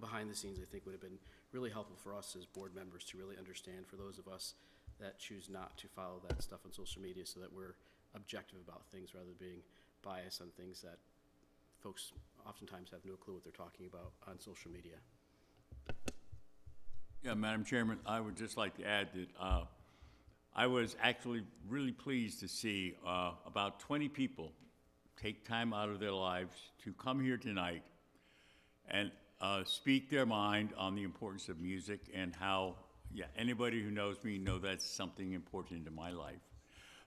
behind the scenes, I think would have been really helpful for us as board members to really understand, for those of us that choose not to follow that stuff on social media, so that we're objective about things rather than being biased on things that folks oftentimes have no clue what they're talking about on social media. Yeah, Madam Chairman, I would just like to add that I was actually really pleased to see about 20 people take time out of their lives to come here tonight and speak their mind on the importance of music, and how, yeah, anybody who knows me know that's something important in my life.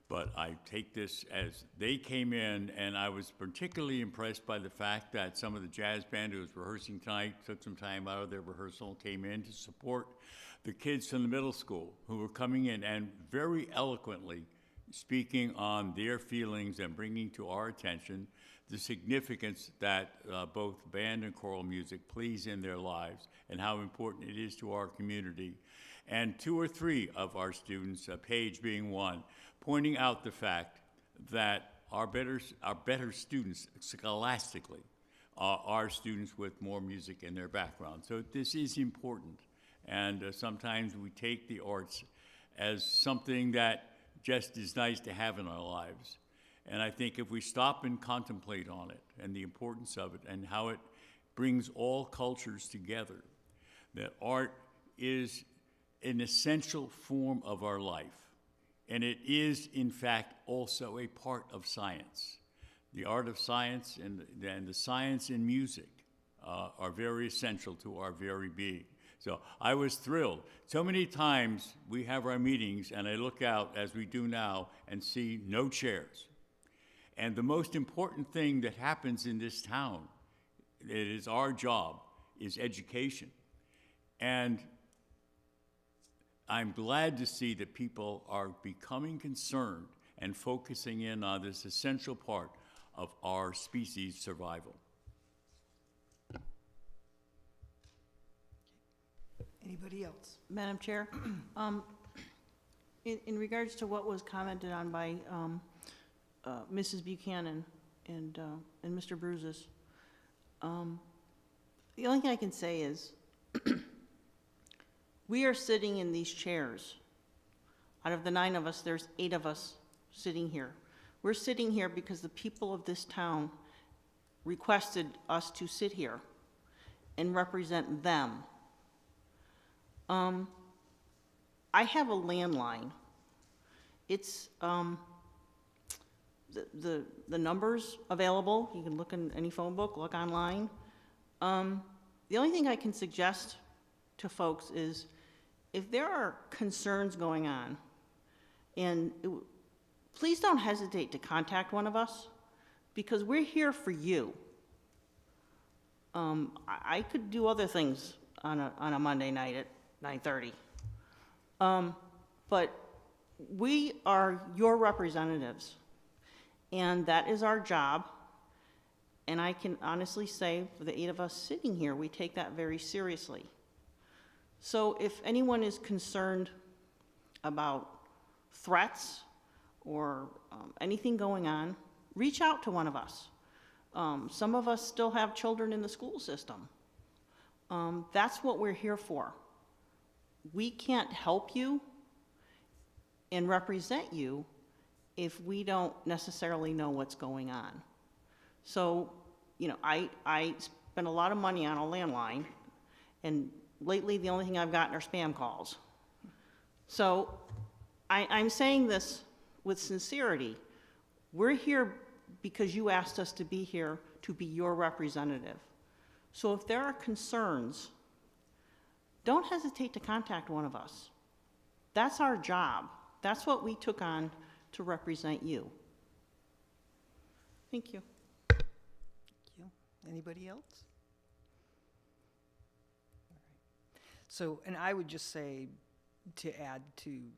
But I take this as they came in, and I was particularly impressed by the fact that some of the jazz band who was rehearsing tonight took some time out of their rehearsal, came in to support the kids from the middle school who were coming in and very eloquently speaking on their feelings and bringing to our attention the significance that both band and choral music plays in their lives, and how important it is to our community. And 2 or 3 of our students, Paige being one, pointing out the fact that our better students scholastically are students with more music in their background. So this is important, and sometimes we take the arts as something that just is nice to have in our lives. And I think if we stop and contemplate on it and the importance of it and how it brings all cultures together, that art is an essential form of our life. And it is, in fact, also a part of science. The art of science and the science in music are very essential to our very being. So I was thrilled. So many times we have our meetings and I look out, as we do now, and see no chairs. And the most important thing that happens in this town, it is our job, is education. And I'm glad to see that people are becoming concerned and focusing in on this essential part of our species' survival. Anybody else? Madam Chair, in regards to what was commented on by Mrs. Buchanan and Mr. Bruises, the only thing I can say is we are sitting in these chairs. Out of the 9 of us, there's 8 of us sitting here. We're sitting here because the people of this town requested us to sit here and represent them. I have a landline. It's, the number's available. You can look in any phone book, look online. The only thing I can suggest to folks is if there are concerns going on, and please don't hesitate to contact one of us, because we're here for you. I could do other things on a Monday night at 9:30. But we are your representatives, and that is our job. And I can honestly say, for the 8 of us sitting here, we take that very seriously. So if anyone is concerned about threats or anything going on, reach out to one of us. Some of us still have children in the school system. That's what we're here for. We can't help you and represent you if we don't necessarily know what's going on. So, you know, I spend a lot of money on a landline, and lately the only thing I've gotten are spam calls. So I'm saying this with sincerity. We're here because you asked us to be here to be your representative. So if there are concerns, don't hesitate to contact one of us. That's our job. That's what we took on to represent you. Thank you. Thank you. Anybody else? All right. So, and I would just say, to add to, you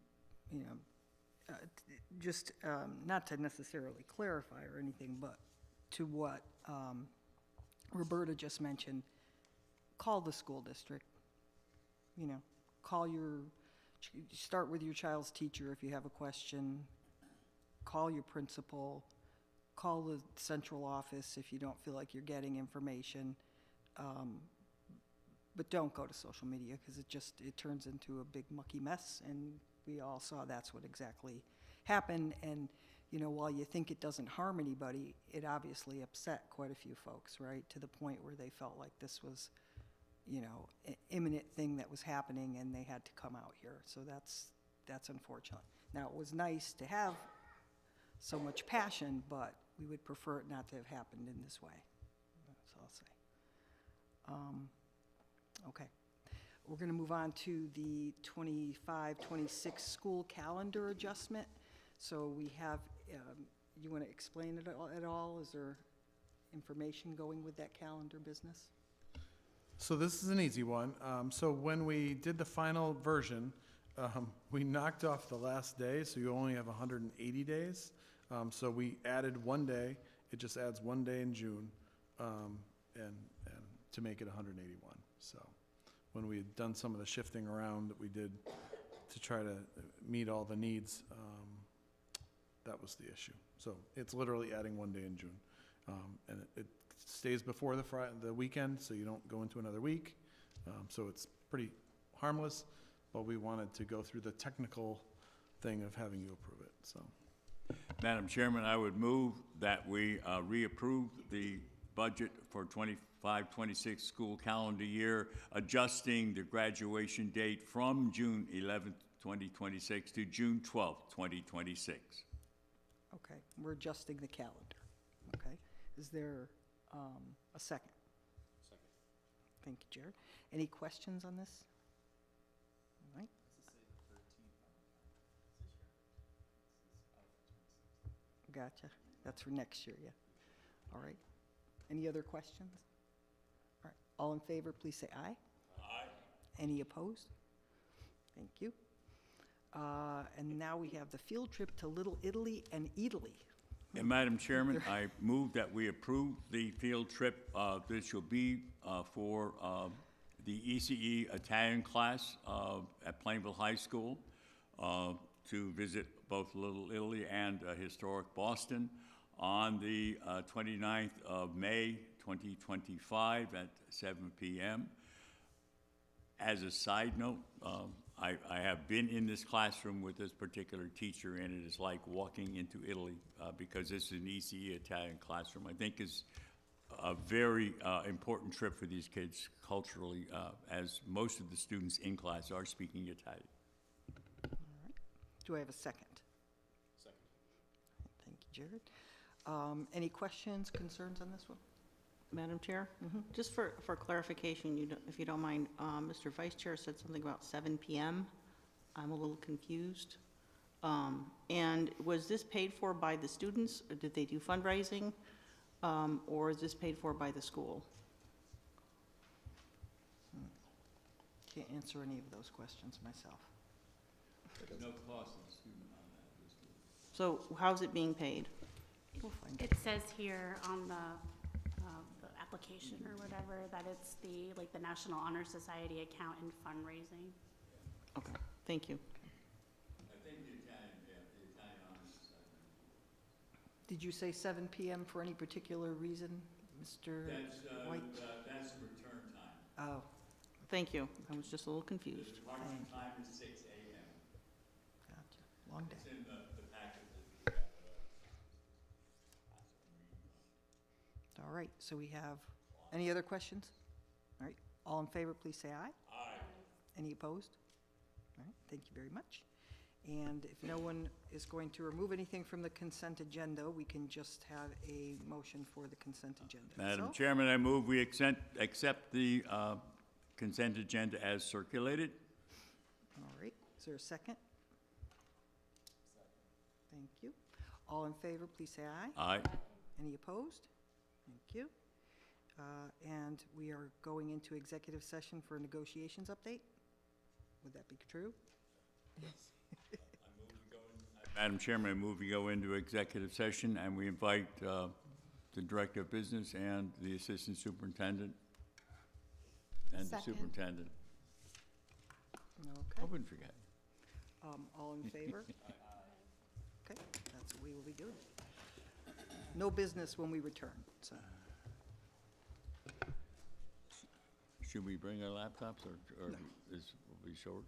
know, just not to necessarily clarify or anything, but to what Roberta just mentioned, call the school district. You know, start with your child's teacher if you have a question, call your principal, call the central office if you don't feel like you're getting information, but don't go to social media, because it turns into a big mucky mess, and we all saw that's what exactly happened. And you know, while you think it doesn't harm anybody, it obviously upset quite a few folks, right, to the point where they felt like this was, you know, an imminent thing that was happening, and they had to come out here. So that's unfortunate. Now, it was nice to have so much passion, but we would prefer it not to have happened in this way. That's all I'll say. Okay. We're going to move on to the 25-26 school calendar adjustment. So we have, you want to explain it at all? Is there information going with that calendar business? So this is an easy one. So when we did the final version, we knocked off the last day, so you only have 180 days. So we added 1 day. It just adds 1 day in June, and to make it 181. So when we had done some of the shifting around that we did to try to meet all the needs, that was the issue. So it's literally adding 1 day in June, and it stays before the weekend, so you don't go into another week. So it's pretty harmless, but we wanted to go through the technical thing of having you approve it. So, Madam Chairman, I would move that we reapprove the budget for 25-26 school calendar year, adjusting the graduation date from June 11th, 2026 to June 12th, 2026. Okay, we're adjusting the calendar. Okay, is there a second? Second. Thank you, Jared. Any questions on this? All right. Gotcha. That's for next year, yeah. All right. Any other questions? All right. All in favor, please say aye. Aye. Any opposed? Thank you. And now we have the field trip to Little Italy and Italy. And Madam Chairman, I move that we approve the field trip. This will be for the ECE Italian class at Plainville High School to visit both Little Italy and historic Boston on the 29th of May, 2025 at 7 p.m. As a side note, I have been in this classroom with this particular teacher, and it is like walking into Italy because this is an ECE Italian classroom. I think is a very important trip for these kids culturally, as most of the students in class are speaking Italian. Do I have a second? Second. Thank you, Jared. Any questions, concerns on this one? Madam Chair, just for clarification, if you don't mind, Mr. Vice Chair said something about 7 PM. I'm a little confused. And was this paid for by the students, or did they do fundraising? Or is this paid for by the school? Can't answer any of those questions myself. There's no cost to the student on that. So how's it being paid? We'll find It says here on the application or whatever that it's the National Honor Society account and fundraising. Okay, thank you. I think the Italian Honor Society. Did you say 7 PM for any particular reason, Mr. White? That's the return time. Oh, Thank you. I was just a little confused. Departure time is 6 a.m. gotcha. Long day. It's in the packet that we have. All right, so we have, any other questions? All right, all in favor, please say aye. Aye. Any opposed? All right, thank you very much. And if no one is going to remove anything from the consent agenda, we can just have a motion for the consent agenda. Madam So, Chairman, I move we accept the consent agenda as circulated. all right, is there a second? Thank you. All in favor, please say aye. Aye. Any opposed? Thank you. And we are going into executive session for a negotiations update? Would that be true? Yes. Madam Chairman, I move we go into executive session and we invite the Director of Business and the Assistant Superintendent and the Second. Superintendent. Okay. I wouldn't forget. All in favor? Okay, that's what we will be doing. No business when we return, so. Should we bring our laptops or will we short?